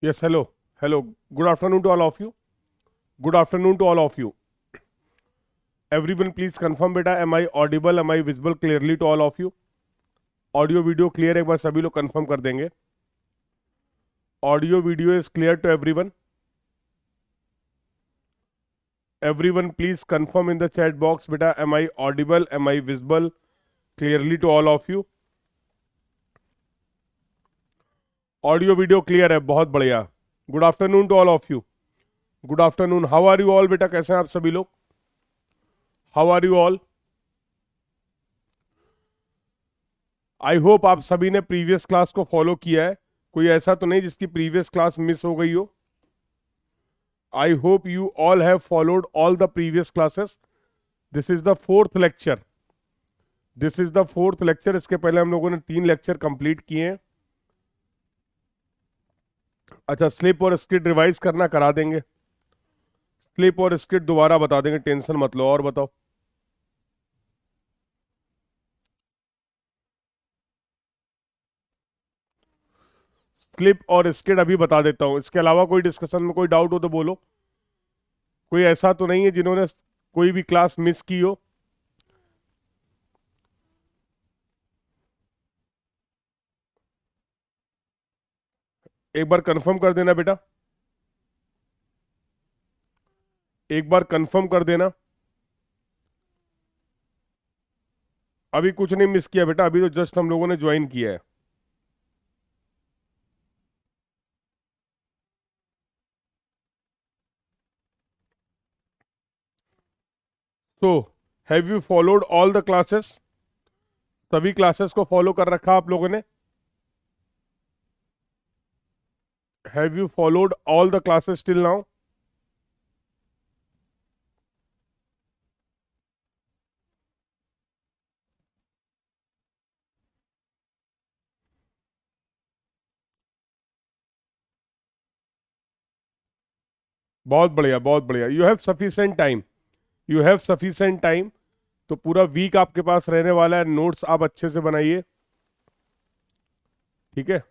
Yes, hello. Hello. Good afternoon to all of you. Good afternoon to all of you. Everyone, please confirm, beta, am I audible? Am I visible clearly to all of you? Audio video clear, एक बार सभी लोग confirm कर देंगे. Audio video is clear to everyone. Everyone, please confirm in the chat box, beta, am I audible? Am I visible clearly to all of you? Audio video clear है, बहुत बढ़िया. Good afternoon to all of you. Good afternoon. How are you all बेटा, कैसे हैं आप सभी लोग? How are you all? I hope आप सभी ने प्रीवियस क्लास को फॉलो किया है. कोई ऐसा तो नहीं जिसकी प्रीवियस क्लास मिस हो गई हो. आई hope you all have followed all the previous classes. This is the fourth lecture. This is the fourth lecture. इसके पहले हम लोगों ने 3 लेक्चर कंप्लीट किए हैं. अच्छा, स्लिप और स्किट रिवाइज करना करा देंगे. स्लिप और स्किट दोबारा बता देंगे, टेंशन मत लो. और बताओ. स्लिप और स्किट अभी बता देता हूं. इसके अलावा कोई डिस्कशन में कोई डाउट हो तो बोलो. कोई ऐसा तो नहीं है जिन्होंने कोई भी क्लास मिस की हो? एक बार कंफर्म कर देना बेटा. एक बार कंफर्म कर देना. अभी कुछ नहीं मिस किया बेटा, अभी तो जस्ट हम लोगों ने ज्वाइन किया है. तो have you followed all the classes? सभी क्लासेस को फॉलो कर रखा आप लोगों ने? Have you followed all the classes till now? बहुत बढ़िया, बहुत बढ़िया. You have sufficient time. You have sufficient time. तो पूरा वीक आपके पास रहने वाला है. नोट्स आप अच्छे से बनाइए. ठीक है.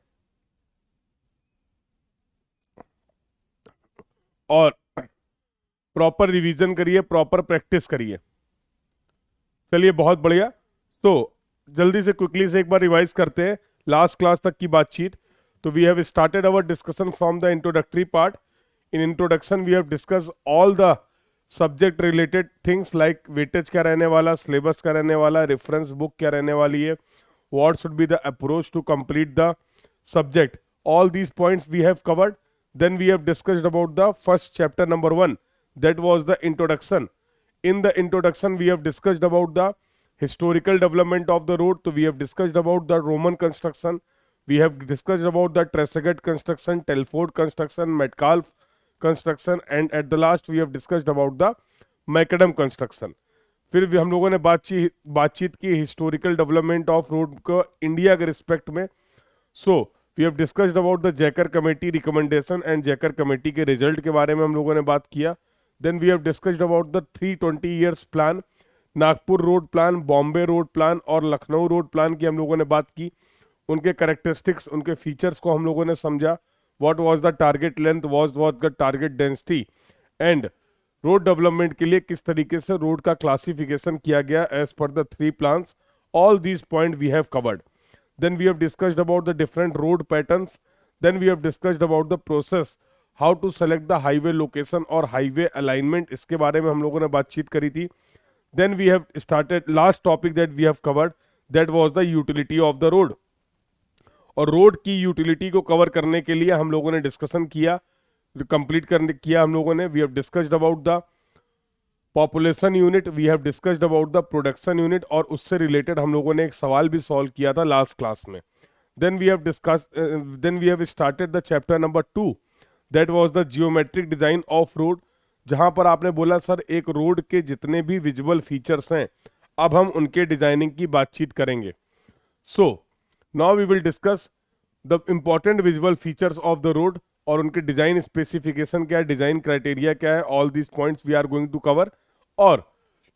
और प्रॉपर रिवीजन करिए, प्रॉपर प्रैक्टिस करिए. चलिए, बहुत बढ़िया. तो जल्दी से क्विकली से एक बार रिवाइज करते हैं लास्ट क्लास तक की बातचीत. तो we have started our discussion from the introductory part. In introduction we have discuss all the subject related things like weightage क्या रहने वाला, सिलेबस क्या रहने वाला, रेफरेंस बुक क्या रहने वाली है, what should be the approach to complete the subject. All these points we have covered. Then we have discussed about the first chapter number 1, that was the introduction. In the introduction we have discussed about the historical development of the road. So we have discussed about the Roman construction, we have discussed about the Tresegat construction, Telford construction, Metcalfe construction, and at the last we have discussed about the Macadam construction. फिर भी हम लोगों ने बातचीत की historical development of road को India के respect में. So we have discussed about the Jayakar committee recommendation and Jayakar committee के रिजल्ट के बारे में हम लोगों ने बात किया. Then we have discussed about the 320 years plan, Nagpur road plan, Bombay road plan और लखनऊ रोड प्लान की हम लोगों ने बात की. उनके करेक्टरिस्टिक्स, उनके फीचर्स को हम लोगों ने समझा. What was the target length, was the target density, and road development के लिए किस तरीके से रोड का क्लासिफिकेशन किया गया एज पर the 3 plans. All these point we have covered. Then we have discussed about the different road patterns. Then we have discussed about the process how to select the highway location और highway alignment. इसके बारे में हम लोगों ने बातचीत करी थी. Then we have started last topic that we have covered, that was the utility of the road. और रोड की यूटिलिटी को कवर करने के लिए हम लोगों ने डिस्कशन किया, कंप्लीट करने किया हम लोगों ने. We have discussed about the population unit, we have discussed about the production unit, और उससे रिलेटेड हम लोगों ने एक सवाल भी सॉल्व किया था लास्ट क्लास में. Then we have started the chapter number 2, that was the geometric design of road. जहां पर आपने बोला सर एक रोड के जितने भी विजुअल फीचर्स हैं अब हम उनके डिजाइनिंग की बातचीत करेंगे. So now we will discuss the important visual features of the road और उनके डिजाइन स्पेसिफिकेशन क्या है, डिजाइन क्राइटेरिया क्या है. All these points we are going to cover. और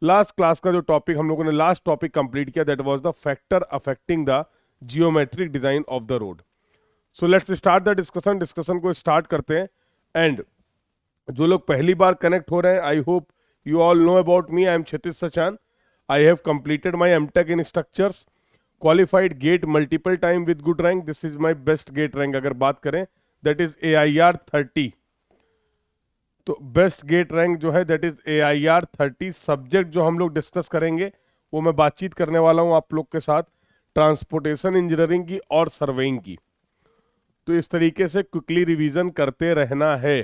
लास्ट क्लास का जो टॉपिक हम लोगों ने लास्ट टॉपिक कंप्लीट किया, that was the factor affecting the geometric design of the road. So let's start the discussion. Discussion को start करते हैं। एंड जो लोग पहली बार कनेक्ट हो रहे हैं, I hope you all know about me. I am Kshitij Sachan. I have completed my MTech in structures, qualified GATE multiple time with good rank. This is my best GATE rank अगर बात करें, that is AIR 30। तो best GATE rank जो है that is AIR 30। Subject जो हम लोग discuss करेंगे वो मैं बातचीत करने वाला हूं आप लोग के साथ, ट्रांसपोर्टेशन इंजीनियरिंग की और सर्वेइंग की। तो इस तरीके से क्विकली रिवीजन करते रहना है।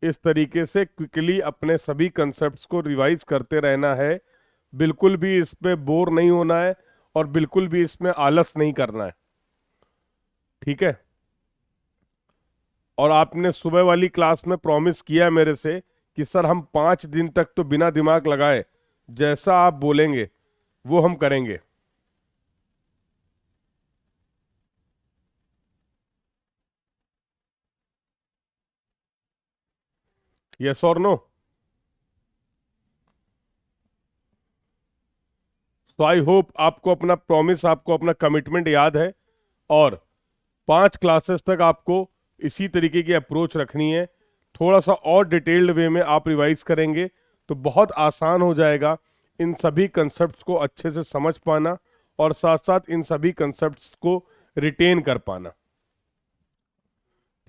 इस तरीके से क्विकली अपने सभी कंसेप्ट्स को रिवाइज करते रहना है। बिल्कुल भी इस पे बोर नहीं होना है और बिल्कुल भी इसमें आलस नहीं करना है, ठीक है। और आपने सुबह वाली क्लास में प्रॉमिस किया है मेरे से कि सर हम 5 दिन तक तो बिना दिमाग लगाए जैसा आप बोलेंगे वो हम करेंगे। यस और नो? तो आई होप आपको अपना प्रॉमिस, आपको अपना कमिटमेंट याद है। और 5 क्लासेस तक आपको इसी तरीके की अप्रोच रखनी है। थोड़ा सा और डिटेल्ड वे में आप रिवाइज करेंगे तो बहुत आसान हो जाएगा इन सभी कंसेप्ट्स को अच्छे से समझ पाना और साथ साथ इन सभी कंसेप्ट्स को रिटेन कर पाना,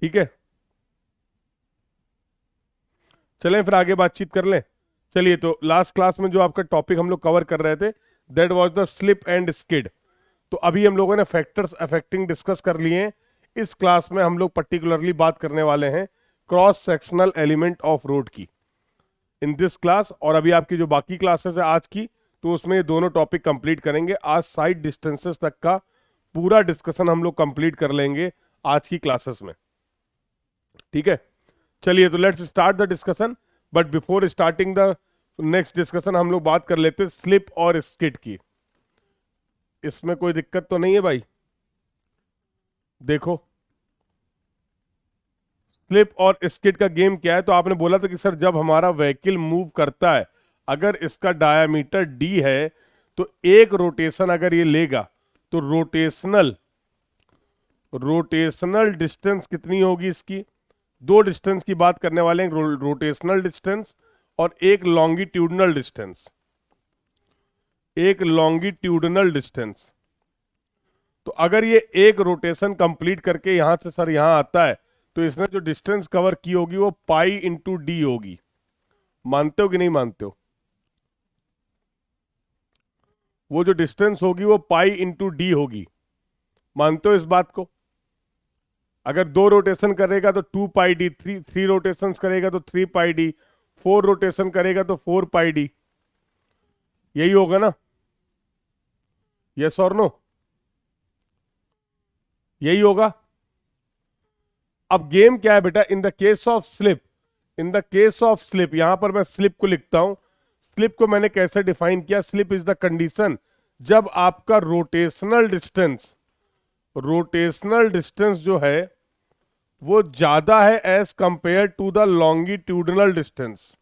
ठीक है। चलें फिर आगे बातचीत कर लें। चलिए, तो लास्ट क्लास में जो आपका टॉपिक हम लोग कवर कर रहे थे that was the slip and skid. तो अभी हम लोगों ने फैक्टर्स अफेक्टिंग डिस्कस कर लिए हैं। इस क्लास में हम लोग पर्टिकुलरली बात करने वाले हैं cross sectional element of road की इन दिस क्लास। और अभी आपकी जो बाकी क्लासेस है आज की, तो उसमें ये दोनों टॉपिक कंप्लीट करेंगे। आज साइड डिस्टेंसेस तक का पूरा डिस्कशन हम लोग कंप्लीट कर लेंगे आज की क्लासेस में, ठीक है। चलिए, तो let's start the discussion. But before starting the next discussion हम लोग बात कर लेते हैं स्लिप और स्किड की। इसमें कोई दिक्कत तो नहीं है भाई? देखो, स्लिप और स्किड का गेम क्या है। तो आपने बोला था कि सर जब हमारा व्हीकल मूव करता है, अगर इसका डायामीटर d है तो एक रोटेशन अगर ये लेगा तो रोटेशनल डिस्टेंस कितनी होगी इसकी? दो डिस्टेंस की बात करने वाले हैं, रोटेशनल डिस्टेंस और एक लॉन्गिट्यूडनल डिस्टेंस। एक लॉन्गिट्यूडनल डिस्टेंस। तो अगर ये एक रोटेशन कंप्लीट करके यहां से सर यहां आता है तो इसने जो डिस्टेंस कवर की होगी वो π/d होगी। मानते हो कि नहीं मानते हो? वो जो डिस्टेंस होगी वो π/d होगी। मानते हो इस बात को? अगर 2 रोटेशन करेगा तो 2πd, थ्री रोटेशन करेगा तो 3πd, 4 रोटेशन करेगा तो 4πd। यही होगा ना? यस और नो? यही होगा। अब गेम क्या है बेटा, इन the case of slip, in the case of slip, यहां पर मैं स्लिप को लिखता हूं। स्लिप को मैंने कैसे डिफाइन किया? स्लिप इज द कंडीशन जब आपका रोटेशनल डिस्टेंस जो है वो ज्यादा है as compare to the longitudinal distance.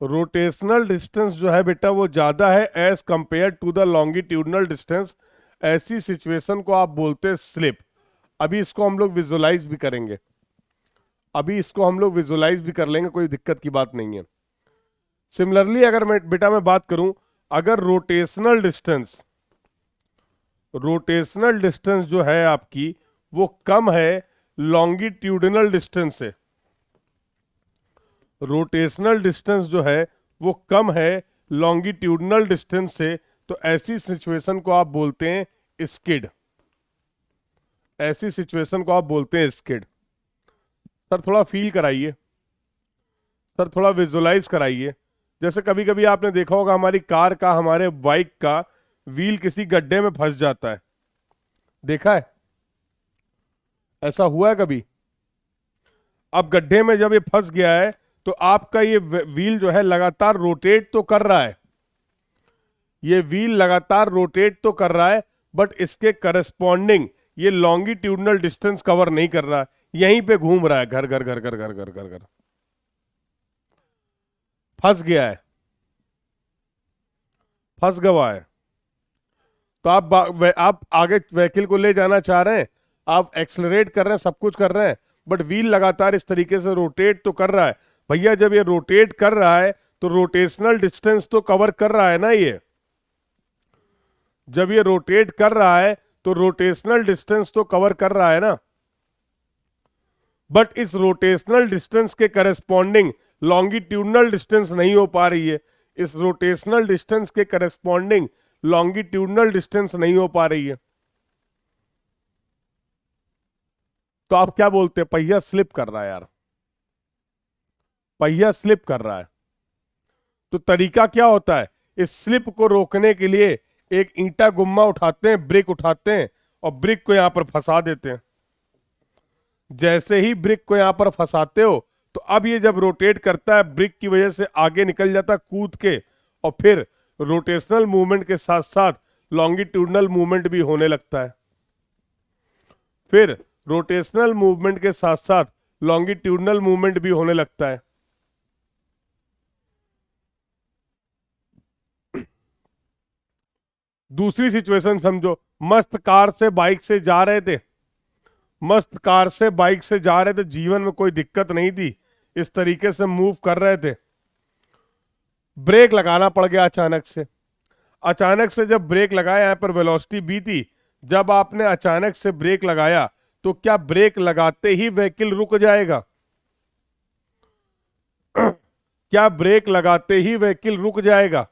Rotational distance जो है बेटा वो ज्यादा है as compare to the longitudinal distance. ऐसी सिचुएशन को आप बोलते हैं स्लिप। अभी इसको हम लोग विजुलाइज भी करेंगे, अभी इसको हम लोग विजुलाइज भी कर लेंगे, कोई दिक्कत की बात नहीं है। सिमिलरली अगर मैं बात करूं, अगर रोटेशनल डिस्टेंस जो है आपकी वो कम है लॉन्गिट्यूडनल डिस्टेंस से, रोटेशनल डिस्टेंस जो है वो कम है लॉन्गिट्यूडनल डिस्टेंस से, तो ऐसी सिचुएशन को आप बोलते हैं स्किड। ऐसी सिचुएशन को आप बोलते हैं स्किड। सर थोड़ा फील कराइए, सर थोड़ा विजुलाइज कराइए। जैसे कभी कभी आपने देखा होगा हमारी कार का, हमारे बाइक का व्हील किसी गड्ढे में फंस जाता है, देखा है? ऐसा हुआ है कभी? अब गड्ढे में जब ये फंस गया है तो आपका ये व्हील जो है लगातार रोटेट तो कर रहा है, ये व्हील लगातार रोटेट तो कर रहा है, बट इसके करस्पॉन्डिंग ये लॉन्गिट्यूडनल डिस्टेंस कवर नहीं कर रहा है, यहीं पे घूम रहा है, घर घर घर घर घर घर घर घर, फंस गया है, फंस गया है। तो आप आगे व्हीकल को ले जाना चाह रहे हैं, आप एक्सलरेट कर रहे हैं, सब कुछ कर रहे हैं, बट व्हील लगातार इस तरीके से रोटेट तो कर रहा है। भैया जब ये रोटेट कर रहा है तो रोटेशनल डिस्टेंस तो कवर कर रहा है ना ये। जब ये रोटेट कर रहा है तो रोटेशनल डिस्टेंस तो कवर कर रहा है ना। बट इस रोटेशनल डिस्टेंस के करस्पॉन्डिंग लॉन्गिट्यूडनल डिस्टेंस नहीं हो पा रही है। इस रोटेशनल डिस्टेंस के करस्पॉन्डिंग लॉन्गिट्यूडनल डिस्टेंस नहीं हो पा रही है। तो आप क्या बोलते हैं? पहिया स्लिप कर रहा है यार, पहिया स्लिप कर रहा है। तो तरीका क्या होता है? इस स्लिप को रोकने के लिए एक ईंटा गुम्मा उठाते हैं, ब्रिक उठाते हैं और ब्रिक को यहां पर फंसा देते हैं। जैसे ही ब्रिक को यहां पर फंसाते हो तो अब ये जब रोटेट करता है ब्रिक की वजह से आगे निकल जाता है कूद के, और फिर रोटेशनल मूवमेंट के साथ साथ लॉन्गिट्यूडनल मूवमेंट भी होने लगता है। फिर रोटेशनल मूवमेंट के साथ साथ लॉन्गिट्यूडनल मूवमेंट भी होने लगता है। दूसरी सिचुएशन समझो, मस्त कार से बाइक से जा रहे थे, मस्त कार से बाइक से जा रहे थे, जीवन में कोई दिक्कत नहीं थी, इस तरीके से मूव कर रहे थे। ब्रेक लगाना पड़ गया अचानक से। अचानक से जब ब्रेक लगाया, यहां पर वेलोसिटी बी थी, जब आपने अचानक से ब्रेक लगाया तो क्या ब्रेक लगाते ही व्हीकल रुक जाएगा? क्या ब्रेक लगाते ही व्हीकल रुक जाएगा?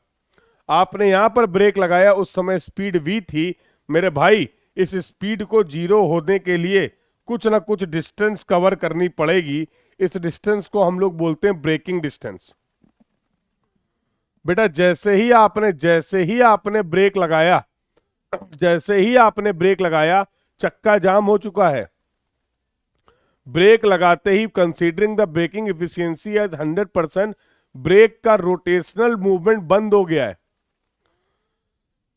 आपने यहां पर ब्रेक लगाया, उस समय स्पीड वी थी। मेरे भाई, इस स्पीड को जीरो होने के लिए कुछ ना कुछ डिस्टेंस कवर करनी पड़ेगी। इस डिस्टेंस को हम लोग बोलते हैं ब्रेकिंग डिस्टेंस। बेटा जैसे ही आपने ब्रेक लगाया, जैसे ही आपने ब्रेक लगाया, चक्का जाम हो चुका है। ब्रेक लगाते ही, considering the braking efficiency as 100%, brake का रोटेशनल मूवमेंट बंद हो गया है।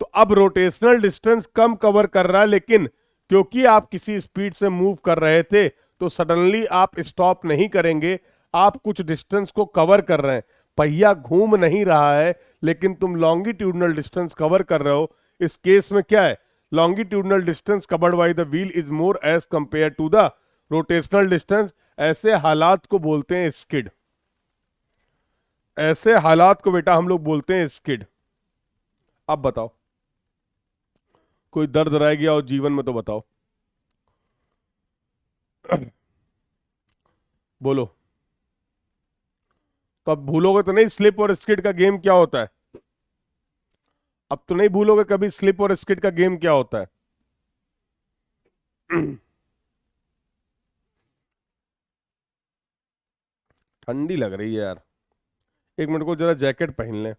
तो अब रोटेशनल डिस्टेंस कम कवर कर रहा है, लेकिन क्योंकि आप किसी स्पीड से मूव कर रहे थे तो सडनली आप स्टॉप नहीं करेंगे, आप कुछ डिस्टेंस को कवर कर रहे हैं। पहिया घूम नहीं रहा है, लेकिन तुम लॉन्गिट्यूडनल डिस्टेंस कवर कर रहे हो। इस केस में क्या है? Longitudinal distance covered by the wheel is more as compare to the rotational distance. ऐसे हालात को बोलते हैं स्किड। ऐसे हालात को बेटा हम लोग बोलते हैं स्किड। अब बताओ, कोई दर्द रह गया और जीवन में तो बताओ। बोलो। तो अब भूलोगे तो नहीं स्लिप और स्किड का गेम क्या होता है? अब तो नहीं भूलोगे कभी स्लिप और स्किड का गेम क्या होता है? ठंडी लग रही है यार, एक मिनट को जरा जैकेट पहन लें।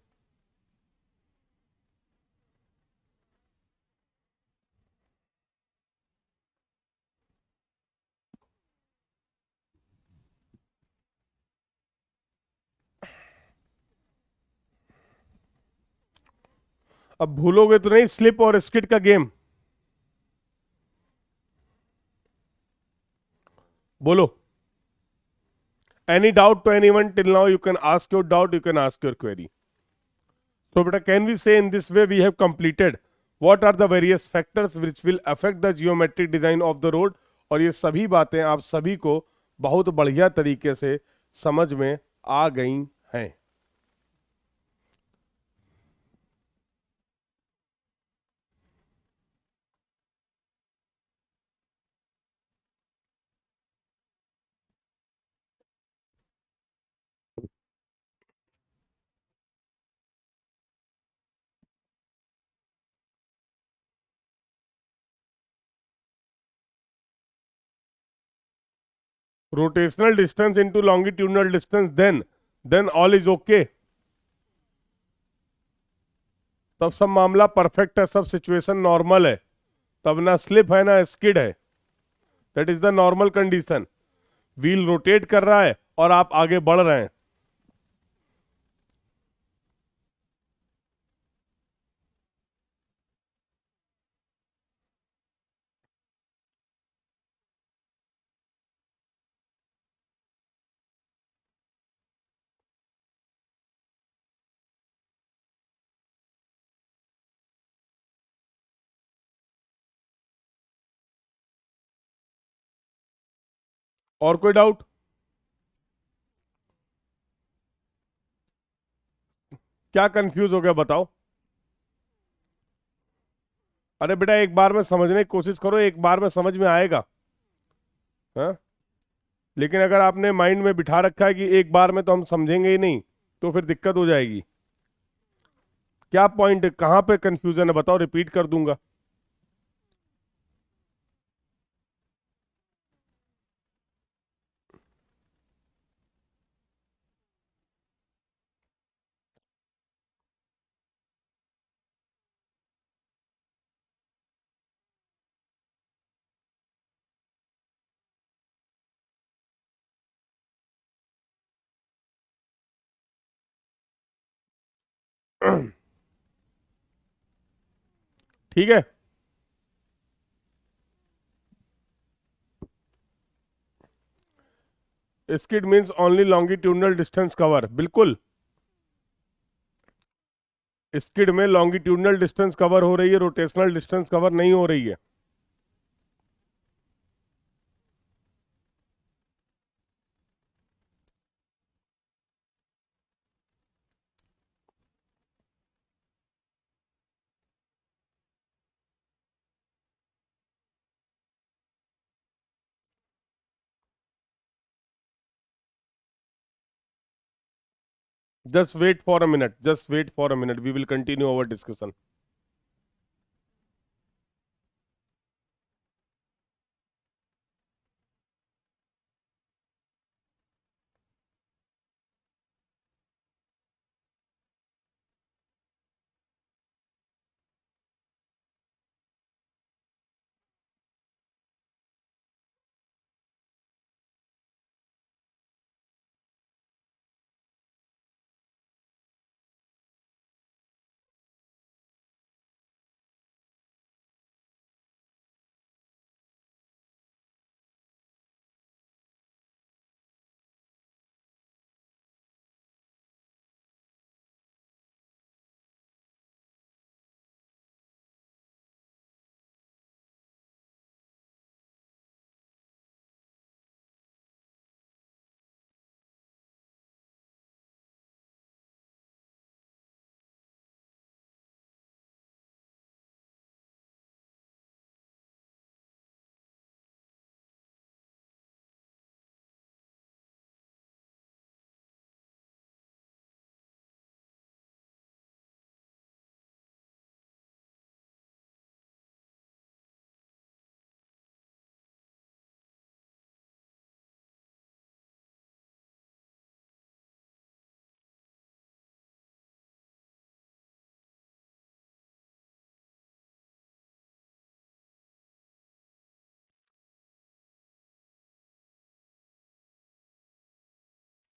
अब भूलोगे तो नहीं स्लिप और स्किड का गेम? बोलो। Any doubt to anyone till now? You can ask your doubt, you can ask your query. So, beta, can we say in this way we have completed what are the various factors which will affect the geometric design of the road? और ये सभी बातें आप सभी को बहुत बढ़िया तरीके से समझ में आ गई हैं। Rotational distance into longitudinal distance, then all is okay. तब सब मामला परफेक्ट है, सब सिचुएशन नॉर्मल है, तब ना स्लिप है ना स्किड है। That is the normal condition. Wheel rotate कर रहा है और आप आगे बढ़ रहे हैं। और कोई डाउट? क्या कंफ्यूज हो गया बताओ। अरे बेटा एक बार में समझने की कोशिश करो, एक बार में समझ में आएगा। हाँ, लेकिन अगर आपने माइंड में बिठा रखा है कि एक बार में तो हम समझेंगे ही नहीं, तो फिर दिक्कत हो जाएगी। क्या पॉइंट, कहाँ पे कंफ्यूजन है बताओ, रिपीट कर दूंगा। ठीक है। Skid means only longitudinal distance cover, बिल्कुल। स्किड में लॉन्गिट्यूडनल डिस्टेंस कवर हो रही है, रोटेशनल डिस्टेंस कवर नहीं हो रही है। Just wait for a minute. Just wait for a minute. We will continue our discussion.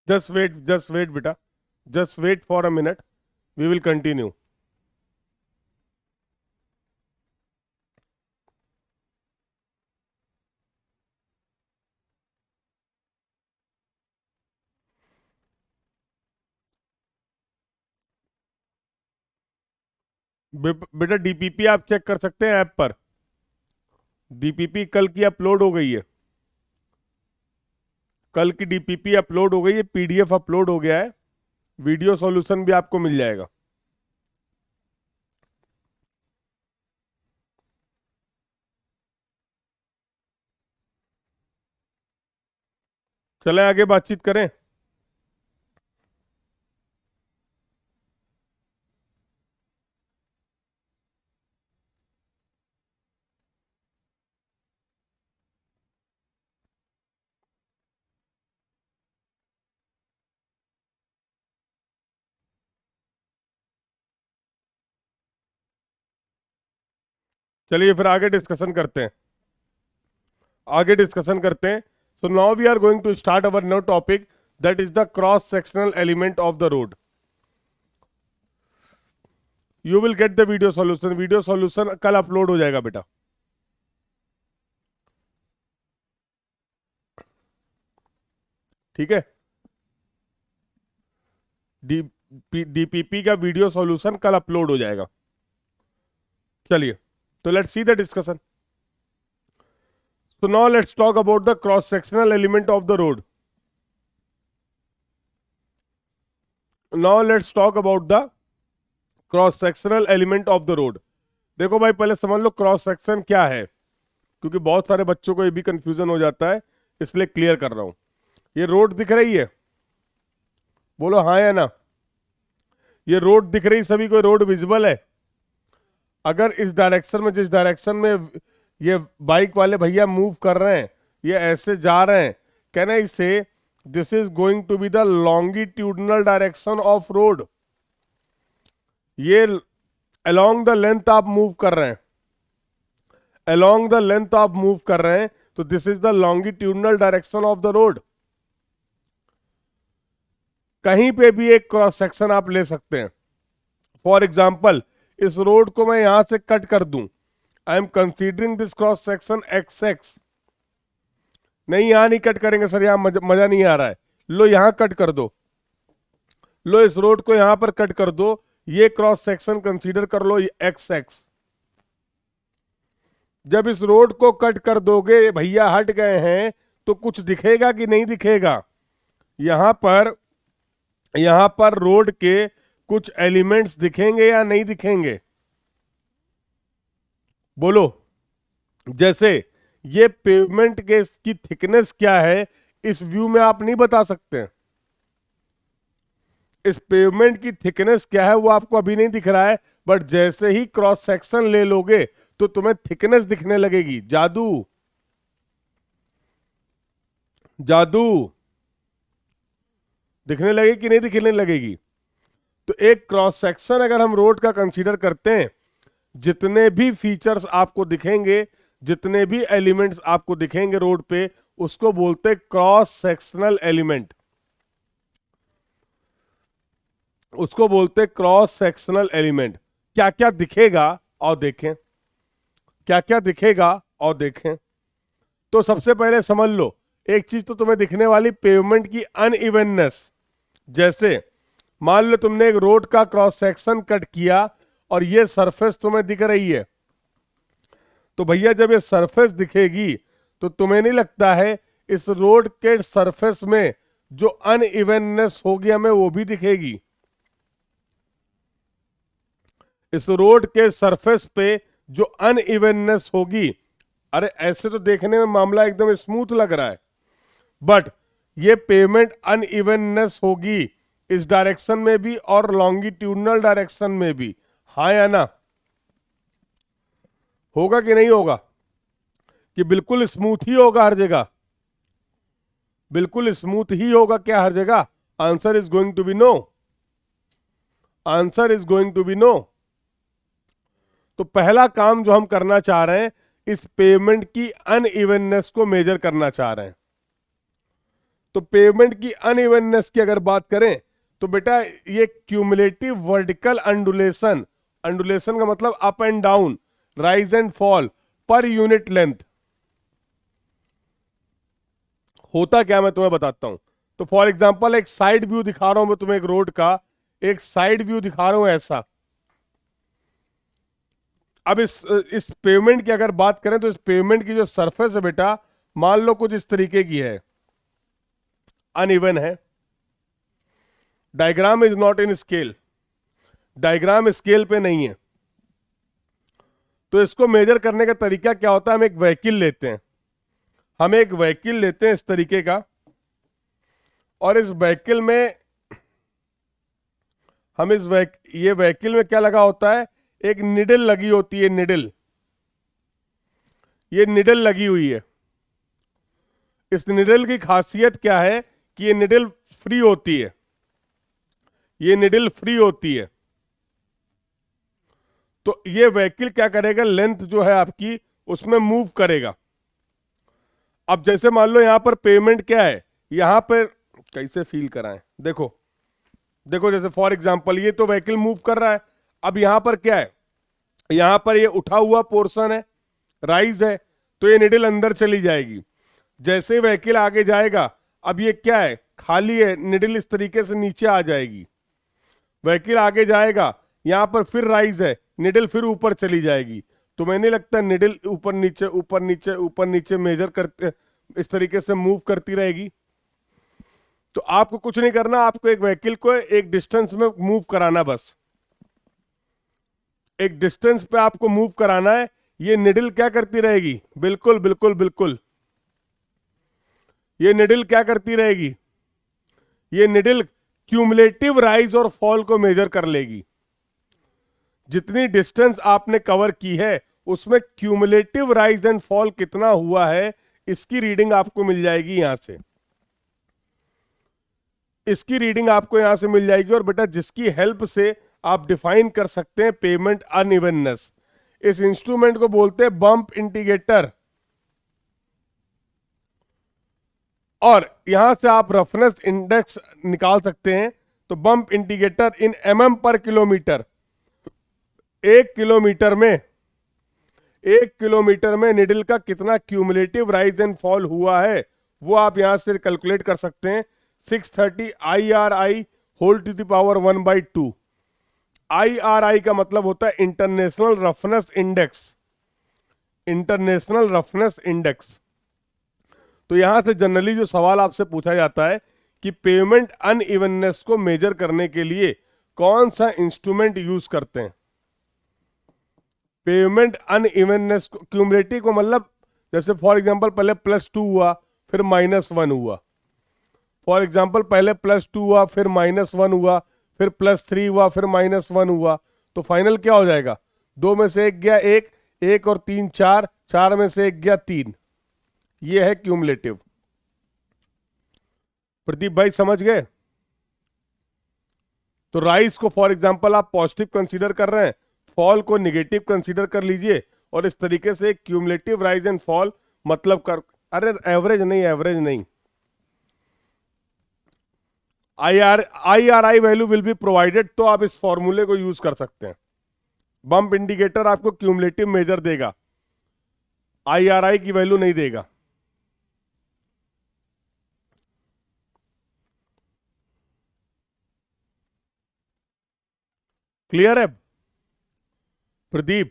Just wait, beta. Just wait for a minute. We will continue. बेटा DPP आप check कर सकते हैं app पर। डीपीपी कल की अपलोड हो गई है। कल की डीपीपी अपलोड हो गई है, पीडीएफ अपलोड हो गया है। वीडियो सॉल्यूशन भी आपको मिल जाएगा। चलें आगे बातचीत करें। चलिए फिर आगे डिस्कशन करते हैं। आगे डिस्कशन करते हैं। So now we are going to start our new topic, that is the cross sectional element of the road. You will get the video solution. Video solution कल अपलोड हो जाएगा बेटा। ठीक है। डीपीपी का वीडियो सॉल्यूशन कल upload हो जाएगा। चलिए तो let's see the discussion. So now let's talk about the cross-sectional element of the road. Now let's talk about the cross-sectional element of the road. देखो भाई पहले समझ लो क्रॉस सेक्शन क्या है, क्योंकि बहुत सारे बच्चों को ये भी कंफ्यूजन हो जाता है, इसलिए क्लियर कर रहा हूं। ये रोड दिख रही है, बोलो हाँ या ना। ये रोड दिख रही, सभी को रोड विजिबल है। अगर इस डायरेक्शन में, जिस डायरेक्शन में ये बाइक वाले भैया मूव कर रहे हैं, ये ऐसे जा रहे हैं, can I say this is going to be the longitudinal direction of road. ये अलोंग द लेंथ आप मूव कर रहे हैं, अलोंग द लेंथ आप मूव कर रहे हैं, तो this is the longitudinal direction of the road. कहीं पे भी एक क्रॉस सेक्शन आप ले सकते हैं। फॉर एग्जाम्पल इस रोड को मैं यहां से कट कर दूं, I am considering this cross section x x. नहीं यहां नहीं कट करेंगे सर, यहां मजा नहीं आ रहा है। लो यहां कट कर दो, लो इस रोड को यहां पर कट कर दो, ये क्रॉस सेक्शन कंसीडर कर लो एक्स एक्स। जब इस रोड को कट कर दोगे, भैया हट गए हैं, तो कुछ दिखेगा कि नहीं दिखेगा? यहां पर रोड के कुछ एलिमेंट्स दिखेंगे या नहीं दिखेंगे? बोलो। जैसे ये पेवमेंट के की थिकनेस क्या है, इस व्यू में आप नहीं बता सकते। इस पेवमेंट की थिकनेस क्या है वो आपको अभी नहीं दिख रहा है, बट जैसे ही क्रॉस सेक्शन ले लोगे तो तुम्हें थिकनेस दिखने लगेगी। जादू, जादू दिखने लगेगी कि नहीं दिखने लगेगी? तो एक क्रॉस सेक्शन अगर हम रोड का कंसीडर करते हैं, जितने भी फीचर्स आपको दिखेंगे, जितने भी एलिमेंट्स आपको दिखेंगे रोड पे, उसको बोलते हैं क्रॉस सेक्शनल एलिमेंट। उसको बोलते क्रॉस सेक्शनल एलिमेंट। क्या क्या दिखेगा और देखें, क्या क्या दिखेगा और देखें। तो सबसे पहले समझ लो, एक चीज तो तुम्हें दिखने वाली पेवमेंट की अनइवननेस। जैसे मान लो तुमने एक रोड का क्रॉस सेक्शन कट किया और ये सरफेस तुम्हें दिख रही है, तो भैया जब ये सरफेस दिखेगी तो तुम्हें नहीं लगता है इस रोड के सरफेस में जो अनइवननेस होगी हमें वो भी दिखेगी? इस रोड के सरफेस पे जो अनइवननेस होगी, अरे ऐसे तो देखने में मामला एकदम स्मूथ लग रहा है, बट ये पेवमेंट अनइवननेस होगी इस डायरेक्शन में भी और लॉन्गिट्यूडनल डायरेक्शन में भी। हाँ या ना? होगा कि नहीं होगा? कि बिल्कुल स्मूथ ही होगा हर जगह? बिल्कुल स्मूथ ही होगा क्या हर जगह? Answer is going to be no. Answer is going to be no. तो पहला काम जो हम करना चाह रहे हैं, इस पेवमेंट की अनइवननेस को मेजर करना चाह रहे हैं। तो पेवमेंट की अनइवननेस की अगर बात करें तो बेटा ये क्यूमुलेटिव वर्टिकल अंडुलेशन, अंडुलेशन का मतलब up and down, rise and fall per unit length. होता क्या मैं तुम्हें बताता हूं। तो फॉर एग्जांपल एक साइड व्यू दिखा रहा हूं मैं तुम्हें, एक रोड का एक साइड व्यू दिखा रहा हूं ऐसा। अब इस पेवमेंट की अगर बात करें तो इस पेवमेंट की जो सरफेस है बेटा, मान लो कुछ इस तरीके की है, अनइवन है। Diagram is not in scale, diagram scale पे नहीं है। तो इसको मेजर करने का तरीका क्या होता है, हम एक व्हीकल लेते हैं, हम एक व्हीकल लेते हैं इस तरीके का, और इस व्हीकल में हम ये व्हीकल में क्या लगा होता है, एक निडल लगी होती है, निडल, ये निडल लगी हुई है। इस निडल की खासियत क्या है कि ये निडल फ्री होती है, ये निडल फ्री होती है। तो ये व्हीकल क्या करेगा, लेंथ जो है आपकी उसमें मूव करेगा। अब जैसे मान लो यहां पर पेमेंट क्या है, यहां पर कैसे फील कराएं, देखो देखो जैसे फॉर एग्जांपल ये तो व्हीकल मूव कर रहा है। अब यहां पर क्या है, यहां पर ये उठा हुआ पोर्शन है, राइज है, तो ये निडल अंदर चली जाएगी। जैसे व्हीकल आगे जाएगा, अब ये क्या है, खाली है, निडल इस तरीके से नीचे आ जाएगी। व्हीकल आगे जाएगा, यहां पर फिर राइज है, निडल फिर ऊपर चली जाएगी। तो तुम्हें नहीं लगता निडल ऊपर नीचे ऊपर नीचे ऊपर नीचे मेजर करते इस तरीके से मूव करती रहेगी? तो आपको कुछ नहीं करना, आपको एक व्हीकल को एक डिस्टेंस में मूव कराना, बस एक डिस्टेंस पे आपको मूव कराना है। ये निडल क्या करती रहेगी? बिल्कुल बिल्कुल बिल्कुल, ये निडल क्या करती रहेगी? ये निडल क्यूमुलेटिव राइज और फॉल को मेजर कर लेगी। जितनी डिस्टेंस आपने कवर की है उसमें क्यूमुलेटिव राइज एंड फॉल कितना हुआ है, इसकी रीडिंग आपको मिल जाएगी यहां से, इसकी रीडिंग आपको यहां से मिल जाएगी। और बेटा जिसकी हेल्प से आप डिफाइन कर सकते हैं पेमेंट अनइवननेस, इस इंस्ट्रूमेंट को बोलते हैं बम्प इंडिकेटर। और यहां से आप रफनेस इंडेक्स निकाल सकते हैं। तो बम्प इंडिकेटर इन mm पर किलोमीटर, 1 किलोमीटर में, 1 किलोमीटर में निडल का कितना क्यूमुलेटिव राइज एंड फॉल हुआ है वो आप यहां से कैलकुलेट कर सकते हैं। 630 IRI whole to the power 1/2। IRI का मतलब होता है international roughness index, international roughness index. तो यहां से जनरली जो सवाल आपसे पूछा जाता है कि पेमेंट अनइवननेस को मेजर करने के लिए कौन सा इंस्ट्रूमेंट यूज करते हैं? पेमेंट अनइवननेस को, क्यूमुलेटिव को मतलब जैसे फॉर एग्जांपल पहले +2 हुआ फिर -1 हुआ, फॉर एग्जांपल पहले +2 हुआ फिर -1 हुआ फिर +3 हुआ फिर -1 हुआ, तो फाइनल क्या हो जाएगा? 2 में से 1 गया 1, 1 और 3 4, 4 में से 1 गया 3। ये है क्यूमुलेटिव। प्रदीप भाई समझ गए? तो राइज को फॉर एग्जांपल आप पॉजिटिव कंसीडर कर रहे हैं, फॉल को निगेटिव कंसीडर कर लीजिए, और इस तरीके से क्यूमुलेटिव राइज एंड फॉल मतलब कर, अरे एवरेज नहीं, एवरेज नहीं, IRI value will be provided, तो आप इस फॉर्मूले को यूज कर सकते हैं। बम्प इंडिकेटर आपको क्यूमुलेटिव मेजर देगा, IRI की वैल्यू नहीं देगा। क्लियर है प्रदीप?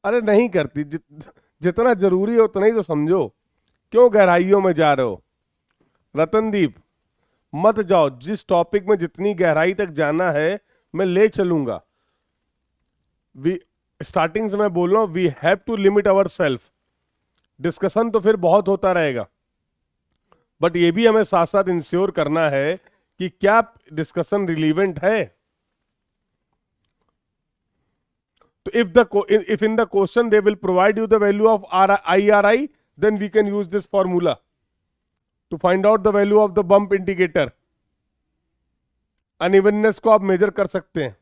अरे नहीं करती, जितना जरूरी है उतना ही तो समझो, क्यों गहराइयों में जा रहे हो? रतनदीप मत जाओ, जिस टॉपिक में जितनी गहराई तक जाना है मैं ले चलूंगा। वी स्टार्टिंग से मैं बोल रहा हूं, we have to limit our self. Discussion तो फिर बहुत होता रहेगा, बट ये भी हमें साथ साथ इंश्योर करना है कि क्या डिस्कशन रिलीवेंट है। तो if in the question they will provide you the value of IRI, then we can use this formula to find out the value of the bump indicator। Unevenness को आप major कर सकते हैं,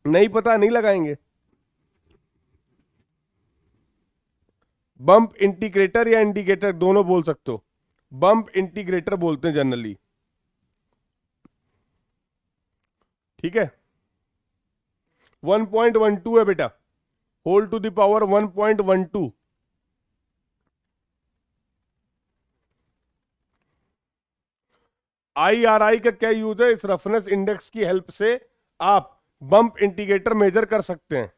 नहीं पता नहीं लगाएंगे। बम्प इंटीग्रेटर या इंडिकेटर दोनों बोल सकते हो, बम्प इंटीग्रेटर बोलते हैं जनरली, ठीक है। 1.12 है बेटा, whole to the power 1.12। IRI का क्या यूज है? इस रफनेस इंडेक्स की हेल्प से आप बम्प इंडिकेटर मेजर कर सकते हैं।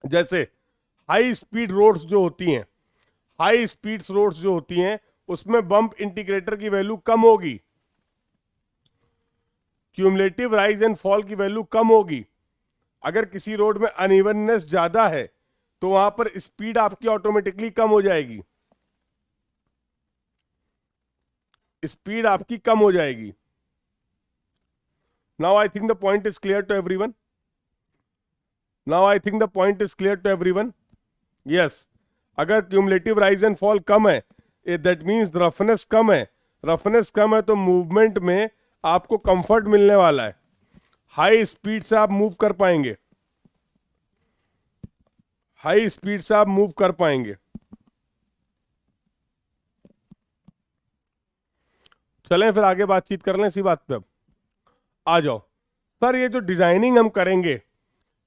जैसे हाई स्पीड रोड्स जो होती हैं, हाई स्पीड रोड्स जो होती हैं उसमें बम्प इंडिकेटर की वैल्यू कम होगी, क्यूमुलेटिव राइज एंड फॉल की वैल्यू कम होगी। अगर किसी रोड में अनइवननेस ज्यादा है तो वहां पर स्पीड आपकी ऑटोमेटिकली कम हो जाएगी, स्पीड आपकी कम हो जाएगी। Now I think the point is clear to everyone, now I think the point is clear to everyone. Yes, अगर क्यूमुलेटिव राइज एंड फॉल कम है, दैट मींस रफनेस कम है, रफनेस कम है तो मूवमेंट में आपको कंफर्ट मिलने वाला है, हाई स्पीड से आप मूव कर पाएंगे, हाई स्पीड से आप मूव कर पाएंगे। चलें फिर आगे बातचीत कर लें इसी बात पे। अब आ जाओ सर, ये जो डिजाइनिंग हम करेंगे,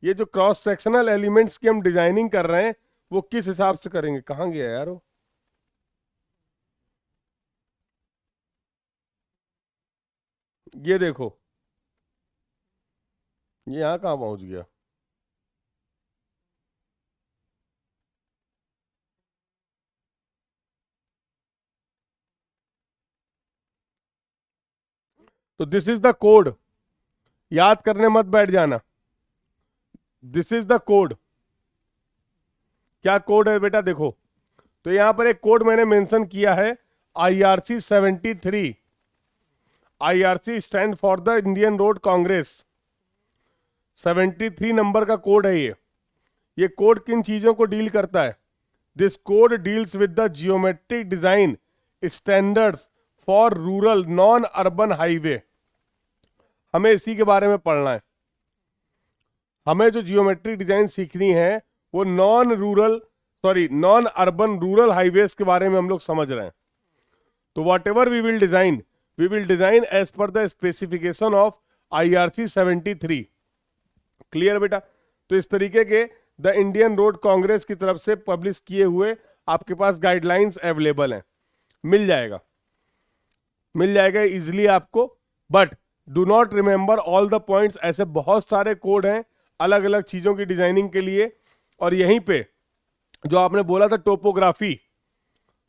ये जो क्रॉस सेक्शनल एलिमेंट्स की हम डिजाइनिंग कर रहे हैं वो किस हिसाब से करेंगे? कहां गया यार वो? ये देखो, ये यहां कहां पहुंच गया? तो दिस इज द कोड, याद करने मत बैठ जाना। This is the code. क्या कोड है बेटा, देखो तो यहां पर एक कोड मैंने मेंशन किया है, IRC 73। IRC stand for the Indian road Congress. 73 number का कोड है ये कोड किन चीजों को डील करता है? This code deals with the geometric design standards for rural non urban highway. हमें इसी के बारे में पढ़ना है। हमें जो जियोमेट्रिक डिजाइन सीखनी है वो नॉन अर्बन रूरल हाईवेज के बारे में हम लोग समझ रहे हैं। तो what we will design as पर the specification of IRC 73। Clear बेटा? तो इस तरीके के द इंडियन रोड कांग्रेस की तरफ से पब्लिश किए हुए आपके पास गाइडलाइंस अवेलेबल हैं, मिल जाएगा इजिली आपको। But do not remember all the points. ऐसे बहुत सारे कोड हैं अलग अलग चीजों की डिजाइनिंग के लिए। और यहीं पे जो आपने बोला था टोपोग्राफी,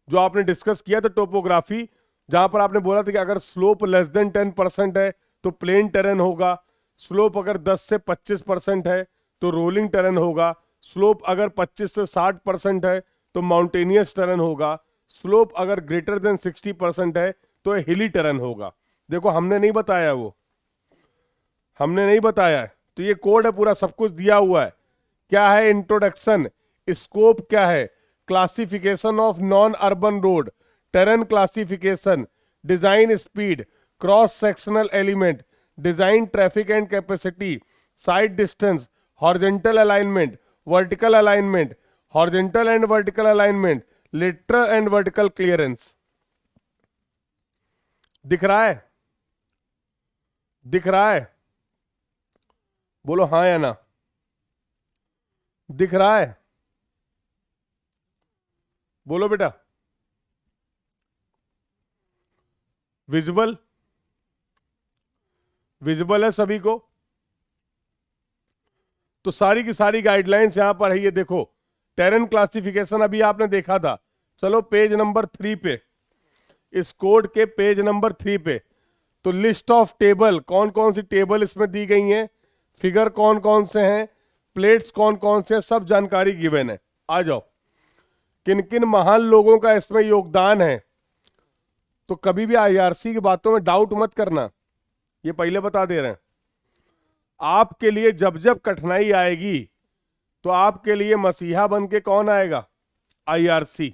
जो आपने डिस्कस किया था टोपोग्राफी, जहां पर आपने बोला था कि अगर स्लोप लेस देन 10% है तो प्लेन टेरेन होगा, स्लोप अगर 10 से 25% है तो रोलिंग टेरेन होगा, स्लोप अगर 25 से 60% है तो माउंटेनियस टेरेन होगा, स्लोप अगर ग्रेटर देन 60% है तो हिली टेरेन होगा। देखो हमने नहीं बताया, हमने नहीं बताया है, तो ये कोड है पूरा, सब कुछ दिया हुआ है। क्या है? इंट्रोडक्शन, स्कोप क्या है, classification of non urban road, terrain classification, design speed, cross sectional element, design traffic and capacity, side distance, horizontal alignment, vertical alignment, horizontal and vertical alignment, lateral and vertical clearance. दिख रहा है? दिख रहा है? बोलो हाँ या ना। दिख रहा है? बोलो बेटा। विजिबल? विजिबल है सभी को? तो सारी की सारी गाइडलाइंस यहां पर है, ये देखो। टेरेन क्लासिफिकेशन अभी आपने देखा था। चलो पेज नंबर 3 पे, इस कोड के पेज नंबर 3 पे, तो लिस्ट ऑफ टेबल, कौन कौन सी टेबल इसमें दी गई हैं, फिगर कौन कौन से हैं, प्लेट्स कौन कौन से हैं, सब जानकारी गिवन है। आ जाओ, किन किन महान लोगों का इसमें योगदान है। तो कभी भी IRC की बातों में डाउट मत करना, ये पहले बता दे रहे हैं। आपके लिए जब जब कठिनाई आएगी तो आपके लिए मसीहा बन के कौन आएगा? IRC।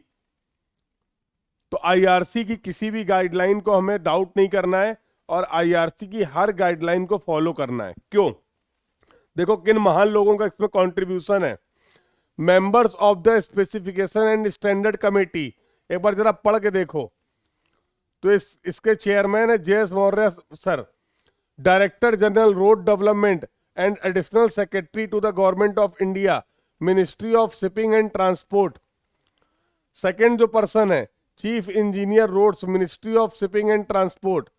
तो IRC की किसी भी गाइडलाइन को हमें डाउट नहीं करना है और IRC की हर गाइडलाइन को फॉलो करना है। क्यों? देखो किन महान लोगों का इसमें कंट्रीब्यूशन है। Members of the specification and standard committee, एक बार जरा पढ़ के देखो। तो इसके चेयरमैन है JS Maurya sir, director general road development and additional secretary to the government of India, ministry of shipping and transport. Second जो पर्सन है chief engineer roads, ministry of shipping and transport.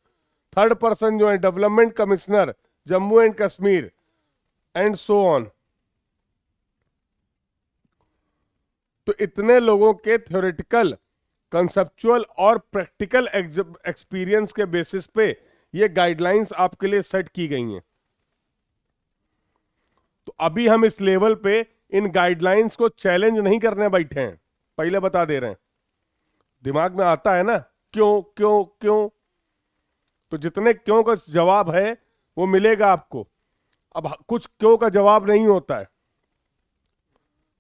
Third person जो है development commissioner Jammu and Kashmir, and so on. तो इतने लोगों के theoretical, conceptual और practical experience के बेसिस पे ये गाइडलाइंस आपके लिए सेट की गई हैं। तो अभी हम इस लेवल पे इन गाइडलाइंस को चैलेंज नहीं करने बैठे हैं, पहले बता दे रहे हैं। दिमाग में आता है ना क्यों क्यों क्यों, तो जितने क्यों का जवाब है वो मिलेगा आपको। अब कुछ क्यों का जवाब नहीं होता है,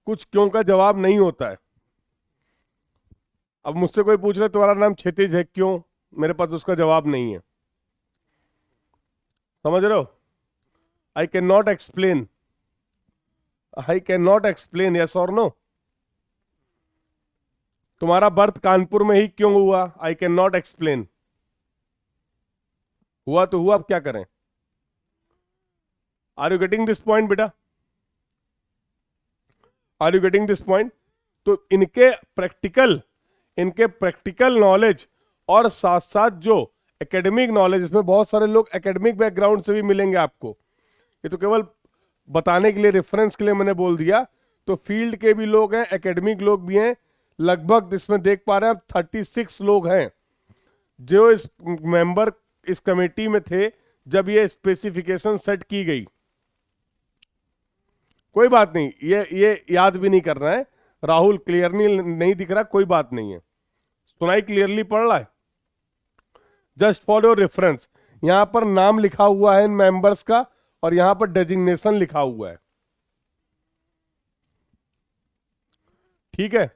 कुछ क्यों का जवाब नहीं होता है। अब मुझसे कोई पूछ रहा तुम्हारा नाम क्षितिज है, क्यों? मेरे पास उसका जवाब नहीं है। समझ रहे हो? I can not explain, I can not explain, yes और नो। तुम्हारा बर्थ कानपुर में ही क्यों हुआ? I can not explain. हुआ तो हुआ, अब क्या करें? Are you getting this point बेटा? Are you getting this point? तो इनके प्रैक्टिकल नॉलेज और साथ साथ जो एकेडमिक नॉलेज, इसमें बहुत सारे लोग एकेडमिक बैकग्राउंड से भी मिलेंगे आपको। ये तो केवल बताने के लिए, रेफरेंस के लिए मैंने बोल दिया। तो फील्ड के भी लोग हैं, एकेडमिक लोग भी हैं। लगभग इसमें देख पा रहे हैं 36 लोग हैं जो इस मेंबर इस कमेटी में थे जब ये स्पेसिफिकेशन सेट की गई। कोई बात नहीं, ये याद भी नहीं करना है। राहुल क्लियरली नहीं दिख रहा, कोई बात नहीं है। सुनाई क्लियरली पड़ रहा है? जस्ट फॉर योर रेफरेंस, यहां पर नाम लिखा हुआ है इन मेंबर्स का और यहां पर डेजिग्नेशन लिखा हुआ है। ठीक है,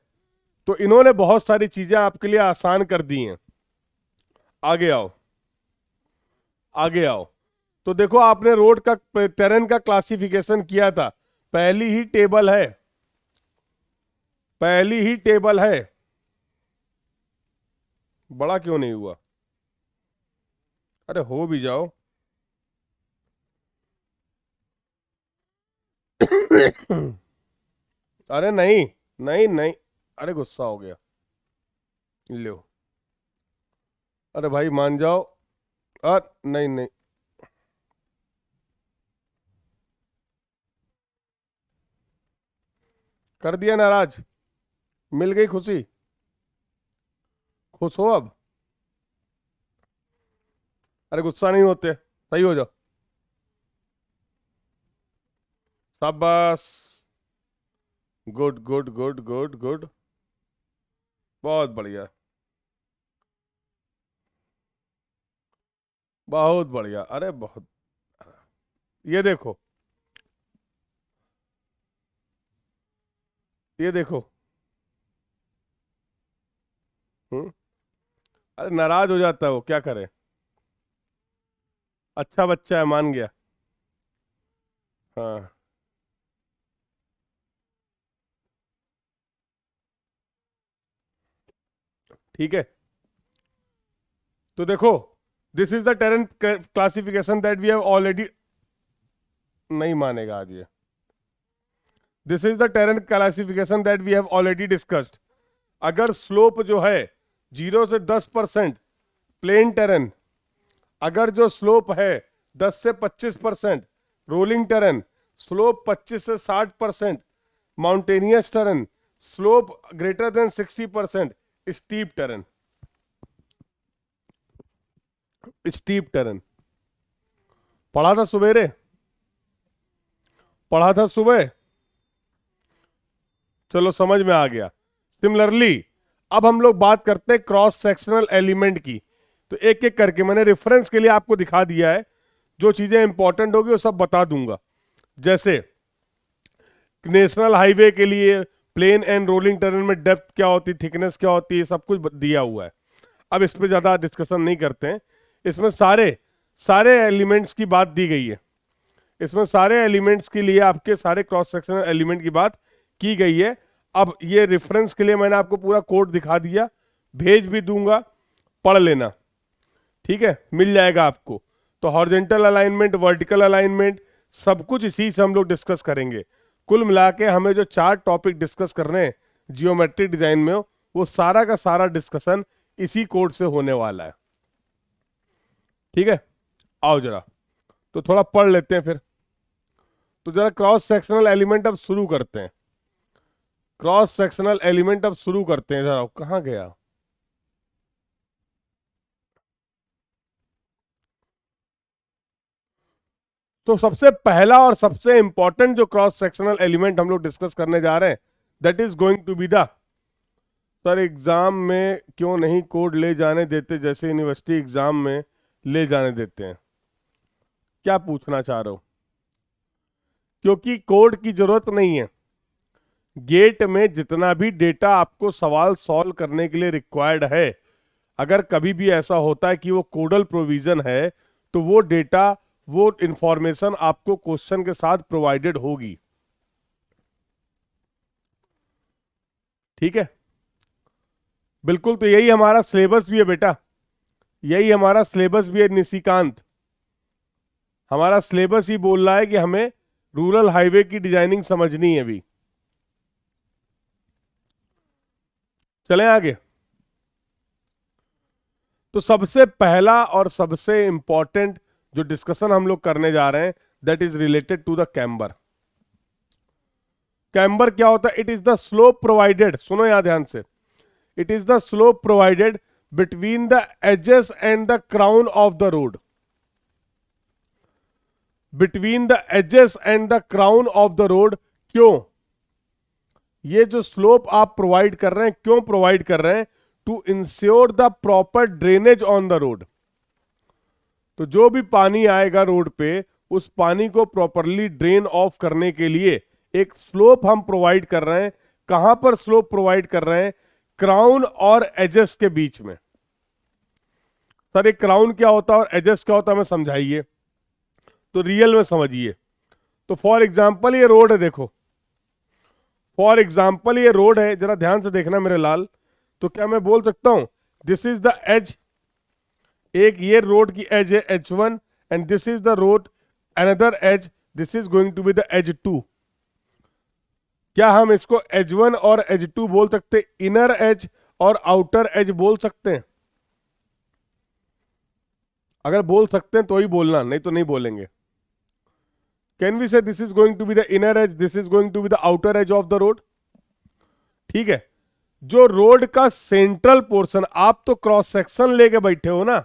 तो इन्होंने बहुत सारी चीजें आपके लिए आसान कर दी हैं। आगे आओ, आगे आओ। तो देखो, आपने रोड का टेरेन का क्लासिफिकेशन किया था, पहली ही टेबल है, पहली ही टेबल है। बड़ा क्यों नहीं हुआ? अरे हो भी जाओ। अरे नहीं, नहीं नहीं, अरे गुस्सा हो गया। लो, अरे भाई मान जाओ। नहीं नहीं, कर दिया नाराज, मिल गई खुशी। खुश हो अब? अरे गुस्सा नहीं होते, सही हो जाओ। शाबाश, good good good good good, बहुत बढ़िया, बहुत बढ़िया, अरे बहुत। ये देखो, ये देखो। हम्म, अरे नाराज हो जाता है वो, क्या करे। अच्छा बच्चा है, मान गया। हाँ, ठीक है। तो देखो, this is the terrain classification that we have already, नहीं मानेगा आज ये। This is the terrain classification that we have already discussed. अगर स्लोप जो है 0 से 10% प्लेन टेरेन, अगर जो स्लोप है 10 से 25% रोलिंग टेरेन, स्लोप 25 से 60% mountainous terrain, slope greater than 60% steep terrain. Steep terrain पढ़ा था सवेरे, पढ़ा था सुबह, चलो समझ में आ गया। सिमिलरली अब हम लोग बात करते हैं क्रॉस सेक्शनल एलिमेंट की। तो एक एक करके मैंने रेफरेंस के लिए आपको दिखा दिया है, जो चीजें इंपॉर्टेंट होगी वो सब बता दूंगा। जैसे नेशनल हाईवे के लिए प्लेन एंड रोलिंग टेरेन में डेप्थ क्या होती, थिकनेस क्या होती है, सब कुछ दिया हुआ है। अब इस पर ज्यादा डिस्कशन नहीं करते हैं। इसमें सारे सारे एलिमेंट्स की बात दी गई है। इसमें सारे एलिमेंट्स के लिए आपके सारे क्रॉस सेक्शनल एलिमेंट की बात की गई है। अब ये रेफरेंस के लिए मैंने आपको पूरा कोड दिखा दिया, भेज भी दूंगा, पढ़ लेना। ठीक है, मिल जाएगा आपको। तो हॉरिजॉन्टल अलाइनमेंट, वर्टिकल अलाइनमेंट, सब कुछ इसी से हम लोग डिस्कस करेंगे। कुल मिला के हमें जो 4 टॉपिक डिस्कस करने हैं जियोमेट्री डिजाइन में, वो सारा का सारा डिस्कशन इसी कोड से होने वाला है। ठीक है, आओ जरा तो थोड़ा पढ़ लेते हैं फिर। तो जरा क्रॉस सेक्शनल एलिमेंट अब शुरू करते हैं। क्रॉस सेक्शनल एलिमेंट अब शुरू करते हैं। जरा कहाँ गया? तो सबसे पहला और सबसे इंपॉर्टेंट जो क्रॉस सेक्शनल एलिमेंट हम लोग डिस्कस करने जा रहे हैं, that is going to be the, sir exam में क्यों नहीं कोड ले जाने देते जैसे यूनिवर्सिटी एग्जाम में ले जाने देते हैं? क्या पूछना चाह रहे हो? क्योंकि कोड की जरूरत नहीं है। गेट में जितना भी डेटा आपको सवाल सॉल्व करने के लिए रिक्वायर्ड है, अगर कभी भी ऐसा होता है कि वो कोडल प्रोविजन है, तो वो डेटा, वो इंफॉर्मेशन आपको क्वेश्चन के साथ प्रोवाइडेड होगी। ठीक है, बिल्कुल। तो यही हमारा सिलेबस भी है बेटा, यही हमारा सिलेबस भी है निशिकांत। हमारा सिलेबस ही बोल रहा है कि हमें रूरल हाईवे की डिजाइनिंग समझनी है अभी। चलें आगे। तो सबसे पहला और सबसे इंपॉर्टेंट जो डिस्कशन हम लोग करने जा रहे हैं, that is related to the camber. Camber क्या होता है? It is the slope provided, सुनो यहां ध्यान से, it is the slope provided between the edges and the crown of the road, between the edges and the crown of the road. क्यों? ये जो स्लोप आप प्रोवाइड कर रहे हैं, क्यों प्रोवाइड कर रहे हैं? To ensure the proper drainage on the road. तो जो भी पानी आएगा रोड पे, उस पानी को प्रॉपरली ड्रेन ऑफ करने के लिए एक स्लोप हम प्रोवाइड कर रहे हैं। कहां पर स्लोप प्रोवाइड कर रहे हैं? क्राउन और एजेस के बीच में। सर एक क्राउन क्या होता है और एजेस क्या होता है, हमें समझाइए, तो रियल में समझिए। तो फॉर एग्जाम्पल ये रोड है, देखो, फॉर एग्जाम्पल ये रोड है, जरा ध्यान से देखना मेरे लाल। तो क्या मैं बोल सकता हूं दिस इज द एज, एक ये रोड की एज है H1, and this is the road another edge, this is going to be the edge 2। क्या हम इसको H1 और H2 बोल सकते? इनर एज और आउटर एज बोल सकते हैं? अगर बोल सकते हैं तो ही बोलना, नहीं तो नहीं बोलेंगे। Can we say this is going to be the inner edge, this is going to be the outer edge of the road? ठीक है। जो रोड का सेंट्रल पोर्शन, आप तो क्रॉस सेक्शन लेके बैठे हो ना,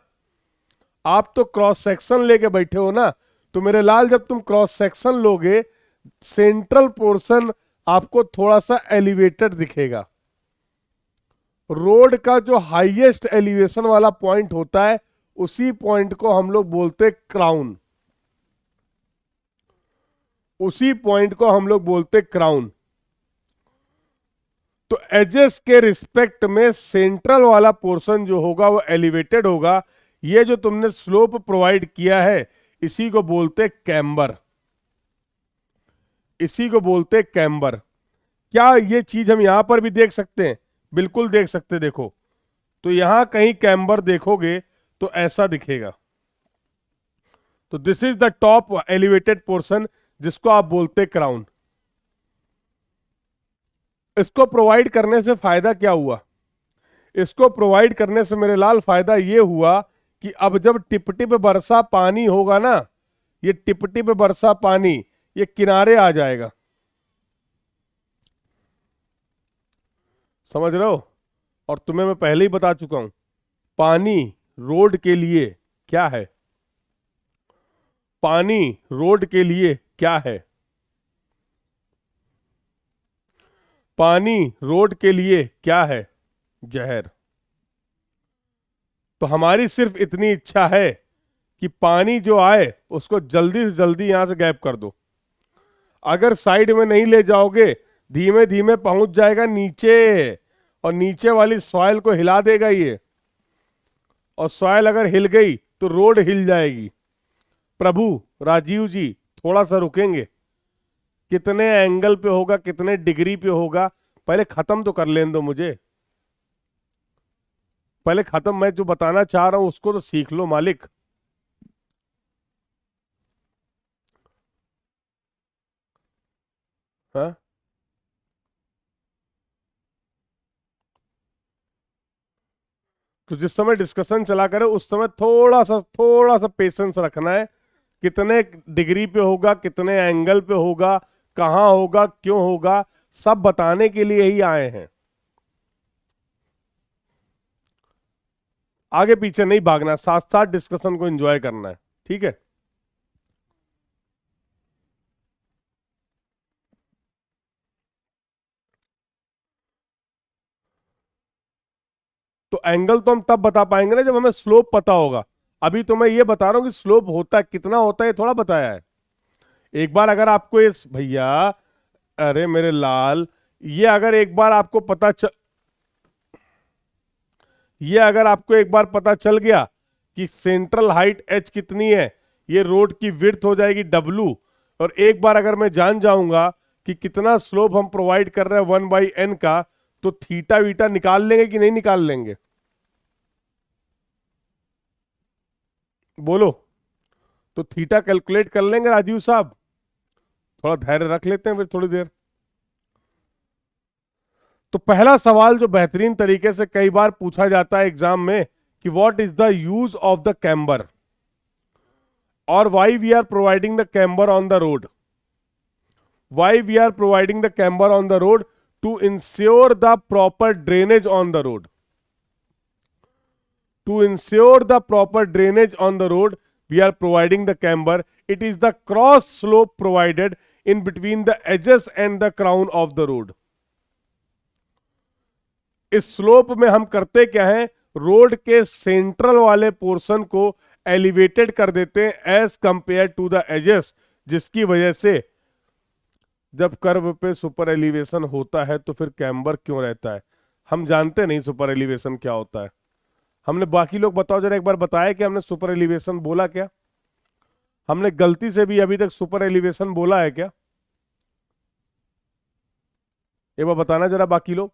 आप तो क्रॉस सेक्शन लेके बैठे हो ना, तो मेरे लाल जब तुम क्रॉस सेक्शन लोगे, सेंट्रल पोर्शन आपको थोड़ा सा एलिवेटेड दिखेगा। रोड का जो हाईएस्ट एलिवेशन वाला पॉइंट होता है, उसी पॉइंट को हम लोग बोलते क्राउन, उसी पॉइंट को हम लोग बोलते क्राउन। तो एजेस के रिस्पेक्ट में सेंट्रल वाला पोर्शन जो होगा वो एलिवेटेड होगा। ये जो तुमने स्लोप प्रोवाइड किया है, इसी को बोलते कैम्बर, इसी को बोलते कैम्बर। क्या ये चीज हम यहां पर भी देख सकते हैं? बिल्कुल देख सकते। देखो, तो यहां कहीं कैम्बर देखोगे तो ऐसा दिखेगा। तो this is the top elevated portion, जिसको आप बोलते क्राउन। इसको प्रोवाइड करने से फायदा क्या हुआ? इसको प्रोवाइड करने से मेरे लाल फायदा ये हुआ कि अब जब टिप टिप बरसा पानी होगा ना, ये टिप टिप बरसा पानी ये किनारे आ जाएगा। समझ रहे हो? और तुम्हें मैं पहले ही बता चुका हूं, पानी रोड के लिए क्या है? पानी रोड के लिए क्या है? पानी रोड के लिए क्या है? जहर। तो हमारी सिर्फ इतनी इच्छा है कि पानी जो आए उसको जल्दी से जल्दी यहां से गायब कर दो। अगर साइड में नहीं ले जाओगे, धीमे धीमे पहुंच जाएगा नीचे, और नीचे वाली सॉइल को हिला देगा ये, और सॉइल अगर हिल गई तो रोड हिल जाएगी। प्रभु राजीव जी थोड़ा सा रुकेंगे? कितने एंगल पे होगा, कितने डिग्री पे होगा, पहले खत्म तो कर लेने दो मुझे। पहले खत्म, मैं जो बताना चाह रहा हूं उसको तो सीख लो मालिक। हाँ, तो जिस समय डिस्कशन चला करे उस समय थोड़ा सा पेशेंस रखना है। कितने डिग्री पे होगा, कितने एंगल पे होगा, कहां होगा, क्यों होगा, सब बताने के लिए ही आए हैं। आगे पीछे नहीं भागना, साथ साथ डिस्कशन को एंजॉय करना है। ठीक है? तो एंगल तो हम तब बता पाएंगे ना जब हमें स्लोप पता होगा। अभी तो मैं ये बता रहा हूं कि स्लोप होता है, कितना होता है ये थोड़ा बताया है। एक बार अगर आपको ये भैया, अरे मेरे लाल, ये अगर एक बार आपको पता चल, ये अगर आपको एक बार पता चल गया कि सेंट्रल हाइट h कितनी है, ये रोड की विड्थ हो जाएगी W, और एक बार अगर मैं जान जाऊंगा कि कितना स्लोप हम प्रोवाइड कर रहे हैं 1/n का, तो थीटा वीटा निकाल लेंगे कि नहीं निकाल लेंगे? बोलो। तो थीटा कैलकुलेट कर लेंगे राजीव साहब? थोड़ा धैर्य रख लेते हैं फिर थोड़ी देर। तो पहला सवाल जो बेहतरीन तरीके से कई बार पूछा जाता है एग्जाम में कि what is the use of the camber, और why we are providing the camber on the road, why we are providing the camber on the road to ensure the proper drainage on the road. To ensure the proper drainage on the road, we are providing the camber. It is the cross slope provided in between the edges and the crown of the road. इस slope में हम करते क्या है, road के central वाले portion को elevated कर देते हैं as compare to the edges, जिसकी वजह से जब कर्व पे सुपर एलिवेशन होता है तो फिर कैम्बर क्यों रहता है। हम जानते नहीं सुपर एलिवेशन क्या होता है। हमने, बाकी लोग बताओ जरा, एक बार बताया कि हमने सुपर एलिवेशन बोला क्या? हमने गलती से भी अभी तक सुपर एलिवेशन बोला है क्या? एक बार बताना जरा बाकी लोग।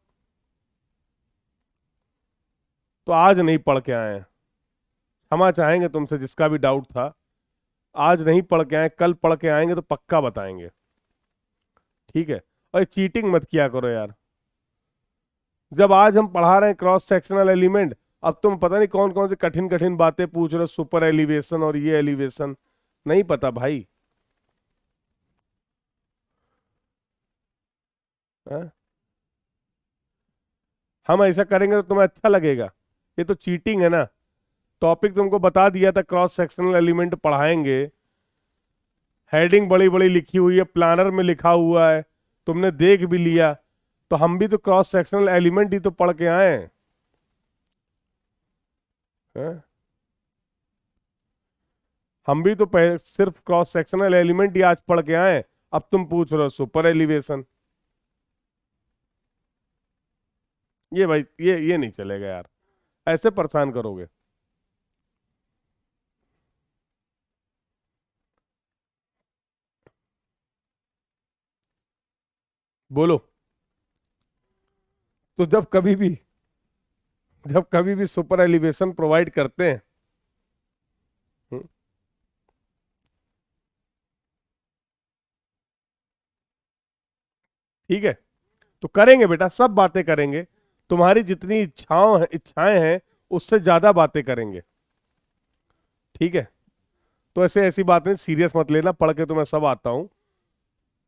तो आज नहीं पढ़ के आए हैं, क्षमा चाहेंगे तुमसे जिसका भी डाउट था। आज नहीं पढ़ के आए, कल पढ़ के आएंगे तो पक्का बताएंगे, ठीक है? और चीटिंग मत किया करो यार। जब आज हम पढ़ा रहे हैं क्रॉस सेक्शनल एलिमेंट, अब तुम पता नहीं कौन कौन सी कठिन कठिन बातें पूछ रहे हो, सुपर एलिवेशन और ये एलिवेशन, नहीं पता भाई। है? हम ऐसा करेंगे तो तुम्हें अच्छा लगेगा? ये तो चीटिंग है ना। टॉपिक तुमको बता दिया था, क्रॉस सेक्शनल एलिमेंट पढ़ाएंगे, हेडिंग बड़ी बड़ी लिखी हुई है, प्लानर में लिखा हुआ है, तुमने देख भी लिया। तो हम भी तो क्रॉस सेक्शनल एलिमेंट ही तो पढ़ के आए हैं। हम भी तो सिर्फ क्रॉस सेक्शनल एलिमेंट ही आज पढ़ के आए हैं, अब तुम पूछ रहे हो सुपर एलिवेशन। ये भाई ये नहीं चलेगा यार, ऐसे परेशान करोगे। बोलो। तो जब कभी भी सुपर एलिवेशन प्रोवाइड करते हैं, ठीक है, तो करेंगे बेटा, सब बातें करेंगे। तुम्हारी जितनी इच्छाएं हैं उससे ज्यादा बातें करेंगे, ठीक है? तो ऐसे ऐसी बातें सीरियस मत लेना, पढ़ के तो मैं सब आता हूं।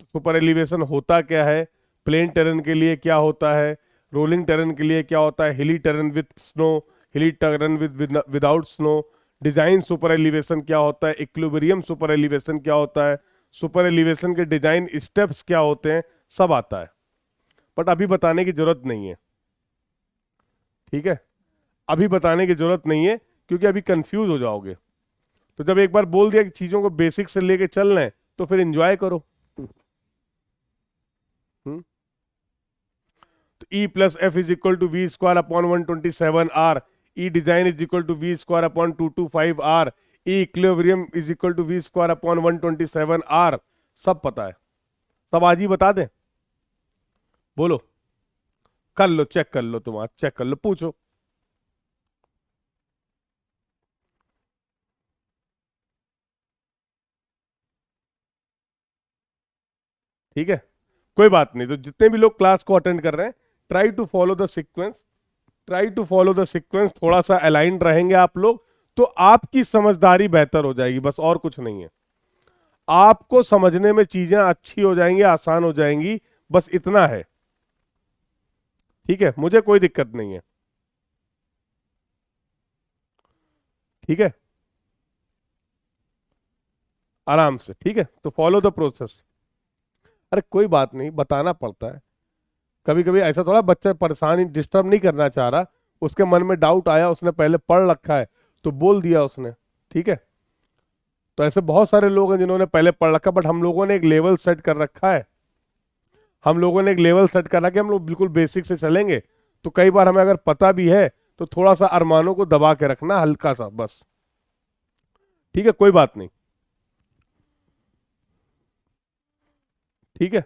सुपर एलिवेशन होता क्या है, प्लेन टेरेन के लिए क्या होता है, रोलिंग टेरेन के लिए क्या होता है, हिली टेरेन विद स्नो, हिली terrain without snow, design super elevation क्या होता है, इक्विलिब्रियम सुपर एलिवेशन क्या होता है, सुपर एलिवेशन के डिजाइन स्टेप्स क्या होते हैं, सब आता है। बट अभी बताने की जरूरत नहीं है, ठीक है? अभी बताने की जरूरत नहीं है क्योंकि अभी कंफ्यूज हो जाओगे। तो जब एक बार बोल दिया कि चीजों को बेसिक से लेके चल रहे हैं तो फिर एंजॉय करो। तो E plus F is equal to V square upon 127 R, E design is equal to V square upon 225 R, E equilibrium is equal to V square upon 127 R, सब पता है, सब आज ही बता दें। बोलो, कर लो, चेक कर लो, तुम आज चेक कर लो, पूछो। ठीक है, कोई बात नहीं। तो जितने भी लोग क्लास को अटेंड कर रहे हैं, try to follow the sequence, try to follow the sequence, थोड़ा सा अलाइंड रहेंगे आप लोग तो आपकी समझदारी बेहतर हो जाएगी, बस और कुछ नहीं है। आपको समझने में चीजें अच्छी हो जाएंगी, आसान हो जाएंगी, बस इतना है, ठीक है? मुझे कोई दिक्कत नहीं है, ठीक है? आराम से, ठीक है? तो फॉलो द प्रोसेस। अरे कोई बात नहीं, बताना पड़ता है कभी कभी, ऐसा थोड़ा बच्चा परेशान, डिस्टर्ब नहीं करना चाह रहा, उसके मन में डाउट आया, उसने पहले पढ़ रखा है तो बोल दिया उसने, ठीक है? तो ऐसे बहुत सारे लोग हैं जिन्होंने पहले पढ़ रखा, बट हम लोगों ने एक लेवल सेट कर रखा है, हम लोगों ने एक लेवल सेट करा कि हम लोग बिल्कुल बेसिक से चलेंगे। तो कई बार हमें अगर पता भी है तो थोड़ा सा अरमानों को दबा के रखना, हल्का सा बस, ठीक है? कोई बात नहीं, ठीक है?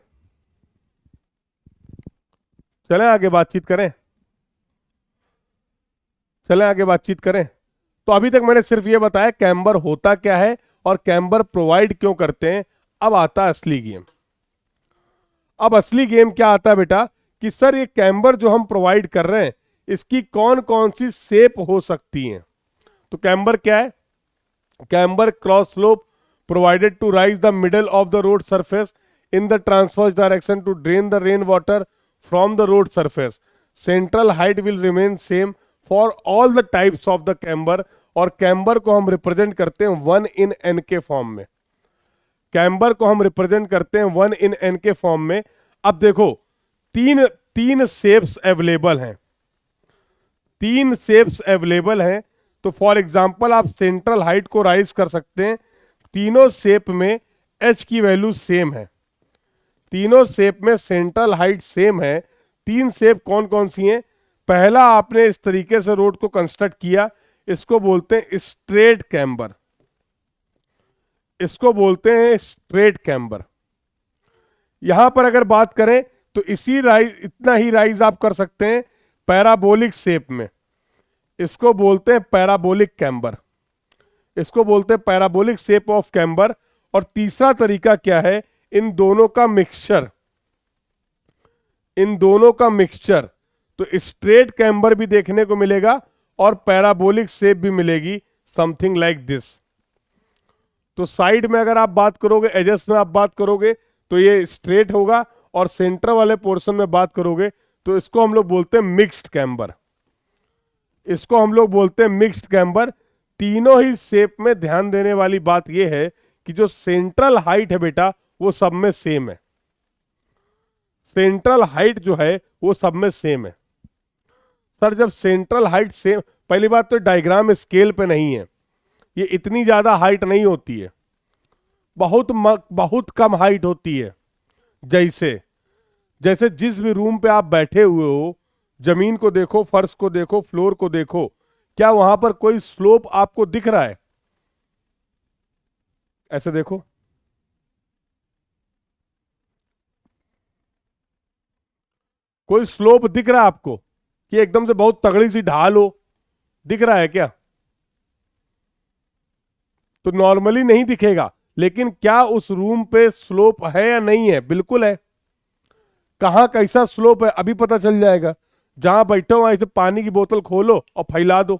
चलें आगे बातचीत करें, चलें आगे बातचीत करें। तो अभी तक मैंने सिर्फ ये बताया कैम्बर होता क्या है और कैम्बर प्रोवाइड क्यों करते हैं। अब आता है असली गेम। अब असली गेम क्या आता है बेटा, कि सर ये कैम्बर जो हम प्रोवाइड कर रहे हैं इसकी कौन कौन सी शेप हो सकती हैं। तो कैम्बर क्या है? Camber cross slope provided to raise the middle of the road surface in the transverse direction to drain the rain water from the road surface. Central height will remain same for all the types of the camber, और camber को हम represent करते हैं 1 in n के form में। Camber को हम represent करते हैं 1 in n के फॉर्म में। अब देखो तीन तीन शेप्स अवेलेबल हैं, तीन शेप्स अवेलेबल हैं। तो फॉर एग्जांपल आप सेंट्रल हाइट को राइज कर सकते हैं। तीनों शेप में h की वैल्यू सेम है, तीनों शेप में सेंट्रल हाइट सेम है। तीन शेप कौन कौन सी हैं? पहला आपने इस तरीके से रोड को कंस्ट्रक्ट किया, इसको बोलते हैं स्ट्रेट कैम्बर, इसको बोलते हैं स्ट्रेट कैम्बर। यहां पर अगर बात करें तो इसी राइज, इतना ही राइज आप कर सकते हैं पैराबोलिक शेप में, इसको बोलते हैं पैराबोलिक कैम्बर, इसको बोलते हैं पैराबोलिक शेप ऑफ कैम्बर। और तीसरा तरीका क्या है? इन दोनों का मिक्सचर, इन दोनों का मिक्सचर। तो स्ट्रेट कैम्बर भी देखने को मिलेगा और पैराबोलिक शेप भी मिलेगी, समथिंग लाइक दिस। तो साइड में अगर आप बात करोगे, एजेस में आप बात करोगे तो ये स्ट्रेट होगा, और सेंटर वाले पोर्शन में बात करोगे तो इसको हम लोग बोलते हैं मिक्स्ड कैम्बर, इसको हम लोग बोलते हैं मिक्स्ड कैम्बर। तीनों ही शेप में ध्यान देने वाली बात यह है कि जो सेंट्रल हाइट है बेटा वो सब में सेम है, सेंट्रल हाइट जो है वो सब में सेम है। सर जब सेंट्रल हाइट सेम, पहली बात तो डायग्राम स्केल पे नहीं है, ये इतनी ज्यादा हाइट नहीं होती है, बहुत कम हाइट होती है। जैसे जैसे जिस भी रूम पे आप बैठे हुए हो, जमीन को देखो, फर्श को देखो, फ्लोर को देखो, क्या वहां पर कोई स्लोप आपको दिख रहा है? ऐसे देखो, कोई स्लोप दिख रहा है आपको कि एकदम से बहुत तगड़ी सी ढाल हो? दिख रहा है क्या? तो नॉर्मली नहीं दिखेगा, लेकिन क्या उस रूम पे स्लोप है या नहीं है? बिल्कुल है। कहां कैसा स्लोप है अभी पता चल जाएगा। जहां बैठे हो वहां से पानी की बोतल खोलो और फैला दो,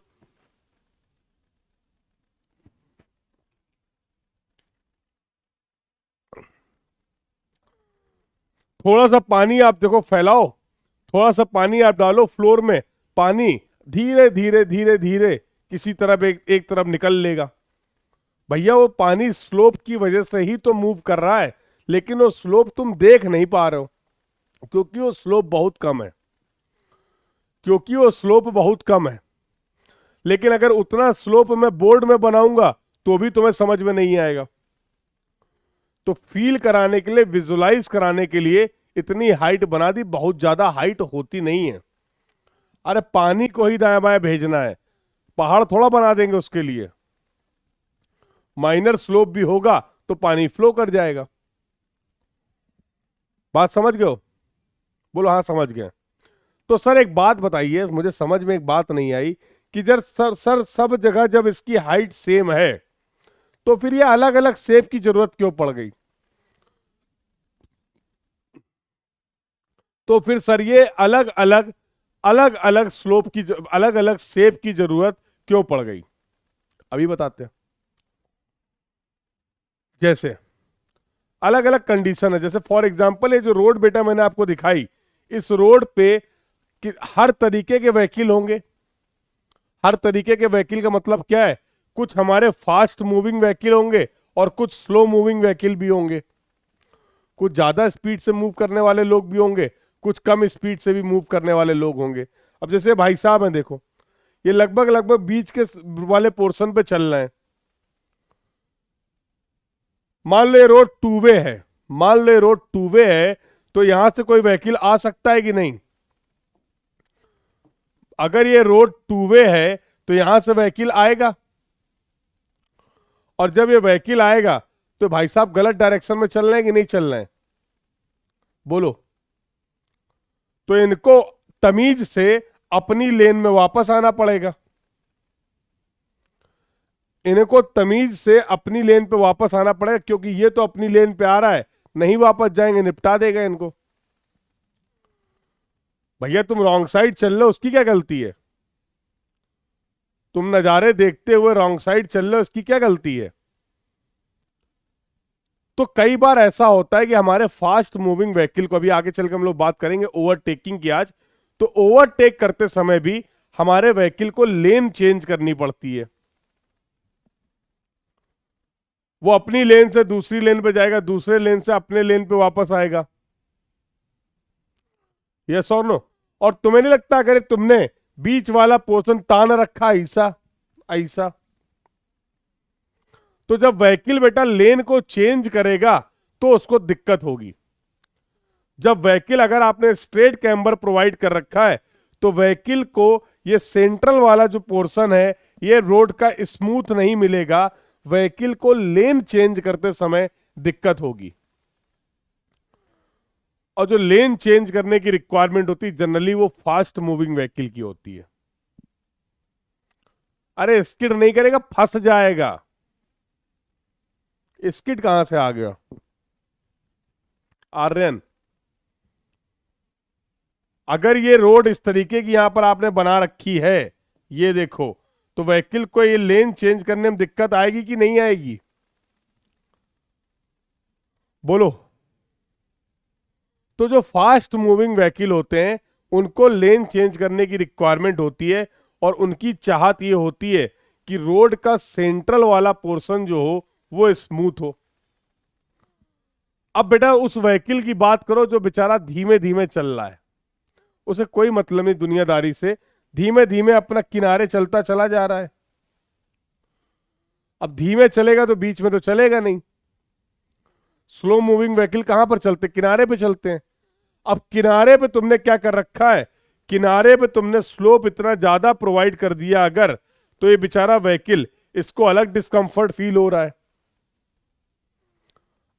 थोड़ा सा पानी आप देखो फैलाओ, थोड़ा सा पानी आप डालो फ्लोर में, पानी धीरे धीरे धीरे धीरे किसी तरफ एक तरफ निकल लेगा। भैया वो पानी स्लोप की वजह से ही तो मूव कर रहा है, लेकिन वो स्लोप तुम देख नहीं पा रहे हो क्योंकि वो स्लोप बहुत कम है, क्योंकि वो स्लोप बहुत कम है। लेकिन अगर उतना स्लोप मैं बोर्ड में बनाऊंगा तो भी तुम्हें समझ में नहीं आएगा। तो फील कराने के लिए, विजुलाइज कराने के लिए इतनी हाइट बना दी, बहुत ज्यादा हाइट होती नहीं है। अरे पानी को ही दाएं बाएं भेजना है, पहाड़ थोड़ा बना देंगे उसके लिए। माइनर स्लोप भी होगा तो पानी फ्लो कर जाएगा। बात समझ गए हो? बोलो हाँ समझ गए। तो सर एक बात बताइए, मुझे समझ में एक बात नहीं आई कि जब सर सब जगह जब इसकी हाइट सेम है तो फिर ये अलग अलग शेप की जरूरत क्यों पड़ गई? तो फिर सर ये अलग अलग स्लोप की, अलग अलग शेप की जरूरत क्यों पड़ गई? अभी बताते हैं। जैसे अलग अलग कंडीशन है, जैसे फॉर एग्जांपल ये जो रोड बेटा मैंने आपको दिखाई, इस रोड पे कि हर तरीके के व्हीकल होंगे। हर तरीके के व्हीकल का मतलब क्या है? कुछ हमारे फास्ट मूविंग व्हीकल होंगे और कुछ स्लो मूविंग व्हीकल भी होंगे। कुछ ज्यादा स्पीड से मूव करने वाले लोग भी होंगे, कुछ कम स्पीड से भी मूव करने वाले लोग होंगे। अब जैसे भाई साहब हैं, देखो ये लगभग लगभग बीच के वाले पोर्शन पे चल रहे हैं। मान लो ये रोड टू वे है, मान लो ये रोड टू वे है, तो यहां से कोई व्हीकल आ सकता है कि नहीं? अगर ये रोड टू वे है तो यहां से व्हीकल आएगा, और जब ये व्हीकल आएगा तो भाई साहब गलत डायरेक्शन में चल रहे हैं कि नहीं चल रहे हैं? बोलो। तो इनको तमीज से अपनी लेन में वापस आना पड़ेगा, इनको तमीज से अपनी लेन पे वापस आना पड़ेगा, क्योंकि ये तो अपनी लेन पे आ रहा है, नहीं वापस जाएंगे निपटा देगा इनको। भैया तुम रॉन्ग साइड चल रहे हो, उसकी क्या गलती है? तुम नजारे देखते हुए रॉन्ग साइड चल रहे हो, उसकी क्या गलती है? तो कई बार ऐसा होता है कि हमारे फास्ट मूविंग व्हीकल को, अभी आगे चलकर हम लोग बात करेंगे ओवरटेकिंग की आज, तो ओवरटेक करते समय भी हमारे व्हीकल को लेन चेंज करनी पड़ती है। वो अपनी लेन से दूसरी लेन पे जाएगा, दूसरे लेन से अपने लेन पे वापस आएगा। यस और नो? और तुम्हें नहीं लगता अगर तुमने बीच वाला पोर्शन तान रखा ऐसा ऐसा, तो जब व्हीकल बेटा लेन को चेंज करेगा तो उसको दिक्कत होगी। जब व्हीकल, अगर आपने स्ट्रेट कैम्बर प्रोवाइड कर रखा है तो व्हीकल को ये सेंट्रल वाला जो पोर्शन है ये रोड का स्मूथ नहीं मिलेगा, व्हीकल को लेन चेंज करते समय दिक्कत होगी। और जो लेन चेंज करने की रिक्वायरमेंट होती है जनरली वो फास्ट मूविंग व्हीकल की होती है। अरे स्किड नहीं करेगा, फंस जाएगा। स्किड कहां से आ गया? आर्यन, अगर ये रोड इस तरीके की यहां पर आपने बना रखी है, ये देखो, तो व्हीकल को ये लेन चेंज करने में दिक्कत आएगी कि नहीं आएगी? बोलो। तो जो फास्ट मूविंग व्हीकल होते हैं उनको लेन चेंज करने की रिक्वायरमेंट होती है, और उनकी चाहत ये होती है कि रोड का सेंट्रल वाला पोर्शन जो हो वो स्मूथ हो। अब बेटा उस व्हीकल की बात करो जो बेचारा धीमे धीमे चल रहा है, उसे कोई मतलब नहीं दुनियादारी से, धीमे धीमे अपना किनारे चलता चला जा रहा है। अब धीमे चलेगा तो बीच में तो चलेगा नहीं। स्लो मूविंग व्हीकल कहां पर चलते? किनारे पे चलते हैं। अब किनारे पे तुमने क्या कर रखा है? किनारे पे तुमने स्लोप इतना ज्यादा प्रोवाइड कर दिया अगर, तो ये बेचारा व्हीकल, इसको अलग डिस्कंफर्ट फील हो रहा है।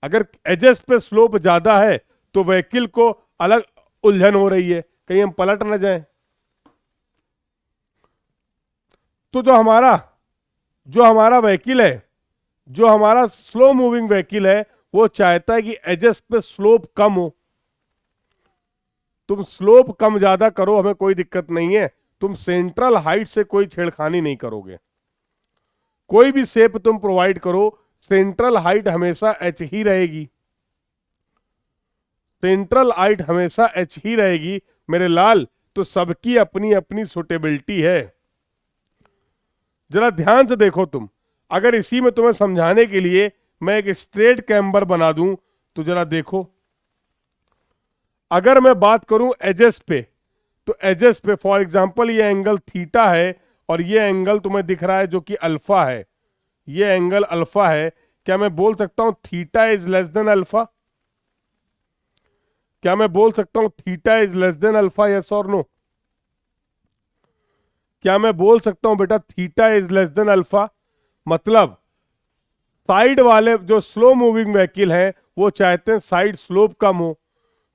अगर एजेस पे स्लोप ज्यादा है तो व्हीकल को अलग उलझन हो रही है, कहीं हम पलट ना जाएं। तो जो हमारा व्हीकल है, जो हमारा स्लो मूविंग व्हीकल है, वो चाहता है कि एजेस पे स्लोप कम हो। तुम स्लोप कम ज्यादा करो, हमें कोई दिक्कत नहीं है, तुम सेंट्रल हाइट से कोई छेड़खानी नहीं करोगे। कोई भी शेप तुम प्रोवाइड करो, सेंट्रल हाइट हमेशा एच ही रहेगी। सेंट्रल हाइट हमेशा एच ही रहेगी मेरे लाल। तो सबकी अपनी अपनी सुटेबिलिटी है। जरा ध्यान से देखो तुम, अगर इसी में तुम्हें समझाने के लिए मैं एक स्ट्रेट कैम्बर बना दूं तो जरा देखो। अगर मैं बात करूं एजेस पे, तो एजेस पे फॉर एग्जांपल ये एंगल थीटा है और ये एंगल तुम्हें दिख रहा है जो कि अल्फा है, ये एंगल अल्फा है। क्या मैं बोल सकता हूं theta is less than alpha? क्या मैं बोल सकता हूं theta is less than alpha? Yes और नो? क्या मैं बोल सकता हूं बेटा theta is less than alpha? मतलब साइड वाले जो स्लो मूविंग व्हीकल हैं वो चाहते हैं साइड स्लोप कम हो,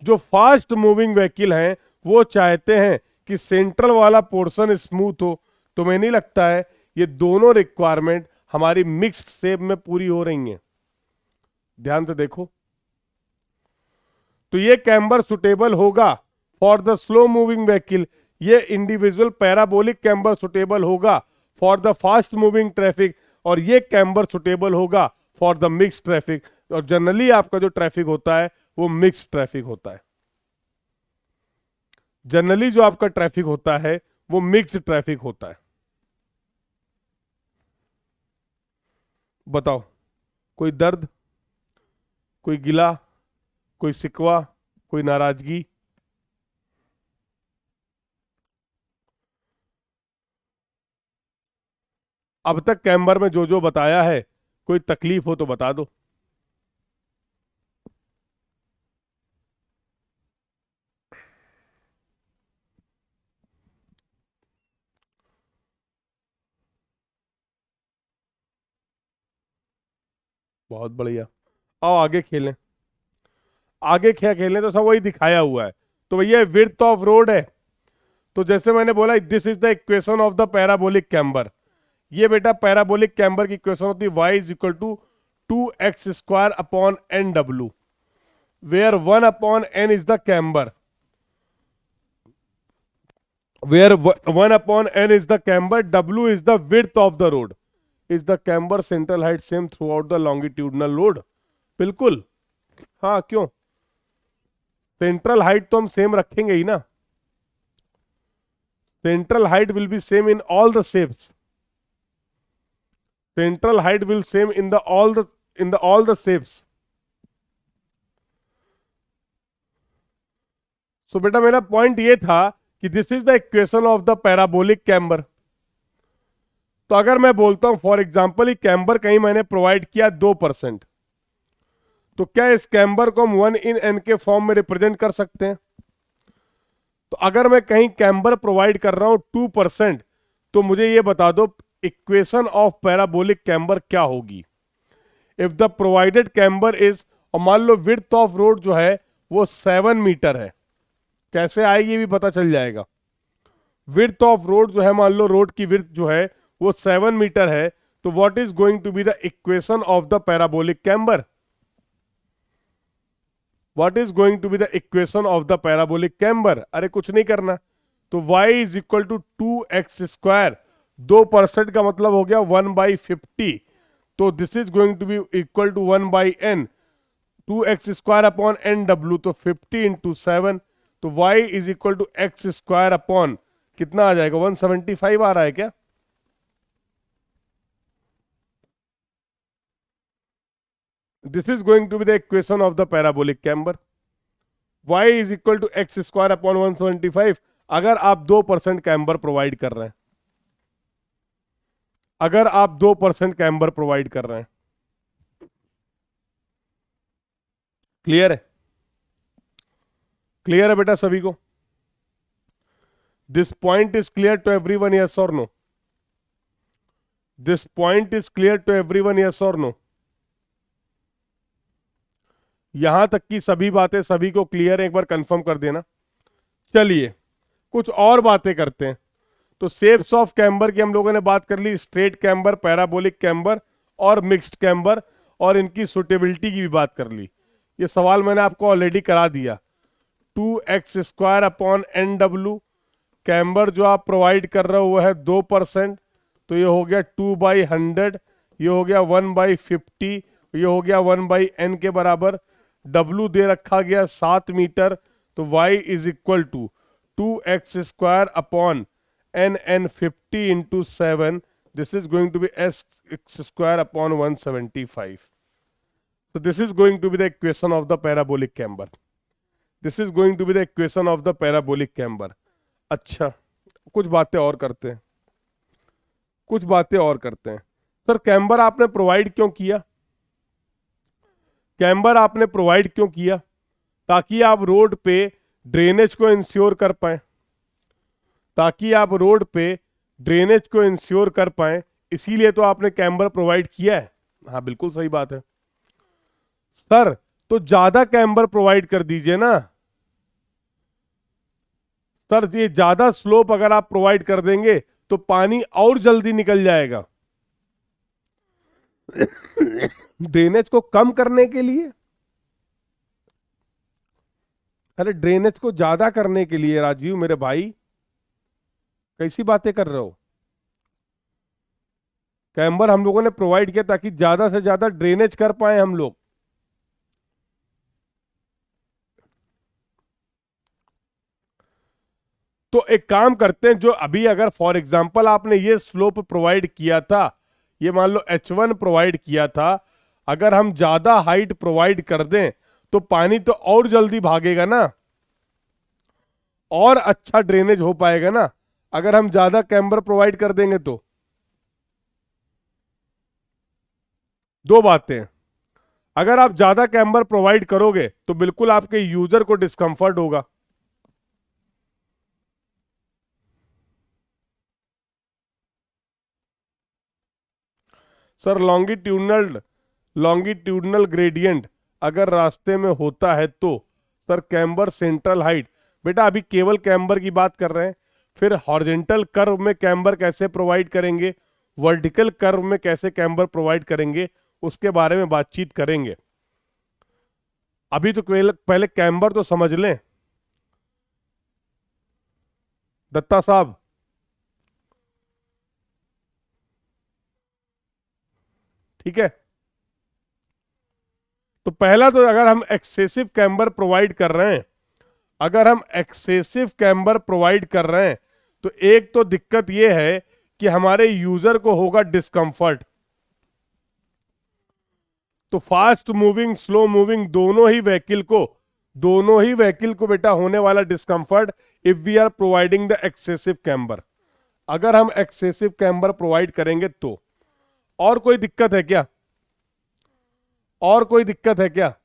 जो फास्ट मूविंग व्हीकल हैं वो चाहते हैं कि सेंट्रल वाला पोर्शन स्मूथ हो। तुम्हें नहीं लगता है ये दोनों रिक्वायरमेंट हमारी मिक्स्ड शेप में पूरी हो रही हैं? ध्यान से देखो। तो ये कैम्बर सुटेबल होगा for the slow moving vehicle, ये इंडिविजुअल पैराबोलिक कैम्बर सुटेबल होगा for the fast moving traffic, और ये कैम्बर सुटेबल होगा फॉर द मिक्स ट्रैफिक। और जनरली आपका जो ट्रैफिक होता है वो मिक्स ट्रैफिक होता है। जनरली जो आपका ट्रैफिक होता है वो मिक्स ट्रैफिक होता है। बताओ, कोई दर्द, कोई गिला, कोई सिकवा, कोई नाराजगी? अब तक कैम्बर में जो जो बताया है, कोई तकलीफ हो तो बता दो। बहुत बढ़िया, आओ आगे खेलें। आगे क्या खेलें? तो सब वही दिखाया हुआ है। तो भैया विड्थ ऑफ रोड है, तो जैसे मैंने बोला this is the equation of the parabolic camber. ये बेटा पैराबोलिक कैम्बर की इक्वेशन होती है y is equal to 2x² upon N W, where 1 upon n is the camber, where 1 upon n is the camber, w is the width of the road, is the camber central height same throughout the longitudinal road. बिल्कुल, हाँ क्यों? Central height तो हम same रखेंगे ही ना। central height will be same in all the shapes. Central height will same in the all the shapes. So बेटा मेरा point ये था कि this is the equation of the parabolic camber. तो अगर मैं बोलता हूं फॉर एग्जांपल ये कैम्बर कहीं मैंने प्रोवाइड किया 2%, तो क्या इस कैम्बर को हम 1/n के फॉर्म में रिप्रेजेंट कर सकते हैं? तो अगर मैं कहीं कैम्बर प्रोवाइड कर रहा हूं 2%, तो मुझे ये बता दो इक्वेशन ऑफ पैराबोलिक कैम्बर क्या होगी. If the provided camber is, और मान लो विड्थ ऑफ रोड जो है वो 7 मीटर है. कैसे आएगी ये भी पता चल जाएगा. विड्थ ऑफ रोड जो है, मान लो रोड की विड्थ जो है वो 7 मीटर है, तो what is going to be the equation of the parabolic camber? What is going to be the equation of the parabolic camber? अरे कुछ नहीं करना, तो y is equal to 2x². 2% का मतलब हो गया 1/50. तो this is going to be equal to 1/n. 2x² upon nw, तो 50 इंटू 7. तो y is equal to x² upon कितना आ जाएगा? 175 आ रहा है क्या? This is going to be the equation of the parabolic camber. y is equal to x² upon 175. अगर आप 2% कैम्बर प्रोवाइड कर रहे हैं, अगर आप 2% कैम्बर प्रोवाइड कर रहे हैं. क्लियर है? क्लियर है बेटा सभी को? This point is clear to everyone, yes और no? This point is clear to everyone, yes और नो? यहां तक की सभी बातें सभी को क्लियर है? एक बार कंफर्म कर देना. चलिए कुछ और बातें करते हैं. तो शेप्स ऑफ कैम्बर की हम लोगों ने बात कर ली, स्ट्रेट कैम्बर, पैराबोलिक कैम्बर और मिक्स्ड कैम्बर, और इनकी सुटेबिलिटी की भी बात कर ली. ये सवाल मैंने आपको ऑलरेडी करा दिया. 2x² upon nw. कैम्बर जो आप प्रोवाइड कर रहे हो वो है 2%, तो ये हो गया 2/100. ये हो गया 1/50. ये हो गया 1/n के बराबर. w दे रखा गया 7 मीटर, तो y is equal to 2x² upon n 50 into 7. This is going to be x² upon 175. So this is going to be the equation of the parabolic camber. This is going to be the equation of the parabolic camber. अच्छा, कुछ बातें और करते हैं, कुछ बातें और करते हैं. सर कैम्बर आपने प्रोवाइड क्यों किया? कैम्बर आपने प्रोवाइड क्यों किया? ताकि आप रोड पे ड्रेनेज को इंश्योर कर पाए, ताकि आप रोड पे ड्रेनेज को इंश्योर कर पाए, इसीलिए तो आपने कैम्बर प्रोवाइड किया है. हाँ बिल्कुल सही बात है. सर तो ज्यादा कैम्बर प्रोवाइड कर दीजिए ना. सर ये ज्यादा स्लोप अगर आप प्रोवाइड कर देंगे तो पानी और जल्दी निकल जाएगा. ड्रेनेज को कम करने के लिए, अरे ड्रेनेज को ज्यादा करने के लिए राजीव मेरे भाई, कैसी बातें कर रहे हो? कैम्बर हम लोगों ने प्रोवाइड किया ताकि ज्यादा से ज्यादा ड्रेनेज कर पाए हम लोग. तो एक काम करते हैं, जो अभी अगर फॉर एग्जांपल आपने ये स्लोप प्रोवाइड किया था, ये मान लो h1 प्रोवाइड किया था, अगर हम ज्यादा हाइट प्रोवाइड कर दें तो पानी तो और जल्दी भागेगा ना, और अच्छा ड्रेनेज हो पाएगा ना, अगर हम ज्यादा कैम्बर प्रोवाइड कर देंगे तो. दो बातें, अगर आप ज्यादा कैम्बर प्रोवाइड करोगे तो बिल्कुल आपके यूजर को डिस्कंफर्ट होगा. सर लॉन्गिट्यूडनल ग्रेडियंट अगर रास्ते में होता है तो सर कैम्बर सेंट्रल हाइट. बेटा अभी केवल कैम्बर की बात कर रहे हैं, फिर हॉरिजॉन्टल कर्व में कैम्बर कैसे प्रोवाइड करेंगे, वर्टिकल कर्व में कैसे कैम्बर प्रोवाइड करेंगे, उसके बारे में बातचीत करेंगे. अभी तो पहले कैम्बर तो समझ लें. दत्ता साहब, ठीक है? तो पहला तो अगर हम एक्सेसिव कैम्बर प्रोवाइड कर रहे हैं, अगर हम एक्सेसिव कैम्बर प्रोवाइड कर रहे हैं तो एक तो दिक्कत ये है कि हमारे यूजर को होगा डिस्कंफर्ट। तो फास्ट मूविंग स्लो मूविंग दोनों ही व्हीकल को बेटा होने वाला discomfort if we are providing the excessive camber. अगर हम एक्सेसिव कैम्बर प्रोवाइड करेंगे तो। और कोई दिक्कत है क्या? और कोई दिक्कत है क्या?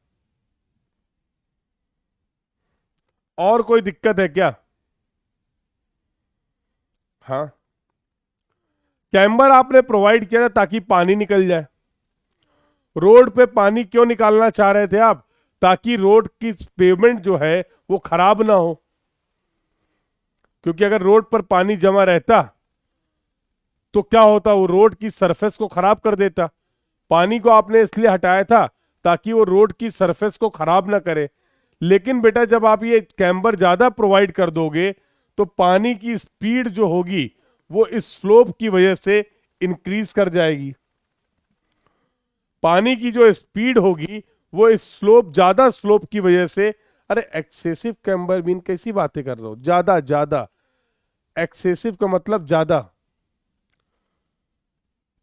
और कोई दिक्कत है क्या? हाँ, कैम्बर आपने प्रोवाइड किया था ताकि पानी निकल जाए। रोड पे पानी क्यों निकालना चाह रहे थे आप? ताकि रोड की पेवमेंट जो है वो खराब ना हो, क्योंकि अगर रोड पर पानी जमा रहता तो क्या होता, वो रोड की सरफेस को खराब कर देता। पानी को आपने इसलिए हटाया था ताकि वो रोड की सरफेस को खराब ना करे। लेकिन बेटा जब आप ये कैम्बर ज्यादा प्रोवाइड कर दोगे तो पानी की स्पीड जो होगी वो इस स्लोप की वजह से इंक्रीज कर जाएगी। पानी की जो स्पीड होगी वो इस ज्यादा स्लोप की वजह से। अरे एक्सेसिव कैम्बर मीन कैसी बातें कर रहे हो? ज्यादा ज्यादा, एक्सेसिव का मतलब ज्यादा।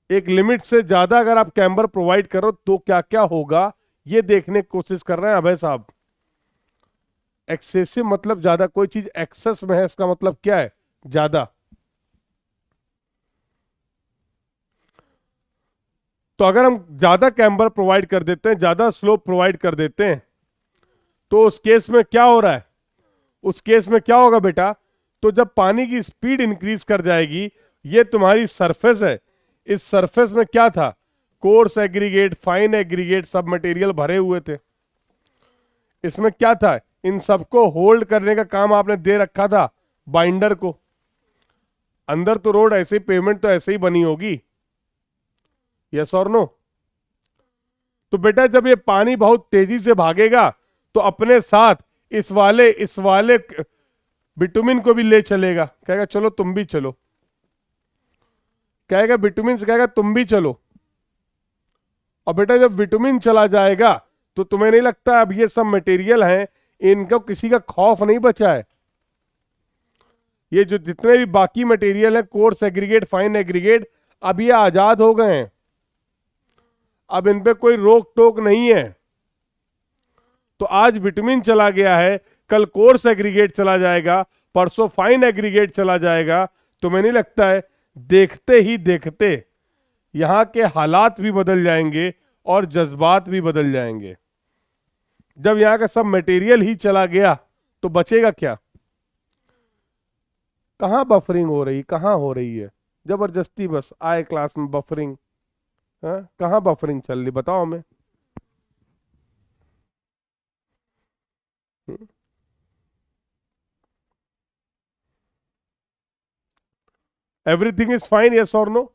एक लिमिट से ज्यादा अगर आप कैम्बर प्रोवाइड करो तो क्या क्या होगा ये देखने की कोशिश कर रहे हैं अभय साहब। एक्सेसिव मतलब ज्यादा, कोई चीज एक्सेस में है इसका मतलब क्या है? ज्यादा। तो अगर हम ज्यादा कैम्बर प्रोवाइड कर देते हैं, ज्यादा स्लोप प्रोवाइड कर देते हैं, तो उस केस में क्या हो रहा है? उस केस में क्या होगा बेटा? तो जब पानी की स्पीड इंक्रीज कर जाएगी, ये तुम्हारी सरफेस है, इस सरफेस में क्या था? कोर्स एग्रीगेट, फाइन एग्रीगेट, सब मटेरियल भरे हुए थे। इसमें क्या था? इन सबको होल्ड करने का काम आपने दे रखा था बाइंडर को। अंदर तो रोड ऐसे ही, पेमेंट तो ऐसे ही बनी होगी, यस और नो? तो बेटा जब ये पानी बहुत तेजी से भागेगा तो अपने साथ इस वाले बिटुमिन को भी ले चलेगा। कहेगा चलो तुम भी चलो, कहेगा बिटुमिन से, कहेगा तुम भी चलो। और बेटा जब विटामिन चला जाएगा तो तुम्हें नहीं लगता अब ये सब मटेरियल हैं, इनका किसी का खौफ नहीं बचा है? ये जो जितने भी बाकी मटेरियल है, कोर्स एग्रीगेट, फाइन एग्रीगेट, अब ये आजाद हो गए हैं, अब इन पे कोई रोक टोक नहीं है। तो आज विटामिन चला गया है, कल कोर्स एग्रीगेट चला जाएगा, परसों फाइन एग्रीगेट चला जाएगा। तुम्हें नहीं लगता है देखते ही देखते यहां के हालात भी बदल जाएंगे और जज्बात भी बदल जाएंगे? जब यहां का सब मटेरियल ही चला गया तो बचेगा क्या? कहां बफरिंग हो रही, कहां हो रही है? जबरदस्ती बस आए क्लास में बफरिंग। हाँ, कहां बफरिंग चल रही बताओ हमें। एवरीथिंग इज फाइन, यस और no?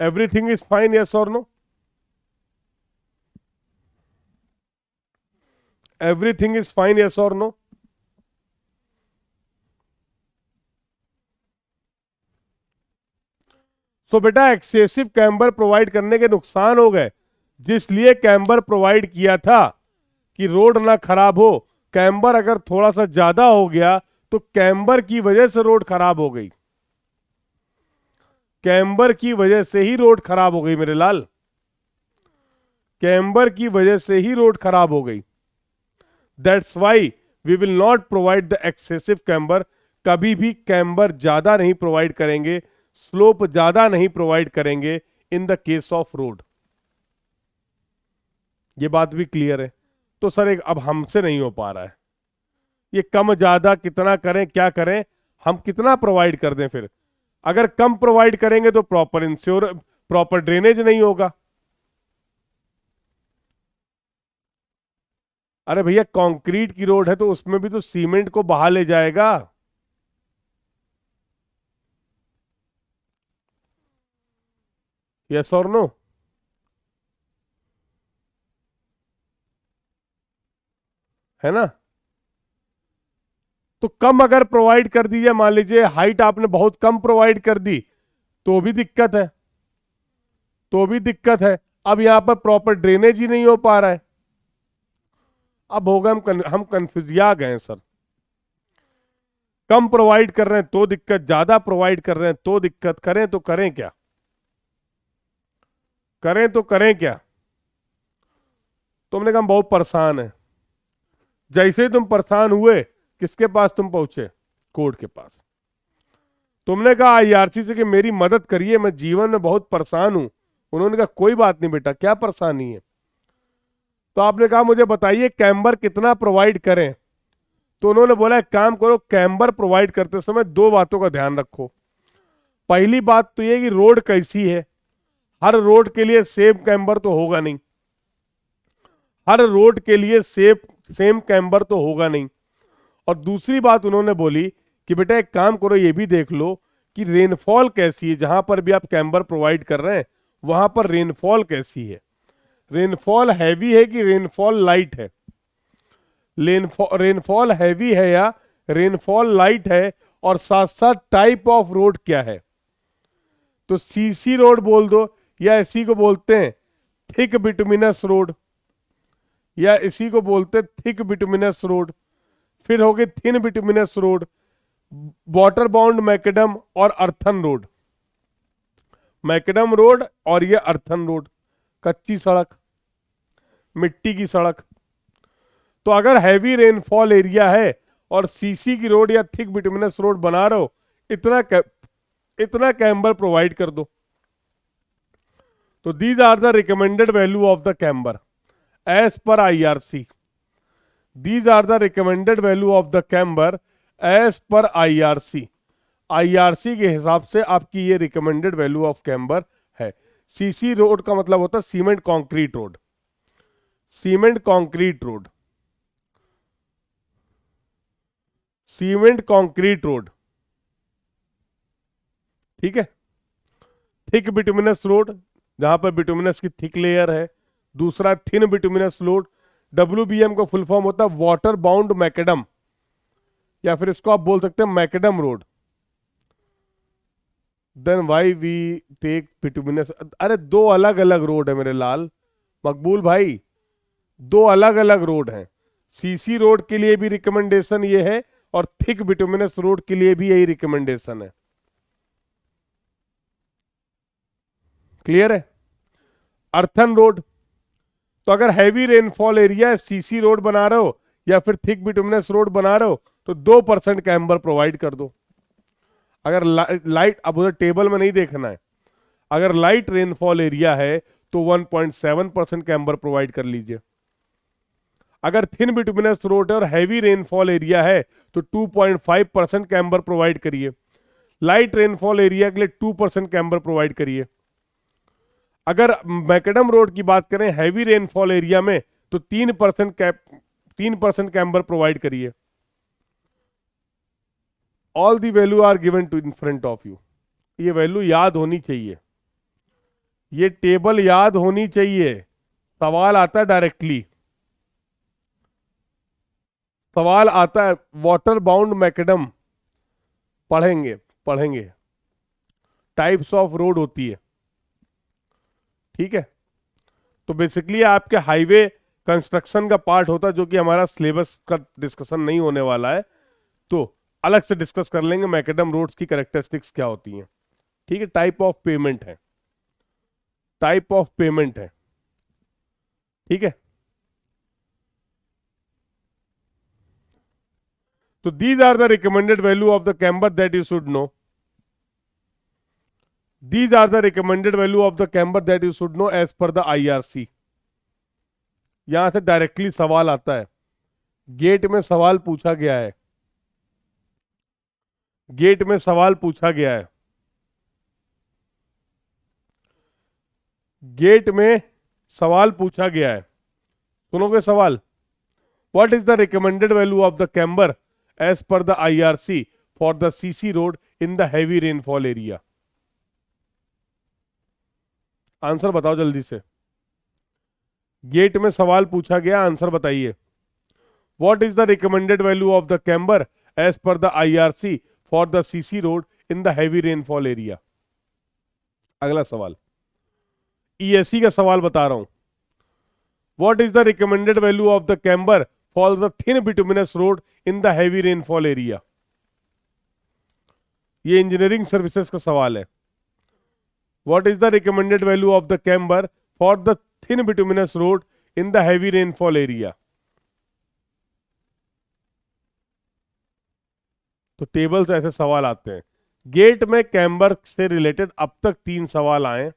Everything is fine, yes और no? Everything is fine, yes और नो? सो बेटा एक्सेसिव कैम्बर प्रोवाइड करने के नुकसान हो गए, जिसलिए कैम्बर प्रोवाइड किया था कि रोड ना खराब हो। कैम्बर अगर थोड़ा सा ज्यादा हो गया तो कैम्बर की वजह से रोड खराब हो गई, कैम्बर की वजह से ही रोड खराब हो गई मेरे लाल, कैम्बर की वजह से ही रोड खराब हो गई। That's why we will not provide the excessive camber. कभी भी कैम्बर ज्यादा नहीं प्रोवाइड करेंगे, स्लोप ज्यादा नहीं प्रोवाइड करेंगे इन द केस ऑफ रोड। ये बात भी क्लियर है? तो सर एक अब हमसे नहीं हो पा रहा है, ये कम ज्यादा कितना करें, क्या करें, हम कितना प्रोवाइड कर दें फिर? अगर कम प्रोवाइड करेंगे तो प्रॉपर ड्रेनेज नहीं होगा। अरे भैया कंक्रीट की रोड है तो उसमें भी तो सीमेंट को बहा ले जाएगा। यस और नो? है ना? तो कम अगर प्रोवाइड कर दीजिए, मान लीजिए हाइट आपने बहुत कम प्रोवाइड कर दी, तो भी दिक्कत है, तो भी दिक्कत है। अब यहां पर प्रॉपर ड्रेनेज ही नहीं हो पा रहा है। अब होगा हम कंफ्यूज आ गए हैं सर। कम प्रोवाइड कर रहे हैं तो दिक्कत, ज्यादा प्रोवाइड कर रहे हैं तो दिक्कत। करें तो करें क्या, करें तो करें क्या? तुमने कहा हम बहुत परेशान है। जैसे ही तुम परेशान हुए, किसके पास तुम पहुंचे? कोर्ट के पास। तुमने कहा आईआरसी से कि मेरी मदद करिए, मैं जीवन में बहुत परेशान हूं। उन्होंने कहा कोई बात नहीं बेटा, क्या परेशानी है? तो आपने कहा मुझे बताइए कैम्बर कितना प्रोवाइड करें। तो उन्होंने बोला एक काम करो, कैम्बर प्रोवाइड करते समय दो बातों का ध्यान रखो। पहली बात तो ये कि रोड कैसी है। हर रोड के लिए सेम कैम्बर तो होगा नहीं, हर रोड के लिए सेम कैम्बर तो होगा नहीं। और दूसरी बात उन्होंने बोली कि बेटा एक काम करो, ये भी देख लो कि रेनफॉल कैसी है, जहां पर भी आप कैम्बर प्रोवाइड कर रहे हैं वहां पर रेनफॉल कैसी है। रेनफॉल हैवी है कि रेनफॉल लाइट है? रेनफॉल हैवी है या रेनफॉल लाइट है? और साथ साथ टाइप ऑफ रोड क्या है? तो सीसी रोड बोल दो, या इसी को बोलते हैं थिक बिटुमिनस रोड, या इसी को बोलते हैं थिक बिटुमिनस रोड। फिर हो गई thin bituminous road, water bound macadam और अर्थन रोड। मैकेडम रोड और ये अर्थन रोड, कच्ची सड़क, मिट्टी की सड़क। तो अगर हैवी रेनफॉल एरिया है और सीसी की रोड या थिक बिटुमिनस रोड बना रहे हो, इतना कैम्बर प्रोवाइड कर दो। तो these are the recommended value of the camber as per IRC. These are the recommended value of the camber as per IRC. IRC के हिसाब से आपकी ये रिकमेंडेड वैल्यू ऑफ कैम्बर है। सीसी रोड का मतलब होता है cement concrete road, cement concrete road, cement concrete road, ठीक है। थिक बिटुमिनस रोड, जहां पर बिटुमिनस की थिक लेयर है। दूसरा थिन बिटुमिनस रोड, WBM का फुल फॉर्म होता है वाटर बाउंड मैकेडम, या फिर इसको आप बोल सकते हैं macadam road. Then why we take bituminous, अरे दो अलग अलग रोड है मेरे लाल मकबूल भाई, दो अलग अलग रोड हैं। सीसी रोड के लिए भी रिकमेंडेशन ये है और थिक बिटुमिनस रोड के लिए भी यही रिकमेंडेशन है। क्लियर है? अर्थन रोड, तो अगर हैवी रेनफॉल एरिया है, सीसी रोड बना रहे हो या फिर थिक बिटुमिनस रोड बना रहे हो, तो 2% कैम्बर प्रोवाइड कर दो। अगर लाइट, अब उधर टेबल में नहीं देखना है, अगर लाइट रेनफॉल एरिया है तो 1.7% कैम्बर प्रोवाइड कर लीजिए। अगर थिन बिटुमिनस रोड और हैवी रेनफॉल एरिया है तो 2.5% कैम्बर प्रोवाइड करिए। लाइट रेनफॉल एरिया के लिए 2% कैम्बर प्रोवाइड करिए। अगर मैकेडम रोड की बात करें हैवी रेनफॉल एरिया में तो 3% कैम्बर प्रोवाइड करिए। All the value are given to in front of you. ये वैल्यू याद होनी चाहिए, ये टेबल याद होनी चाहिए। सवाल आता है डायरेक्टली, सवाल आता है वाटर बाउंड मैकेडम, पढ़ेंगे पढ़ेंगे। टाइप्स ऑफ रोड होती है, ठीक है। तो बेसिकली आपके हाईवे कंस्ट्रक्शन का पार्ट होता है, जो कि हमारा सिलेबस का डिस्कशन नहीं होने वाला है, तो अलग से डिस्कस कर लेंगे मैकेडम रोड्स की कैरेक्टरिस्टिक्स क्या होती हैं, ठीक है। टाइप ऑफ पेमेंट है, टाइप ऑफ पेमेंट है, ठीक है। तो these are the recommended value of the camber that you should know. These are the recommended value of the camber that you should know as per the IRC। यहां से directly सवाल आता है, gate में सवाल पूछा गया है, गेट में सवाल पूछा गया है, गेट में सवाल पूछा गया है। सुनोगे सवाल, what is the recommended value of the camber as पर the IRC for the CC road in the heavy rainfall area. Answer बताओ जल्दी से, गेट में सवाल पूछा गया, आंसर बताइए। What is the recommended value of the camber as पर the IRC for the CC road in the heavy rainfall area. अगला सवाल, ESC का सवाल बता रहा हूं। What is the recommended value of the camber for the thin bituminous road in the heavy rainfall area. ये engineering services का सवाल है। What is the recommended value of the camber for the thin bituminous road in the heavy rainfall area? तो table से ऐसे सवाल आते हैं। गेट में कैम्बर से रिलेटेड अब तक 3 सवाल आए।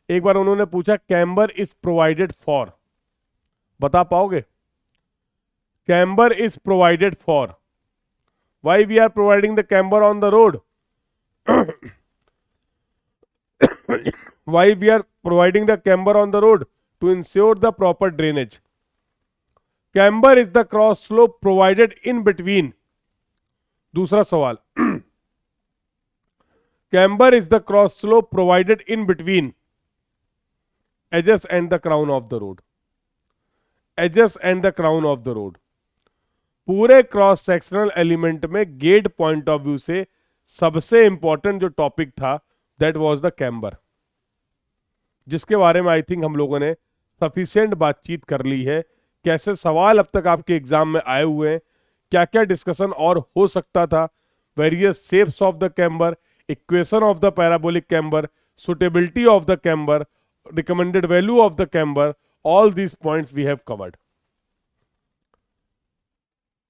एक बार उन्होंने पूछा कैम्बर इज प्रोवाइडेड फॉर, बता पाओगे? Camber is provided for, why we are providing the camber on the road? Why we are providing the camber on the road? To ensure the proper drainage. Camber is the cross slope provided in between. दूसरा सवाल, camber is the cross slope provided in between edges and the crown of the road. Edges and the crown of the road. पूरे cross sectional element में gate point of view से सबसे important जो topic था that was the camber, जिसके बारे में I think हम लोगों ने सफिशिएंट बातचीत कर ली है। कैसे सवाल अब तक आपके एग्जाम में आए हुए हैं, क्या क्या डिस्कशन और हो सकता था, various shapes of the camber, equation of the parabolic camber, suitability of the camber, recommended value of the camber, all these points we have covered.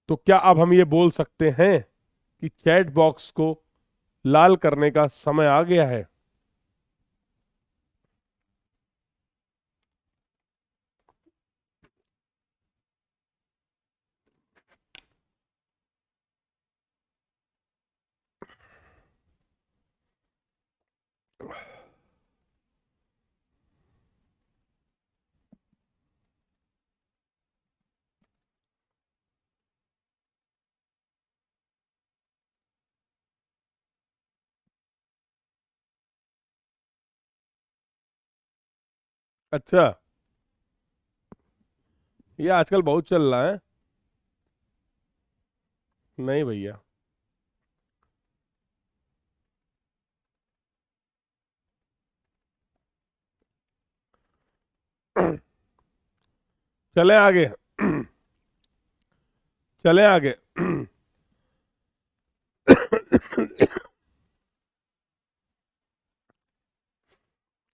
तो क्या अब हम ये बोल सकते हैं कि चैट बॉक्स को लाल करने का समय आ गया है? अच्छा, ये आजकल बहुत चल रहा है। नहीं भैया, चले आगे। चले आगे।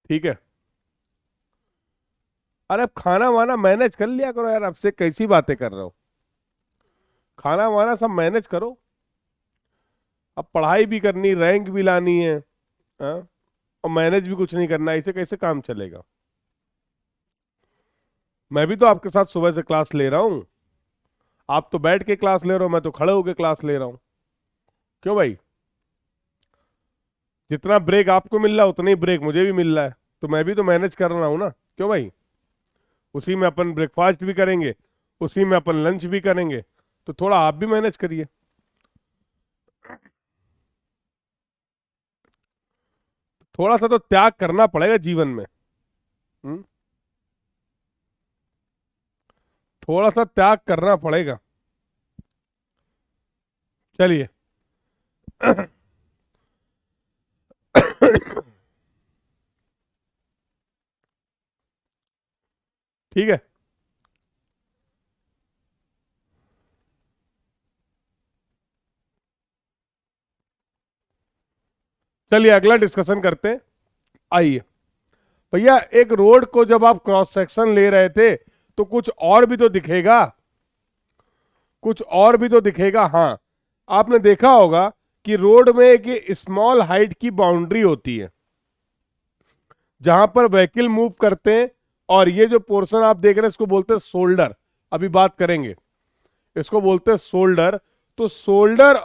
ठीक है। अरे अब खाना वाना मैनेज कर लिया करो यार, आपसे कैसी बातें कर रहे हो? खाना वाना सब मैनेज करो। अब पढ़ाई भी करनी, रैंक भी लानी है, हाँ? और मैनेज भी कुछ नहीं करना, ऐसे कैसे काम चलेगा? मैं भी तो आपके साथ सुबह से क्लास ले रहा हूँ। आप तो बैठ के क्लास ले रहे हो, मैं तो खड़े होके क्लास ले रहा हूँ। क्यों भाई? जितना ब्रेक आपको मिल रहा है उतना ही ब्रेक मुझे भी मिल रहा है, तो मैं भी तो मैनेज कर रहा हूँ ना। क्यों भाई? उसी में अपन ब्रेकफास्ट भी करेंगे, उसी में अपन लंच भी करेंगे, तो थोड़ा आप भी मैनेज करिए। थोड़ा सा तो त्याग करना पड़ेगा जीवन में। हम्म? थोड़ा सा त्याग करना पड़ेगा। चलिए। ठीक है। चलिए अगला डिस्कशन करते हैं। आइए भैया, एक रोड को जब आप क्रॉस सेक्शन ले रहे थे तो कुछ और भी तो दिखेगा, कुछ और भी तो दिखेगा। हाँ, आपने देखा होगा कि रोड में एक स्मॉल हाइट की बाउंड्री होती है जहां पर व्हीकल मूव करते हैं, और ये जो पोर्शन आप देख रहे हैं इसको बोलते हैं शोल्डर। अभी बात करेंगे, इसको बोलते हैं शोल्डर। तो शोल्डर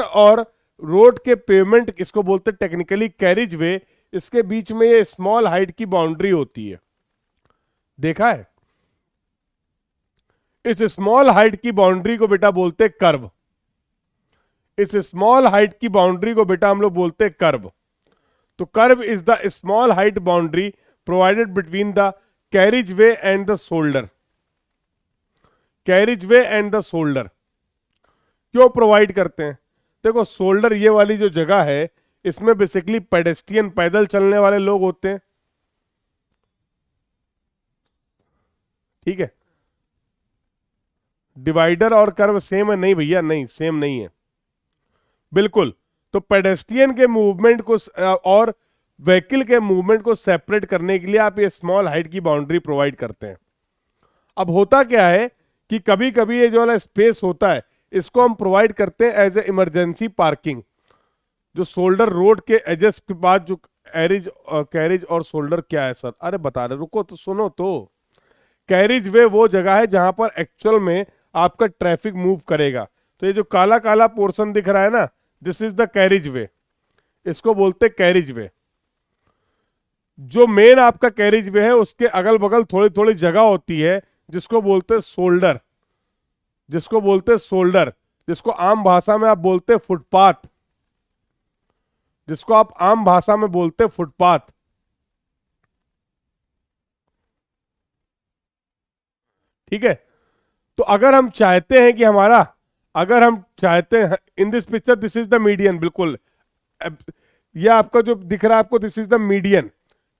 और रोड के पेमेंट, इसको बोलते हैं टेक्निकली कैरिज वे, इसके बीच में ये स्मॉल हाइट की बाउंड्री होती है। देखा है? इस स्मॉल हाइट की बाउंड्री को बेटा बोलते हैं कर्व। इस स्मॉल हाइट की बाउंड्री को बेटा हम लोग बोलते हैं कर्व। तो curve is the small height boundary provided between the carriage way and the shoulder. Carriage way and the shoulder क्यों प्रोवाइड करते हैं? देखो, शोल्डर ये वाली जो जगह है, इसमें बेसिकली पेडेस्ट्रियन, पैदल चलने वाले लोग होते हैं। ठीक है। डिवाइडर और कर्व सेम है? नहीं भैया, नहीं सेम नहीं है। बिल्कुल। तो पेडेस्ट्रियन के मूवमेंट को और व्हीकल के मूवमेंट को सेपरेट करने के लिए आप ये स्मॉल हाइट की बाउंड्री प्रोवाइड करते हैं। अब होता क्या है कि कभी कभी ये जो वाला स्पेस होता है इसको हम प्रोवाइड करते हैं एज ए इमरजेंसी पार्किंग। जो शोल्डर रोड के एजेस के बाद जो कैरिज और शोल्डर क्या है सर? अरे बता रहे, रुको तो सुनो तो। कैरिज वे वो जगह है जहां पर एक्चुअल में आपका ट्रैफिक मूव करेगा। तो ये जो काला काला पोर्शन दिख रहा है ना, दिस इज द कैरिज वे, इसको बोलते कैरिज वे। जो मेन आपका कैरिज वे है उसके अगल बगल थोड़ी थोड़ी जगह होती है जिसको बोलते शोल्डर, जिसको बोलते शोल्डर, जिसको आम भाषा में आप बोलते फुटपाथ, जिसको आप आम भाषा में बोलते फुटपाथ। ठीक है। तो अगर हम चाहते हैं कि हमारा, अगर हम चाहते हैं in this picture, this is the median, बिल्कुल ये आपका जो दिख रहा है आपको, this is the median,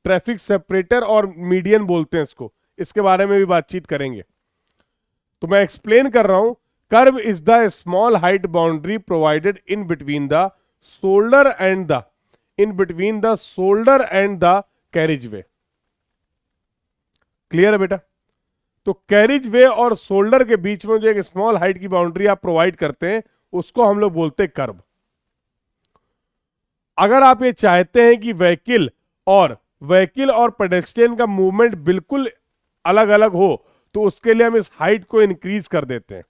traffic separator और मीडियन बोलते हैं इसको, इसके बारे में भी बातचीत करेंगे। तो मैं एक्सप्लेन कर रहा हूं, curve is the small height boundary provided in between the shoulder and the, in between the shoulder and the carriage way. Clear है बेटा? तो कैरिज वे और शोल्डर के बीच में जो एक स्मॉल हाइट की बाउंड्री आप प्रोवाइड करते हैं उसको हम लोग बोलते हैं कर्व। अगर आप ये चाहते हैं कि व्हीकल और पेडेस्ट्रियन का मूवमेंट बिल्कुल अलग अलग हो तो उसके लिए हम इस हाइट को इंक्रीज कर देते हैं।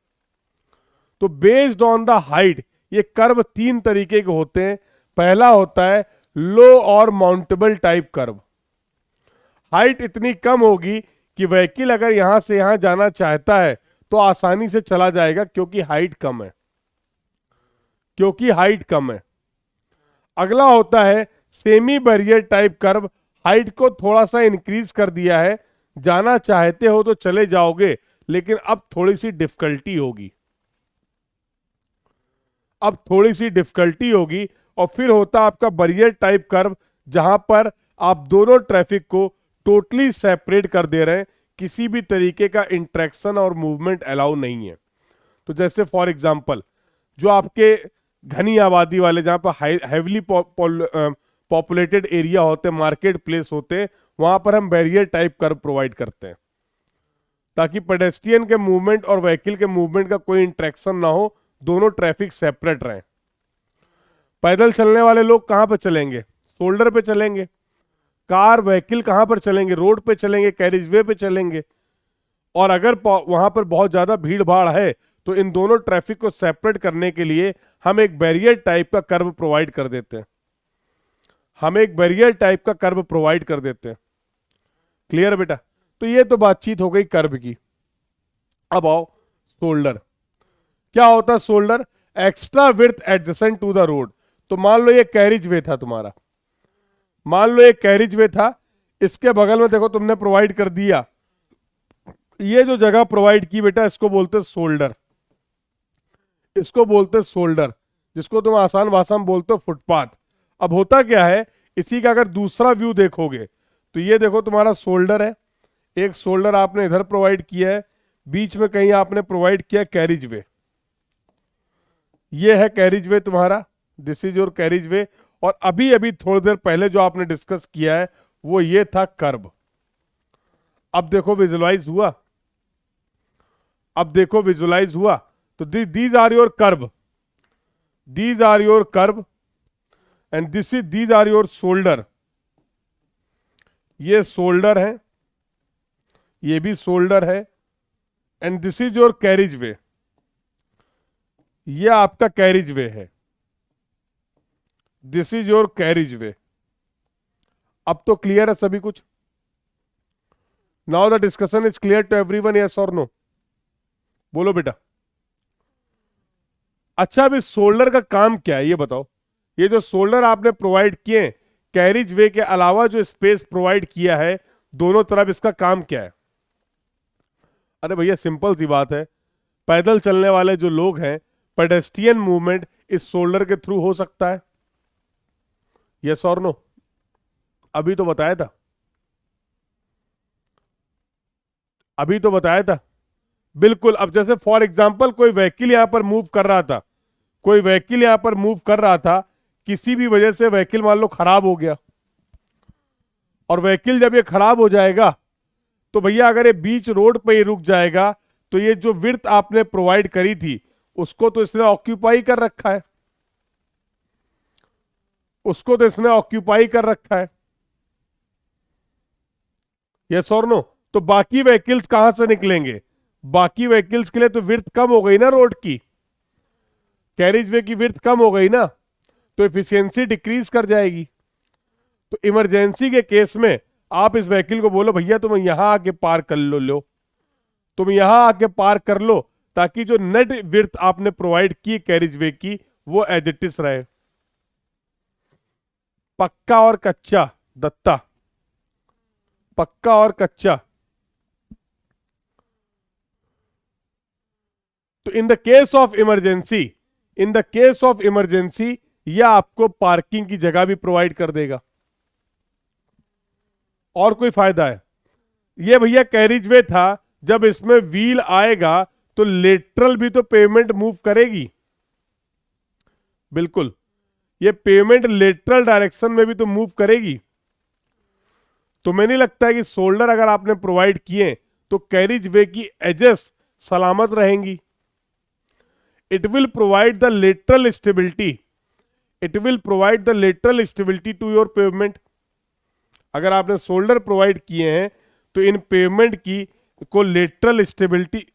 तो बेस्ड ऑन द हाइट ये कर्व तीन तरीके के होते हैं। पहला होता है लो और माउंटेबल टाइप कर्व। हाइट इतनी कम होगी कि व्हीकल अगर यहां से यहां जाना चाहता है तो आसानी से चला जाएगा क्योंकि हाइट कम है, क्योंकि हाइट कम है। अगला होता है semi barrier type curve. Height को थोड़ा सा इंक्रीज कर दिया है, जाना चाहते हो तो चले जाओगे लेकिन अब थोड़ी सी डिफिकल्टी होगी, अब थोड़ी सी डिफिकल्टी होगी। और फिर होता आपका बैरियर टाइप कर्व जहां पर आप दोनों ट्रैफिक को टोटली सेपरेट कर दे रहे हैं, किसी भी तरीके का इंटरेक्शन और मूवमेंट अलाउ नहीं है। तो जैसे फॉर एग्जांपल जो आपके घनी आबादी वाले जहां पर हैवीली पॉपुलेटेड एरिया होते हैं, मार्केट प्लेस होते हैं, वहां पर हम बैरियर टाइप कर्व प्रोवाइड करते हैं ताकि पेडेस्ट्रियन के मूवमेंट और व्हीकल के मूवमेंट का कोई इंटरेक्शन ना हो, दोनों ट्रैफिक सेपरेट रहें। पैदल चलने वाले लोग कहां पर चलेंगे? शोल्डर पे चलेंगे। कार व्हीकल कहां पर चलेंगे? रोड पे चलेंगे, कैरिज वे पे चलेंगे। और अगर वहां पर बहुत ज्यादा भीड़ भाड़ है तो इन दोनों ट्रैफिक को सेपरेट करने के लिए हम एक बैरियर टाइप का कर्व प्रोवाइड कर देते हैं, हम एक बैरियर टाइप का कर्व प्रोवाइड कर देते हैं। क्लियर बेटा? तो ये तो बातचीत हो गई कर्व की। अब आओ शोल्डर। क्या होता है shoulder? Extra width adjacent to the road. तो मान लो ये कैरिज वे था तुम्हारा, मान लो ये कैरिज वे था, इसके बगल में देखो तुमने प्रोवाइड कर दिया, ये जो जगह प्रोवाइड की बेटा इसको बोलते शोल्डर, इसको बोलते शोल्डर, जिसको तुम आसान भाषा में बोलते हो फुटपाथ। अब होता क्या है, इसी का अगर दूसरा व्यू देखोगे तो ये देखो तुम्हारा शोल्डर है, एक शोल्डर आपने इधर प्रोवाइड किया है, बीच में कहीं आपने प्रोवाइड किया कैरिज वे, ये है कैरिज वे तुम्हारा, दिस इज योर कैरिज वे। और अभी अभी थोड़ी देर पहले जो आपने डिस्कस किया है वो ये था कर्व। अब देखो विजुलाइज हुआ, अब देखो विजुलाइज हुआ। तो these are your curve, these are your curve and these are your shoulder. ये शोल्डर है, ये भी शोल्डर है and this is your carriageway, ये आपका कैरिज वे है, this is your carriageway. अब तो क्लियर है सभी कुछ? Now the discussion is clear to everyone, yes और नो? बोलो बेटा। अच्छा अब इस शोल्डर का काम क्या है ये बताओ। ये जो शोल्डर आपने प्रोवाइड किए कैरिज वे के अलावा जो स्पेस प्रोवाइड किया है दोनों तरफ, इसका काम क्या है? अरे भैया सिंपल सी बात है, पैदल चलने वाले जो लोग हैं, पेडेस्ट्रियन मूवमेंट इस शोल्डर के थ्रू हो सकता है, यस और नो? अभी तो बताया था, अभी तो बताया था। बिल्कुल। अब जैसे फॉर एग्जांपल कोई व्हीकल यहां पर मूव कर रहा था, कोई व्हीकल यहां पर मूव कर रहा था, किसी भी वजह से व्हीकल मान लो खराब हो गया, और व्हीकल जब ये खराब हो जाएगा तो भैया अगर ये बीच रोड पे ही रुक जाएगा तो ये जो विड्थ आपने प्रोवाइड करी थी उसको तो इसने ऑक्यूपाई कर रखा है, उसको तो इसने ऑक्यूपाई कर रखा है। यस और नो? तो बाकी व्हीकल्स कहां से निकलेंगे? बाकी व्हीकल्स के लिए तो विड्थ कम हो गई ना, रोड की कैरिज वे की विड्थ कम हो गई ना, तो एफिशिएंसी डिक्रीज कर जाएगी। तो इमरजेंसी के केस में आप इस व्हीकल को बोलो भैया तुम यहां आके पार्क कर लो, तुम यहां आके पार्क कर लो, ताकि जो नेट विड्थ आपने प्रोवाइड की कैरिज वे की वो एज इट इज रहे। पक्का और कच्चा दत्ता, पक्का और कच्चा। तो इन the case of emergency, in the case of emergency यह आपको पार्किंग की जगह भी प्रोवाइड कर देगा। और कोई फायदा है? ये भैया कैरिज वे था, जब इसमें व्हील आएगा तो लेटरल भी तो पेमेंट मूव करेगी, बिल्कुल, ये पेमेंट लेटरल डायरेक्शन में भी तो मूव करेगी। तो मैं नहीं लगता है कि शोल्डर अगर आपने प्रोवाइड किए तो कैरिज वे की एजेस सलामत रहेंगी। It will provide the lateral stability, it will provide the lateral stability to your pavement. अगर आपने शोल्डर प्रोवाइड किए हैं तो इन पेवमेंट की को लेटरल स्टेबिलिटी,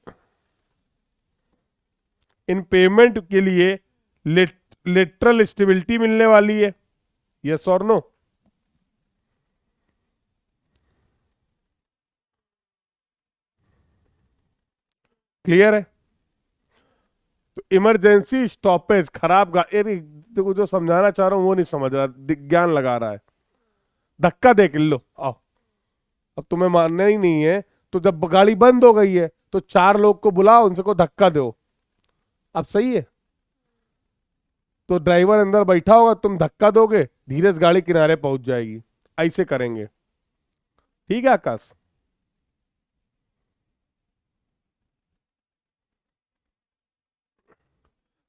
इन पेमेंट के लिए लेटरल स्टेबिलिटी मिलने वाली है। यस और नो? क्लियर है? तो इमरजेंसी स्टॉपेज, खराब अरे देखो जो समझाना चाह रहा हूं वो नहीं समझ रहा, ज्ञान लगा रहा है, धक्का दे के लो आओ। अब तुम्हें मानना ही नहीं है तो जब गाड़ी बंद हो गई है तो 4 लोग को बुलाओ, उनसे को धक्का दो। अब सही है? तो ड्राइवर अंदर बैठा होगा, तुम धक्का दोगे, धीरे से गाड़ी किनारे पहुंच जाएगी। ऐसे करेंगे, ठीक है आकाश?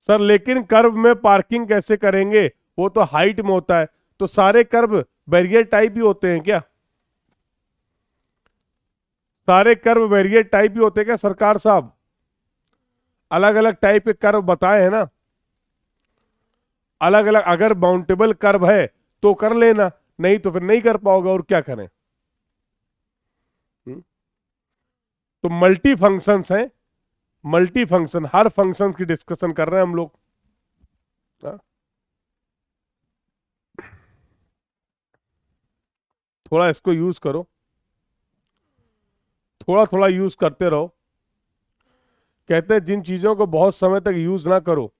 सर लेकिन कर्व में पार्किंग कैसे करेंगे? वो तो हाइट में होता है। तो सारे कर्व बैरियर टाइप ही होते हैं क्या? सारे कर्व बैरियर टाइप ही होते हैं क्या सरकार साहब? अलग अलग टाइप के कर्व बताए हैं ना, अलग अलग। अगर माउंटेबल कर्व है तो कर लेना, नहीं तो फिर नहीं कर पाओगे, और क्या करें? तो मल्टी फंक्शंस हैं, मल्टी फंक्शन, हर फंक्शन की डिस्कशन कर रहे हैं हम लोग। हाँ? थोड़ा इसको यूज करो, थोड़ा थोड़ा यूज करते रहो। कहते हैं जिन चीजों को बहुत समय तक यूज ना करो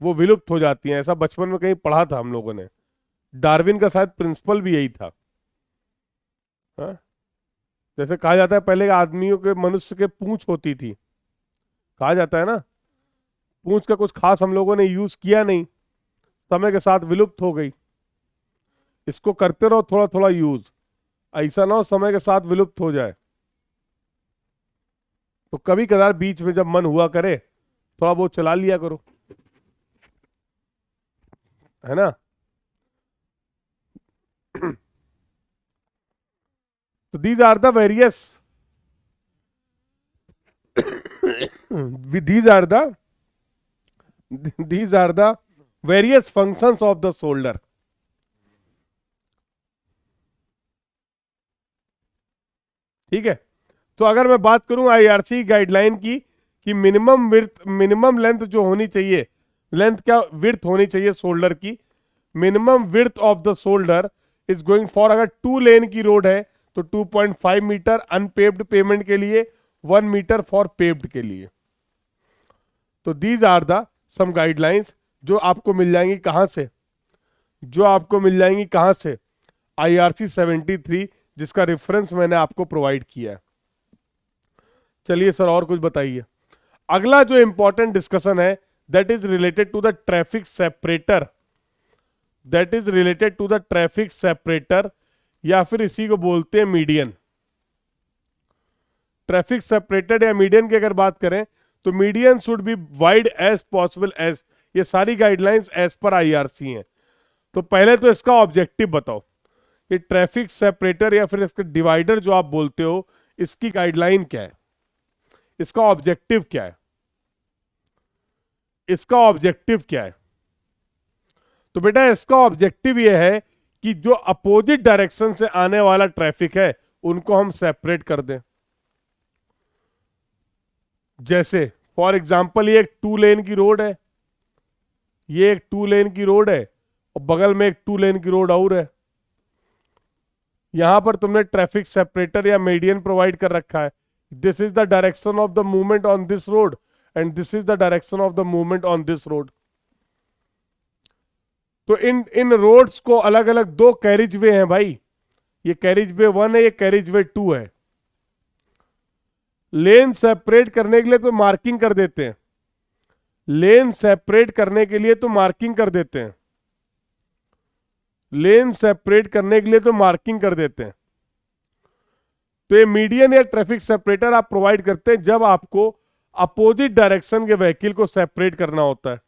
वो विलुप्त हो जाती हैं। ऐसा बचपन में कहीं पढ़ा था हम लोगों ने, डार्विन का शायद प्रिंसिपल भी यही था। हाँ? जैसे कहा जाता है पहले आदमियों के, मनुष्य के पूंछ होती थी, कहा जाता है ना, पूंछ का कुछ खास हम लोगों ने यूज किया नहीं, समय के साथ विलुप्त हो गई। इसको करते रहो थोड़ा थोड़ा यूज, ऐसा ना हो समय के साथ विलुप्त हो जाए। तो कभी कभार बीच में जब मन हुआ करे थोड़ा बहुत चला लिया करो, है ना? तो these are the various, these are the these are the various functions of the shoulder। ठीक है? तो अगर मैं बात करूं आईआरसी गाइडलाइन की कि मिनिमम विड्थ, मिनिमम लेंथ जो होनी चाहिए, लेंथ क्या विड्थ होनी चाहिए शोल्डर की, minimum width of the shoulder is going for, अगर 2 लेन की रोड है तो 2.5 मीटर अनपेव्ड पेमेंट के लिए, 1 मीटर फॉर पेव्ड के लिए। तो these are the some guidelines जो आपको मिल जाएंगी कहां से? जो आपको मिल जाएंगी कहां से? आईआरसी 73, जिसका रेफरेंस मैंने आपको प्रोवाइड किया है। चलिए सर और कुछ बताइए। अगला जो इंपॉर्टेंट डिस्कशन है that is related to the traffic separator, that is related to the traffic separator, या फिर इसी को बोलते हैं मीडियन। ट्रैफिक सेपरेटेड या मीडियन की अगर बात करें तो median should be wide as possible as, ये सारी गाइडलाइंस एज पर आईआरसी हैं। तो पहले तो इसका ऑब्जेक्टिव बताओ, ये ट्रैफिक सेपरेटर या फिर इसका डिवाइडर जो आप बोलते हो, इसकी गाइडलाइन क्या है, इसका ऑब्जेक्टिव क्या है, इसका ऑब्जेक्टिव क्या है? तो बेटा इसका ऑब्जेक्टिव ये है कि जो अपोजिट डायरेक्शन से आने वाला ट्रैफिक है उनको हम सेपरेट कर दें। जैसे फॉर एग्जांपल ये एक 2 लेन की रोड है, ये एक 2 लेन की रोड है और बगल में एक 2 लेन की रोड और है। यहां पर तुमने ट्रैफिक सेपरेटर या मीडियन प्रोवाइड कर रखा है। This is the direction of the movement on this road and this is the direction of the movement on this road. तो इन इन रोड्स को अलग अलग 2 कैरिज वे हैं भाई, ये कैरिज वे 1 है, ये कैरिज वे 2 है। लेन सेपरेट करने के लिए तो मार्किंग कर देते हैं, लेन सेपरेट करने के लिए तो मार्किंग कर देते हैं, लेन सेपरेट करने के लिए तो मार्किंग कर देते हैं। तो ये मीडियन या ट्रैफिक सेपरेटर आप प्रोवाइड करते हैं जब आपको अपोजिट डायरेक्शन के व्हीकल को सेपरेट करना होता है,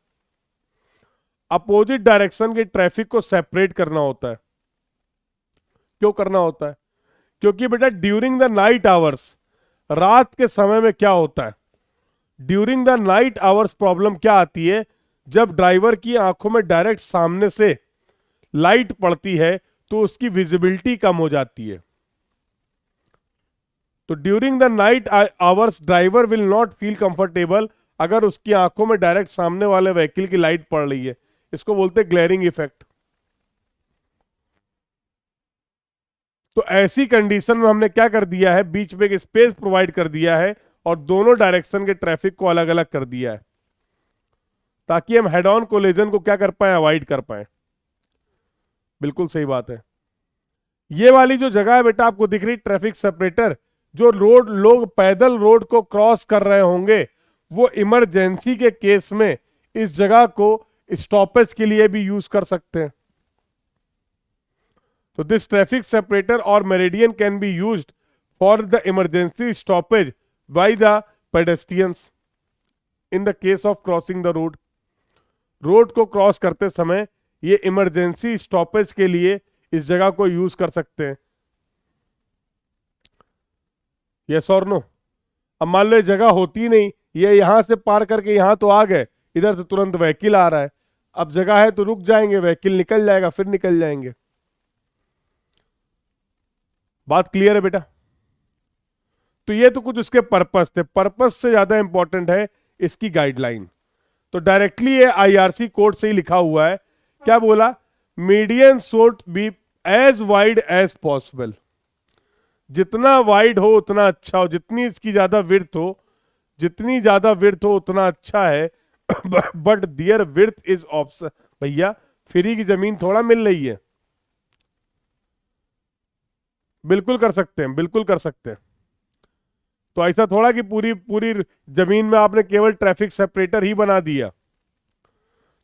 अपोजिट डायरेक्शन के ट्रैफिक को सेपरेट करना होता है। क्यों करना होता है? क्योंकि बेटा ड्यूरिंग द नाइट आवर्स, रात के समय में क्या होता है, during the night hours problem क्या आती है, जब ड्राइवर की आंखों में डायरेक्ट सामने से लाइट पड़ती है तो उसकी विजिबिलिटी कम हो जाती है। तो during the night hours driver will not feel comfortable अगर उसकी आंखों में डायरेक्ट सामने वाले व्हीकल की लाइट पड़ रही है। इसको बोलते हैं ग्लेयरिंग इफेक्ट। तो ऐसी कंडीशन में हमने क्या कर दिया है, बीच में एक स्पेस प्रोवाइड कर दिया है और दोनों डायरेक्शन के ट्रैफिक को अलग अलग कर दिया है ताकि हम हेड ऑन कोलिजन को क्या कर पाए, अवॉइड कर पाए। बिल्कुल सही बात है। ये वाली जो जगह है बेटा आपको दिख रही ट्रैफिक सेपरेटर, जो रोड लोग पैदल रोड को क्रॉस कर रहे होंगे वो इमरजेंसी के केस में इस जगह को स्टॉपेज के लिए भी यूज कर सकते हैं। तो दिस ट्रैफिक सेपरेटर और meridian can be used for the emergency stoppage by the pedestrians in the case of crossing the road. Road को क्रॉस करते समय ये इमरजेंसी स्टॉपेज के लिए इस जगह को यूज कर सकते हैं। यस और नो? अब मान लो ये जगह होती नहीं, ये यहां से पार करके यहां तो आ गए, इधर से तुरंत व्हीकल आ रहा है, अब जगह है तो रुक जाएंगे, व्हीकल निकल जाएगा फिर निकल जाएंगे। बात क्लियर है बेटा? तो ये तो कुछ उसके पर्पस थे, पर्पस से ज्यादा इंपॉर्टेंट है इसकी गाइडलाइन। तो डायरेक्टली ये आईआरसी कोड से ही लिखा हुआ है। क्या बोला? Median should be as wide as possible, जितना वाइड हो उतना अच्छा हो, जितनी इसकी ज्यादा विड्थ हो, जितनी ज्यादा विड्थ हो उतना अच्छा है। But their width is option. भैया फ्री की जमीन थोड़ा मिल रही है, बिल्कुल कर सकते हैं, बिल्कुल कर सकते हैं। तो ऐसा थोड़ा कि पूरी पूरी जमीन में आपने केवल ट्रैफिक सेपरेटर ही बना दिया,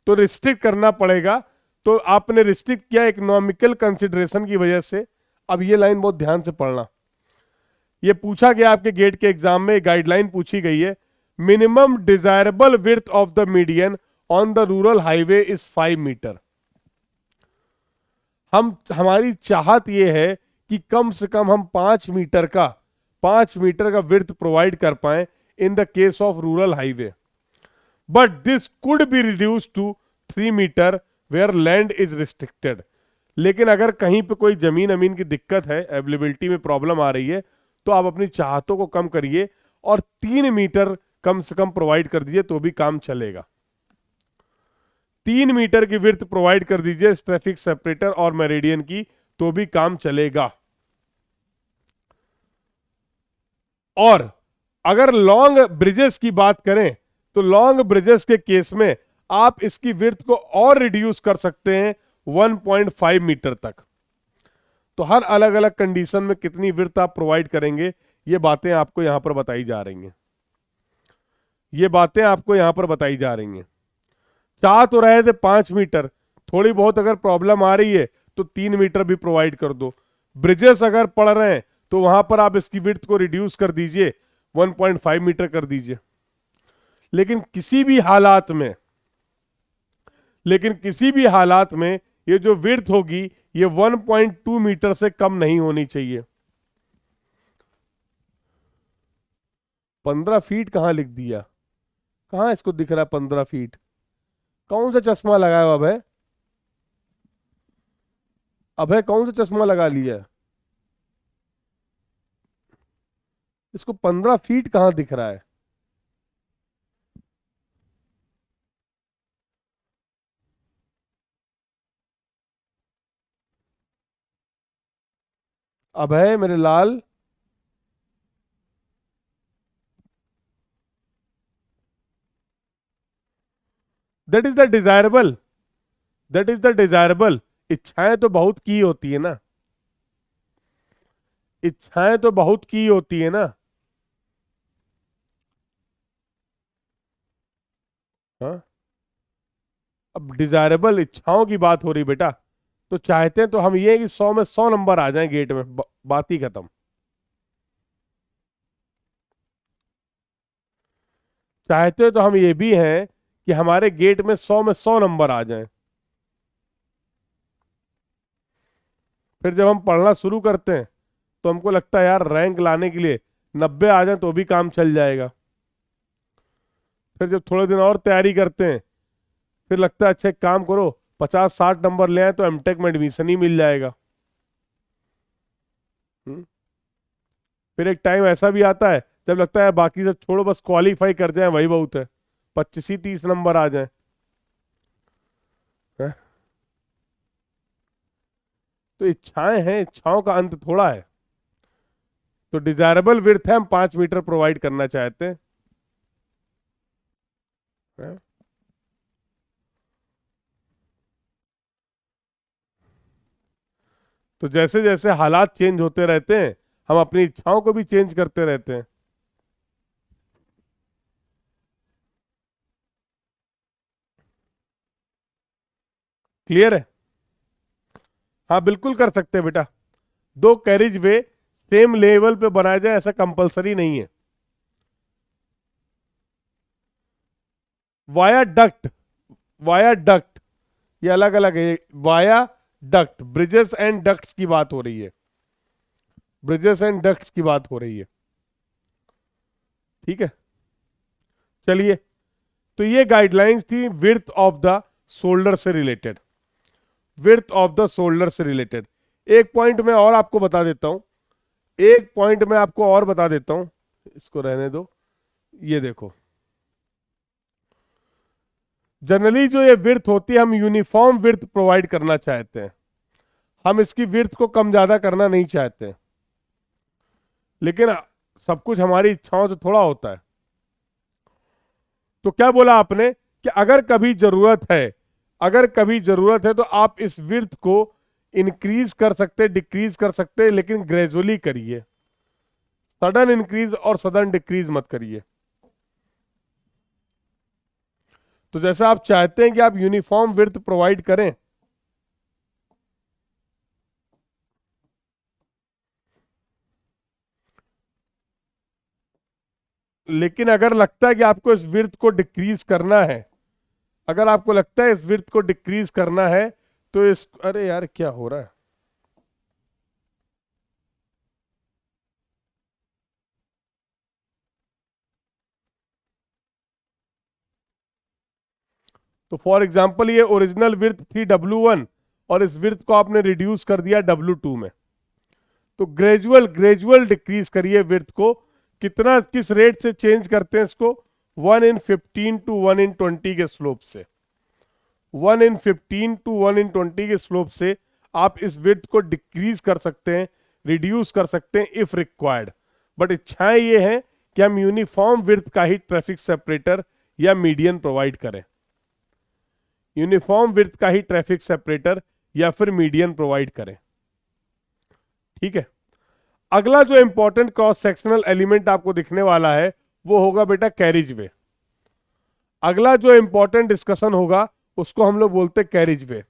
तो रिस्ट्रिक्ट करना पड़ेगा। तो आपने रिस्ट्रिक्ट किया इकोनॉमिकल कंसिडरेशन की वजह से। अब ये लाइन बहुत ध्यान से पढ़ना, ये पूछा गया आपके गेट के एग्जाम में, गाइडलाइन पूछी गई है। Minimum desirable width of the median on the rural highway is 5 metre. हमारी चाहत ये है कि कम से कम हम 5 मीटर का विड्थ प्रोवाइड कर पाए in the case of rural highway. But this could be reduce to 3 metre where land is restricted. लेकिन अगर कहीं पे कोई जमीन अमीन की दिक्कत है, अवेलेबिलिटी में प्रॉब्लम आ रही है, तो आप अपनी चाहतों को कम करिए और 3 मीटर कम से कम प्रोवाइड कर दीजिए तो भी काम चलेगा। 3 मीटर की विड्थ प्रोवाइड कर दीजिए ट्रैफिक सेपरेटर और मेरिडियन की तो भी काम चलेगा। और अगर लॉन्ग ब्रिजेस की बात करें तो लॉन्ग ब्रिजेस के केस में आप इसकी विड्थ को और रिड्यूस कर सकते हैं 1.5 मीटर तक। तो हर अलग अलग कंडीशन में कितनी विड्थ आप प्रोवाइड करेंगे, ये बातें आपको यहां पर बताई जा रही हैं, ये बातें आपको यहां पर बताई जा रही हैं। चाह तो रहे थे 5 मीटर, थोड़ी बहुत अगर प्रॉब्लम आ रही है तो 3 मीटर भी प्रोवाइड कर दो। ब्रिजेस अगर पड़ रहे हैं तो वहां पर आप इसकी विड्थ को रिड्यूस कर दीजिए, 1.5 मीटर कर दीजिए। लेकिन किसी भी हालात में लेकिन किसी भी हालात में ये जो विड्थ होगी ये 1.2 मीटर से कम नहीं होनी चाहिए। 15 फीट कहाँ लिख दिया, कहाँ इसको दिख रहा है 15 फीट? कौन सा चश्मा लगाया हुआ अभय? अभय कौन सा चश्मा लगा लिया है? इसको 15 फीट कहाँ दिख रहा है? अभय मेरे लाल, that is the desirable, that is the desirable. इच्छाएं तो बहुत की होती है ना, इच्छाएं तो बहुत की होती है ना। हाँ, अब डिजायरेबल इच्छाओं की बात हो रही बेटा, तो चाहते हैं तो हम ये कि 100 में 100 नंबर आ जाएं गेट में, बात ही खत्म। चाहते तो हम ये भी हैं कि हमारे गेट में 100 में 100 नंबर आ जाएं। फिर जब हम पढ़ना शुरू करते हैं तो हमको लगता है यार रैंक लाने के लिए 90 आ जाए तो भी काम चल जाएगा। फिर जब थोड़े दिन और तैयारी करते हैं फिर लगता है अच्छा एक काम करो, 50-60 नंबर ले आए तो एमटेक में एडमिशन ही मिल जाएगा। हम्म? फिर एक टाइम ऐसा भी आता है जब लगता है बाकी सब छोड़ो, बस क्वालिफाई कर जाए वही बहुत है, 25 ही 30 नंबर आ जाए। हैं? तो इच्छाएं हैं, इच्छाओं का अंत थोड़ा है। तो डिजायरेबल विड्थ है, हम 5 मीटर प्रोवाइड करना चाहते हैं। हैं? तो जैसे जैसे हालात चेंज होते रहते हैं हम अपनी इच्छाओं को भी चेंज करते रहते हैं। क्लियर है? हाँ बिल्कुल कर सकते हैं बेटा। दो कैरिज वे सेम लेवल पे बनाया जाए ऐसा कंपलसरी नहीं है। वाया डक्ट, वाया डक्ट ये अलग अलग है। Via duct, bridges and ducts की बात हो रही है, ब्रिजेस एंड डक्ट्स की बात हो रही है। ठीक है, चलिए। तो ये गाइडलाइंस थी विड्थ ऑफ द शोल्डर से related, width of the shoulder से रिलेटेड। एक पॉइंट मैं और आपको बता देता हूं, एक पॉइंट मैं आपको और बता देता हूं, इसको रहने दो। ये देखो, जनरली जो ये विड्थ होती है हम यूनिफॉर्म विड्थ प्रोवाइड करना चाहते हैं, हम इसकी विड्थ को कम ज्यादा करना नहीं चाहते हैं। लेकिन सब कुछ हमारी इच्छाओं से थोड़ा होता है। तो क्या बोला आपने कि अगर कभी जरूरत है, अगर कभी जरूरत है तो आप इस विड्थ को इंक्रीज कर सकते, डिक्रीज कर सकते, लेकिन ग्रेजुअली करिए, सडन इंक्रीज और सडन डिक्रीज मत करिए। तो जैसा आप चाहते हैं कि आप यूनिफॉर्म विड्थ प्रोवाइड करें, लेकिन अगर लगता है कि आपको इस विड्थ को डिक्रीज करना है, अगर आपको लगता है इस विड्थ को डिक्रीज करना है तो इस, अरे यार क्या हो रहा है? तो फॉर एग्जांपल ये ओरिजिनल विड्थ थी W1 और इस विड्थ को आपने रिड्यूस कर दिया W2 में, तो ग्रेजुअल ग्रेजुअल डिक्रीज करिए विड्थ को। कितना, किस रेट से चेंज करते हैं इसको? 1:15 टू 1:20 के स्लोप से, 1:15 टू 1:20 के स्लोप से आप इस विड्थ को डिक्रीज कर सकते हैं, रिड्यूस कर सकते हैं इफ रिक्वायर्ड। बट इच्छाएं ये हैं कि हम यूनिफॉर्म विड्थ का ही ट्रैफिक सेपरेटर या मीडियन प्रोवाइड करें, यूनिफॉर्म विड्थ का ही ट्रैफिक सेपरेटर या फिर मीडियन प्रोवाइड करें। ठीक है, अगला जो इंपॉर्टेंट क्रॉस सेक्शनल एलिमेंट आपको दिखने वाला है वो होगा बेटा कैरिज वे। अगला जो इंपॉर्टेंट डिस्कशन होगा उसको हम लोग बोलते हैं कैरिज वे।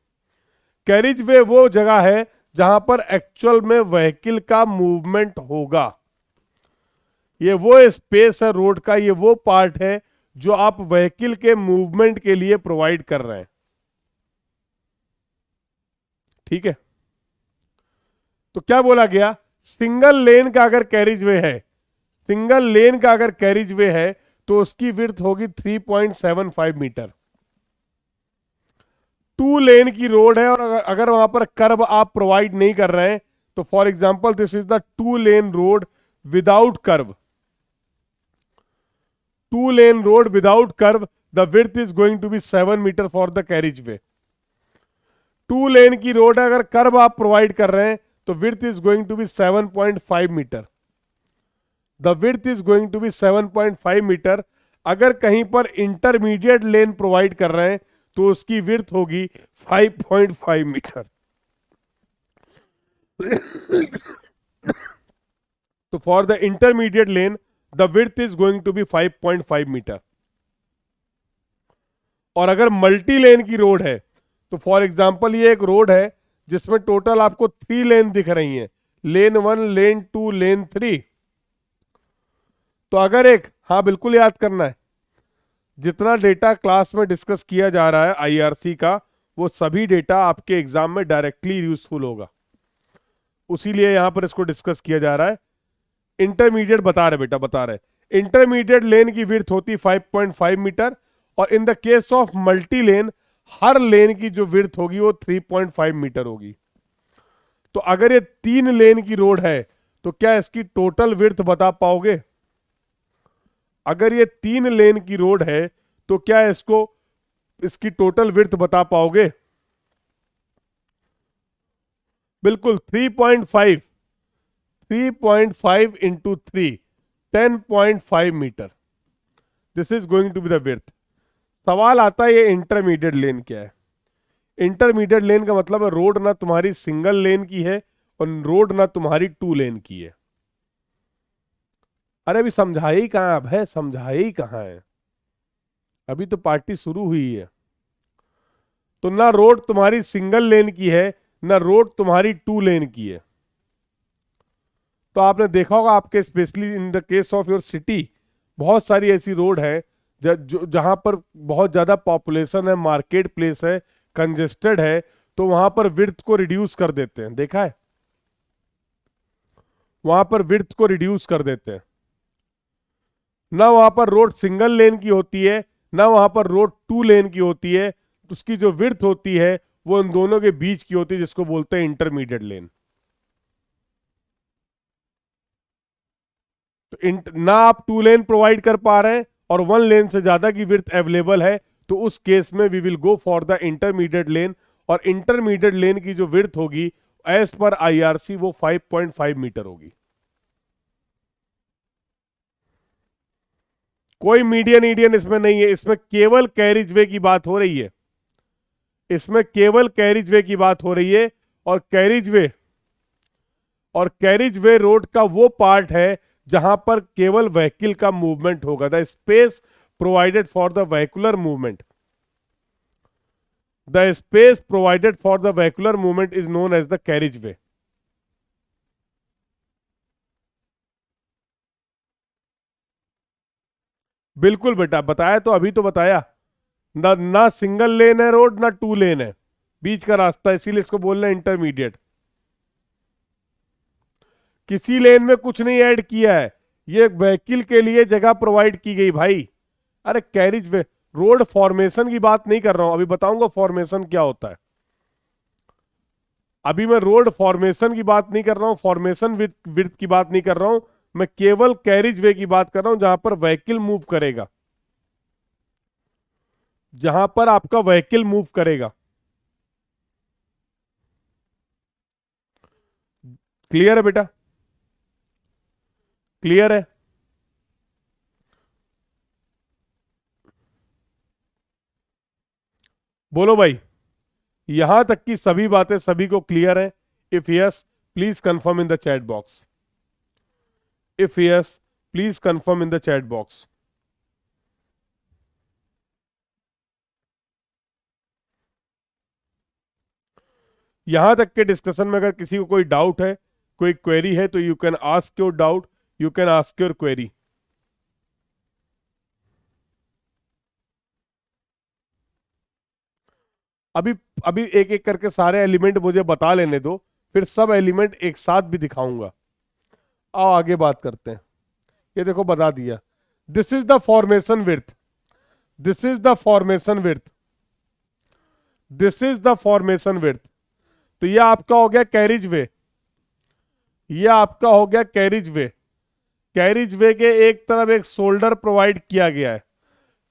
कैरिज वे वो जगह है जहां पर एक्चुअल में व्हीकल का मूवमेंट होगा। ये वो स्पेस है रोड का, ये वो पार्ट है जो आप व्हीकल के मूवमेंट के लिए प्रोवाइड कर रहे हैं। ठीक है। तो क्या बोला गया, सिंगल लेन का अगर कैरिज वे है, सिंगल लेन का अगर कैरिज वे है तो उसकी विड्थ होगी 3.75 मीटर। टू लेन की रोड है और अगर वहां पर कर्व आप प्रोवाइड नहीं कर रहे हैं, तो for example this is the two lane road without curve, two lane road without curve, the width is going to be 7 metre for the carriage way. Two lane की रोड है, अगर curve आप provide कर रहे हैं तो width is going to be 7.5 metre, the width is going to be 7.5 metre. अगर कहीं पर इंटरमीडिएट लेन प्रोवाइड कर रहे हैं तो उसकी विड्थ होगी 5.5 मीटर। तो for the intermediate lane the width is going to be 5.5 metre. और अगर मल्टी लेन की रोड है, तो फॉर एग्जांपल ये एक रोड है जिसमें टोटल आपको 3 लेन दिख रही हैं, लेन 1, लेन 2, लेन 3। तो अगर एक, हाँ बिल्कुल याद करना है, जितना डेटा क्लास में डिस्कस किया जा रहा है आईआरसी का, वो सभी डेटा आपके एग्जाम में डायरेक्टली यूजफुल होगा, उसीलिए यहां पर इसको डिस्कस किया जा रहा है। इंटरमीडिएट बता रहे बेटा, बता रहे इंटरमीडिएट लेन की विड्थ होती 5.5 मीटर, और in the case of multi lane हर लेन की जो विड्थ होगी वो 3.5 मीटर होगी। तो अगर ये 3 लेन की रोड है तो क्या इसकी टोटल विड्थ बता पाओगे? अगर ये 3 लेन की रोड है तो क्या इसको, इसकी टोटल विड्थ बता पाओगे? बिल्कुल 3.5, 3.5 into 3, 10.5 metre, this is going to be the width. सवाल आता है ये इंटरमीडिएट लेन क्या है? इंटरमीडिएट लेन का मतलब है रोड ना तुम्हारी सिंगल लेन की है और रोड ना तुम्हारी 2 लेन की है। अरे अभी समझाए ही कहाँ, अब है समझाए ही कहाँ है, अभी तो पार्टी शुरू हुई है। तो ना रोड तुम्हारी सिंगल लेन की है, ना रोड तुम्हारी 2 लेन की है। तो आपने देखा होगा आपके, specially in the case of your city, बहुत सारी ऐसी रोड है जहां पर बहुत ज्यादा पॉपुलेशन है, मार्केट प्लेस है, कंजेस्टेड है, तो वहां पर विड्थ को रिड्यूस कर देते हैं, देखा है? वहां पर विड्थ को रिड्यूस कर देते हैं। ना वहां पर रोड सिंगल लेन की होती है, ना वहां पर रोड 2 लेन की होती है, तो उसकी जो विड्थ होती है वो इन दोनों के बीच की होती है, जिसको बोलते हैं इंटरमीडिएट लेन। तो ना आप 2 लेन प्रोवाइड कर पा रहे हैं और 1 लेन से ज्यादा की विड्थ अवेलेबल है, तो उस केस में we will go for the intermediate lane, और इंटरमीडिएट लेन की जो विड्थ होगी एज पर आईआरसी वो 5.5 मीटर होगी। कोई मीडियन ईडियन इसमें नहीं है, इसमें केवल कैरिज वे की बात हो रही है, इसमें केवल कैरिज वे की बात हो रही है। और कैरिज वे, और कैरिज वे रोड का वो पार्ट है जहां पर केवल व्हीकल का मूवमेंट होगा, the space provided for the vehicular movement, the space provided for the vehicular movement is known as the carriage वे। बिल्कुल बेटा, बताया तो, अभी तो बताया ना, ना सिंगल लेन है रोड, ना 2 लेन है, बीच का रास्ता, इसीलिए इसको बोलना है इंटरमीडिएट। किसी लेन में कुछ नहीं ऐड किया है, ये व्हीकल के लिए जगह प्रोवाइड की गई भाई। अरे कैरिज वे, रोड फॉर्मेशन की बात नहीं कर रहा हूं, अभी बताऊंगा फॉर्मेशन क्या होता है। अभी मैं रोड फॉर्मेशन की बात नहीं कर रहा हूं, फॉर्मेशन विड्थ की बात नहीं कर रहा हूं, मैं केवल कैरिज वे की बात कर रहा हूं, जहां पर व्हीकल मूव करेगा, जहां पर आपका व्हीकल मूव करेगा। क्लियर है बेटा? क्लियर है? बोलो भाई, यहां तक की सभी बातें सभी को क्लियर है? If yes please confirm in the chat box, if yes please confirm in the chat box. यहां तक के डिस्कशन में अगर किसी को कोई डाउट है, कोई क्वेरी है, तो you can ask your doubt, you can ask your query. अभी अभी एक एक करके सारे एलिमेंट मुझे बता लेने दो, फिर सब एलिमेंट एक साथ भी दिखाऊंगा। आओ आगे बात करते हैं। ये देखो बता दिया, this is the formation width, this is the formation width, this is the formation width. तो ये आपका हो गया कैरिज वे, ये आपका हो गया कैरिज वे। कैरिज वे के एक तरफ एक शोल्डर प्रोवाइड किया गया है,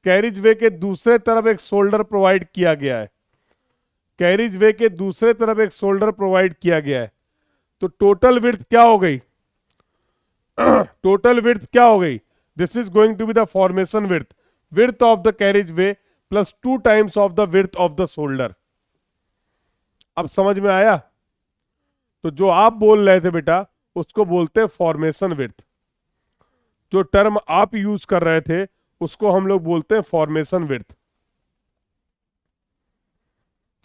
कैरिज वे के दूसरे तरफ एक शोल्डर प्रोवाइड किया गया है, कैरिज वे के दूसरे तरफ एक शोल्डर प्रोवाइड किया गया है। तो टोटल विड्थ क्या हो गई? टोटल विड्थ क्या हो गई? This is going to be the formation width, width of the carriage way plus 2 times of the width of the shoulder. अब समझ में आया? तो जो आप बोल रहे थे बेटा उसको बोलते हैं फॉर्मेशन विड्थ, जो टर्म आप यूज कर रहे थे उसको हम लोग बोलते हैं formation width.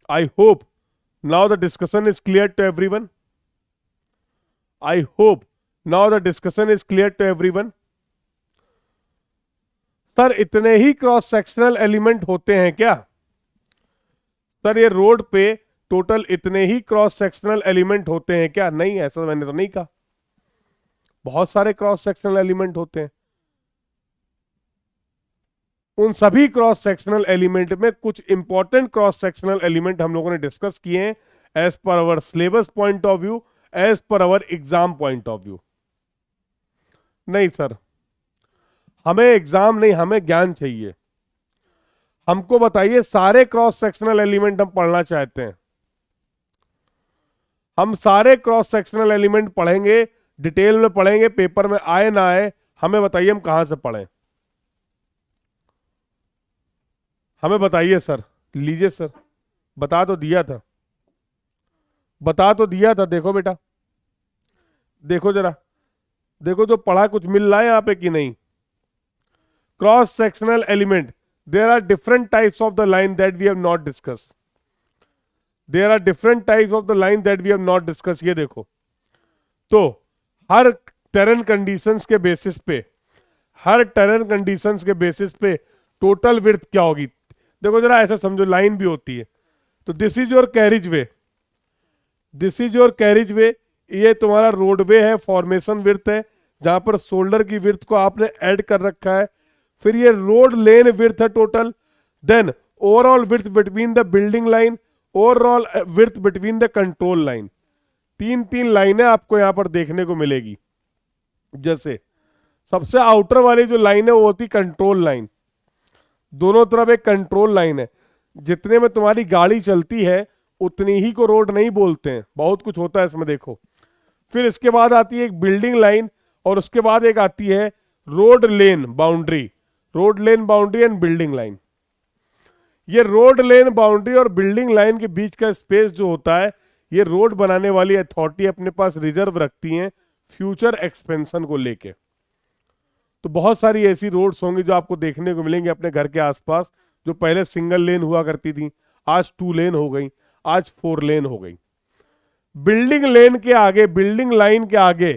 I hope now the discussion is clear to everyone, I hope now the discussion is clear to everyone. Sir इतने ही क्रॉस सेक्शनल एलिमेंट होते हैं क्या? सर ये रोड पे टोटल इतने ही क्रॉस सेक्शनल एलिमेंट होते हैं क्या? नहीं, ऐसा मैंने तो नहीं कहा, बहुत सारे क्रॉस सेक्शनल एलिमेंट होते हैं। उन सभी क्रॉस सेक्शनल एलिमेंट में कुछ इंपॉर्टेंट क्रॉस सेक्शनल एलिमेंट हम लोगों ने डिस्कस किए हैं as per our syllabus point of view, as per our exam point of view. नहीं सर, हमें एग्जाम नहीं, हमें ज्ञान चाहिए। हमको बताइए सारे क्रॉस सेक्शनल एलिमेंट हम पढ़ना चाहते हैं, हम सारे क्रॉस सेक्शनल एलिमेंट पढ़ेंगे, डिटेल में पढ़ेंगे, पेपर में आए ना आए हमें बताइए हम कहां से पढ़ें, हमें बताइए सर। लीजिए सर, बता तो दिया था, बता तो दिया था। देखो बेटा, देखो जरा, देखो जो पढ़ा कुछ मिल रहा है यहां पे कि नहीं? Cross sectional element, there are different types of the line that we have not discuss, there are different types of the line that we have not discuss. ये देखो, तो हर टेरेन कंडीशंस के बेसिस पे, हर टेरेन कंडीशंस के basis पे total width क्या होगी? देखो जरा ऐसा समझो, लाइन भी होती है। तो this is your carriageway, this is your carriageway, ये तुम्हारा रोडवे है, फॉर्मेशन विड्थ है, जहां पर शोल्डर की विड्थ को आपने ऐड कर रखा है। फिर ये रोड लेन विड्थ है total, then overall width between the building line, overall width between the control line. तीन तीन लाइनें आपको यहां पर देखने को मिलेगी। जैसे सबसे आउटर वाली जो लाइन है वो होती कंट्रोल लाइन, दोनों तरफ एक कंट्रोल लाइन है। जितने में तुम्हारी गाड़ी चलती है उतनी ही को रोड नहीं बोलते हैं, बहुत कुछ होता है इसमें देखो। फिर इसके बाद आती है एक बिल्डिंग लाइन, और उसके बाद एक आती है road lane boundary, road lane boundary and building line. ये रोड लेन बाउंड्री और बिल्डिंग लाइन के बीच का स्पेस जो होता है, ये रोड बनाने वाली अथॉरिटी अपने पास रिजर्व रखती हैं फ्यूचर एक्सपेंशन को लेके। तो बहुत सारी ऐसी रोड्स होंगी जो आपको देखने को मिलेंगी अपने घर के आसपास, जो पहले सिंगल लेन हुआ करती थी, आज 2 लेन हो गई, आज 4 लेन हो गई। बिल्डिंग लेन के आगे, बिल्डिंग लाइन के आगे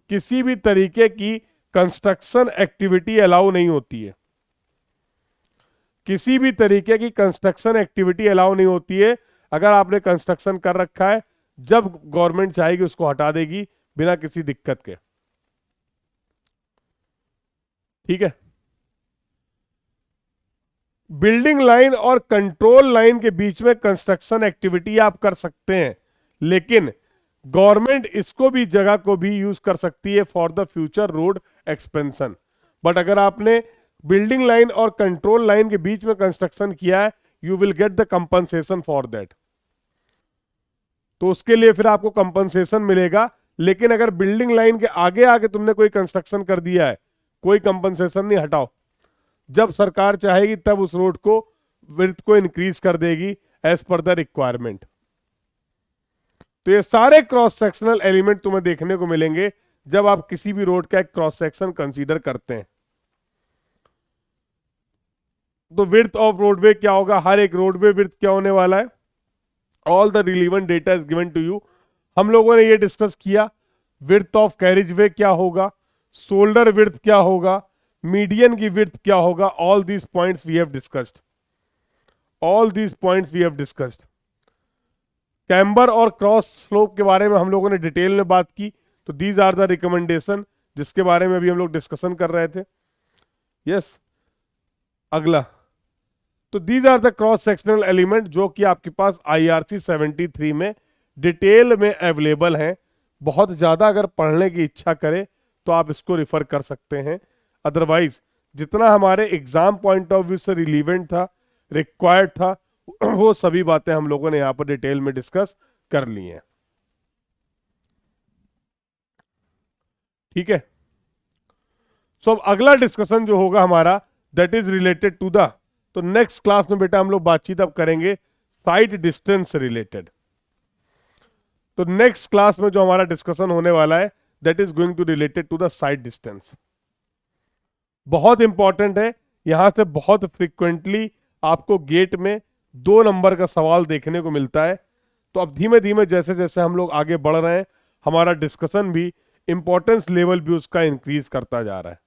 किसी भी तरीके की कंस्ट्रक्शन एक्टिविटी अलाउ नहीं होती है, किसी भी तरीके की कंस्ट्रक्शन एक्टिविटी अलाउ नहीं होती है। अगर आपने कंस्ट्रक्शन कर रखा है, जब गवर्नमेंट चाहेगी उसको हटा देगी बिना किसी दिक्कत के। ठीक है, बिल्डिंग लाइन और कंट्रोल लाइन के बीच में कंस्ट्रक्शन एक्टिविटी आप कर सकते हैं, लेकिन गवर्नमेंट इसको भी, जगह को भी यूज कर सकती है for the future road expansion. But अगर आपने बिल्डिंग लाइन और कंट्रोल लाइन के बीच में कंस्ट्रक्शन किया है, you will get the compensation for that, तो उसके लिए फिर आपको कंपनसेशन मिलेगा। लेकिन अगर बिल्डिंग लाइन के आगे आगे तुमने कोई कंस्ट्रक्शन कर दिया है, कोई कंपनसेशन नहीं, हटाओ। जब सरकार चाहेगी तब उस रोड को विड्थ को इंक्रीज कर देगी एज पर द रिक्वायरमेंट। तो ये सारे क्रॉस सेक्शनल एलिमेंट तुम्हें देखने को मिलेंगे जब आप किसी भी रोड का एक क्रॉस सेक्शन कंसीडर करते हैं। तो विड्थ ऑफ रोडवे क्या होगा? हर एक रोडवे विड्थ क्या होने वाला है? All the relevant data is given to you. हम लोगों ने ये डिस्कस किया, विड्थ ऑफ कैरिज वे क्या होगा, शोल्डर विड्थ क्या होगा, मीडियन की विड्थ क्या होगा। All these points we have discussed, all these points we have discussed. Camber और क्रॉस स्लोप के बारे में हम लोगों ने डिटेल में बात की, तो दीज आर द रिकमेंडेशन जिसके बारे में अभी हम लोग डिस्कशन कर रहे थे। यस, अगला, तो these are the cross sectional element जो कि आपके पास IRC 73 में डिटेल में अवेलेबल हैं। बहुत ज्यादा अगर पढ़ने की इच्छा करे तो आप इसको रिफर कर सकते हैं, अदरवाइज जितना हमारे एग्जाम पॉइंट ऑफ व्यू से रिलीवेंट था, रिक्वायर्ड था, वो सभी बातें हम लोगों ने यहां पर डिटेल में डिस्कस कर ली हैं। ठीक है, सो अब अगला डिस्कशन जो होगा हमारा that is related to the, तो नेक्स्ट क्लास में बेटा हम लोग बातचीत अब करेंगे साइड डिस्टेंस से रिलेटेड। तो नेक्स्ट क्लास में जो हमारा डिस्कशन होने वाला है that is going to related to the side distance. बहुत इंपॉर्टेंट है, यहां से बहुत फ्रीक्वेंटली आपको गेट में 2 नंबर का सवाल देखने को मिलता है। तो अब धीमे धीमे जैसे जैसे हम लोग आगे बढ़ रहे हैं, हमारा डिस्कशन भी इंपॉर्टेंस लेवल भी उसका इंक्रीज करता जा रहा है।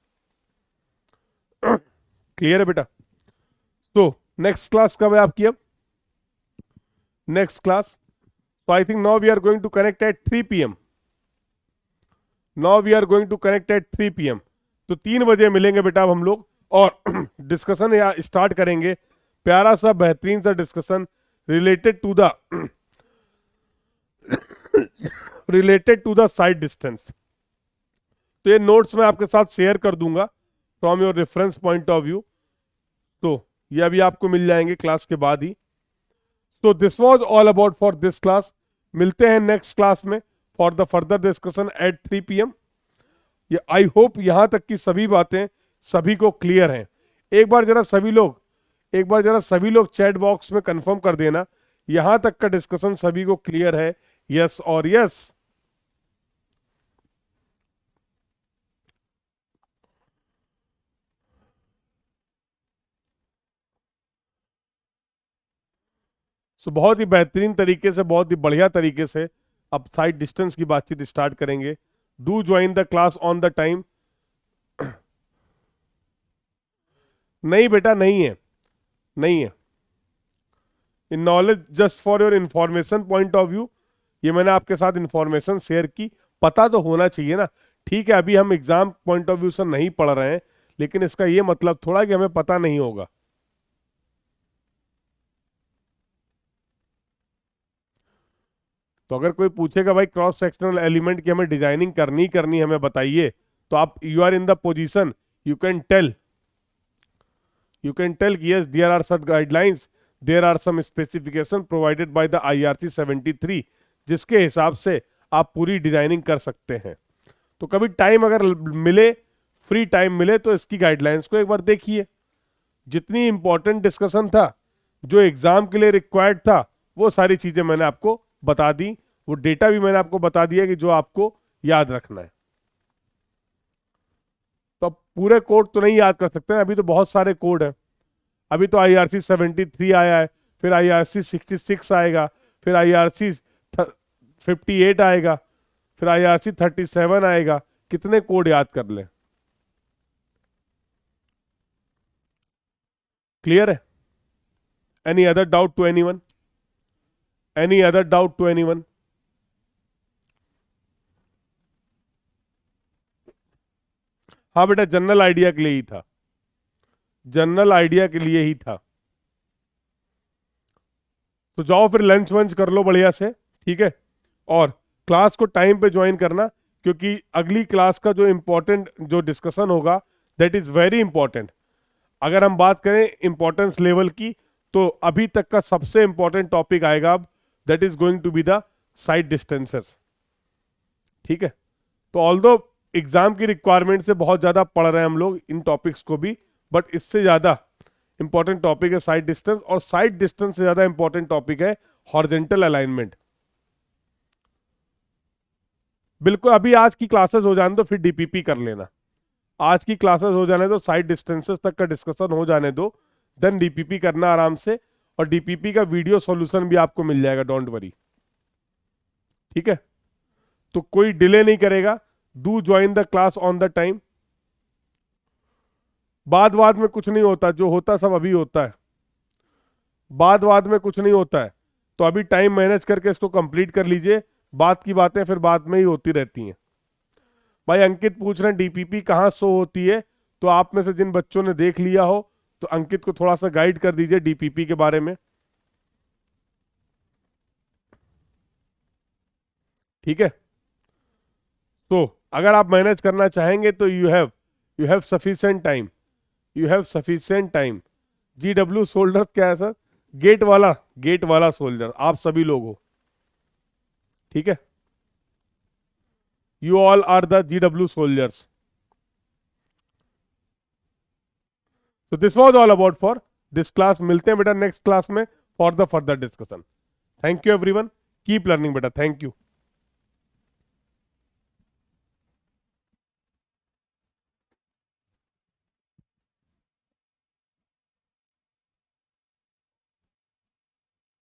क्लियर है बेटा? तो नेक्स्ट क्लास कब है आपकी? अब next class, so I think now we are going to connect at 3 p.m. Now we are going to connect at 3 p.m. तो 3 बजे मिलेंगे बेटा अब हम लोग और डिस्कशन या स्टार्ट करेंगे, प्यारा सा बेहतरीन सा discussion related to the side distance. तो ये नोट्स मैं आपके साथ शेयर कर दूंगा from your reference point of view, तो ये अभी आपको मिल जाएंगे क्लास के बाद ही। So this was all about for this class. मिलते हैं नेक्स्ट क्लास में for the further discussion at 3 p.m. ये आई होप यहां तक की सभी बातें सभी को क्लियर हैं। एक बार जरा सभी लोग चैट बॉक्स में कंफर्म कर देना यहां तक का डिस्कशन सभी को क्लियर है, यस और यस। सो बहुत ही बेहतरीन तरीके से, बहुत ही बढ़िया तरीके से अब साइड डिस्टेंस की बातचीत स्टार्ट करेंगे। Do join the class on the time. नहीं बेटा, नहीं है, नहीं है। In knowledge just for your information point of view, ये मैंने आपके साथ इंफॉर्मेशन शेयर की, पता तो होना चाहिए ना। ठीक है, अभी हम एग्जाम पॉइंट ऑफ व्यू से नहीं पढ़ रहे हैं, लेकिन इसका ये मतलब थोड़ा कि हमें पता नहीं होगा। तो अगर कोई पूछेगा भाई क्रॉस सेक्शनल एलिमेंट की हमें डिजाइनिंग करनी हमें बताइए, तो आप you are in the position, you can tell कि yes there are some guidelines, there are some specification provided by the IRC 73, जिसके हिसाब से आप पूरी डिजाइनिंग कर सकते हैं। तो कभी टाइम अगर मिले, फ्री टाइम मिले, तो इसकी गाइडलाइंस को एक बार देखिए। जितनी इंपॉर्टेंट डिस्कशन था, जो एग्जाम के लिए रिक्वायर्ड था, वो सारी चीजें मैंने आपको बता दी, वो डेटा भी मैंने आपको बता दिया कि जो आपको याद रखना है। तो अब पूरे कोड तो नहीं याद कर सकते हैं, अभी तो बहुत सारे कोड हैं। अभी तो IRC 73 आया है, फिर IRC 66 आएगा, फिर IRC 58 आएगा, फिर IRC 37 आएगा। कितने कोड याद कर ले? क्लियर है? Any other doubt to anyone? Any other doubt to anyone? हाँ बेटा, जनरल आइडिया के लिए ही था, जनरल आइडिया के लिए ही था। तो जाओ फिर लंच वंच कर लो बढ़िया से, ठीक है, और क्लास को टाइम पे ज्वाइन करना, क्योंकि अगली क्लास का जो इंपॉर्टेंट जो डिस्कशन होगा दैट इज वेरी इंपॉर्टेंट। अगर हम बात करें इंपॉर्टेंस लेवल की, तो अभी तक का सबसे इंपॉर्टेंट टॉपिक आएगा अब, that is going to be the side distances. ठीक है, तो ऑल्दो एग्जाम की रिक्वायरमेंट से बहुत ज्यादा पढ़ रहे हैं हम लोग इन टॉपिक्स को भी, बट इससे ज्यादा इंपॉर्टेंट टॉपिक है साइड डिस्टेंस, और साइड डिस्टेंस से ज्यादा इंपॉर्टेंट टॉपिक है हॉरिजॉन्टल अलाइनमेंट। बिल्कुल, अभी आज की क्लासेस हो जाने दो, फिर DPP कर लेना। आज की क्लासेस हो जाने दो, साइड डिस्टेंसेस तक का डिस्कशन हो जाने दो, देन DPP करना आराम से, और DPP का वीडियो सॉल्यूशन भी आपको मिल जाएगा, डोंट वरी। ठीक है, तो कोई डिले नहीं करेगा। Do join the class on the time. बाद में कुछ नहीं होता, जो होता सब अभी होता है। बाद में कुछ नहीं होता है, तो अभी टाइम मैनेज करके इसको कंप्लीट कर लीजिए, बात की बातें फिर बाद में ही होती रहती हैं। भाई अंकित पूछ रहे हैं डीपीपी कहाँ शो होती है, तो आप में से जिन बच्चों ने देख लिया हो तो अंकित को थोड़ा सा गाइड कर दीजिए डीपीपी के बारे में, ठीक है। तो अगर आप मैनेज करना चाहेंगे तो you have sufficient time, you have sufficient time. GW soldier क्या है सर? गेट वाला सोल्जर आप सभी लोग हो, ठीक है। You all are the GW soldiers. तो this was all about for this class. मिलते हैं बेटा नेक्स्ट क्लास में for the further discussion. Thank you everyone, keep learning बेटा, थैंक यू।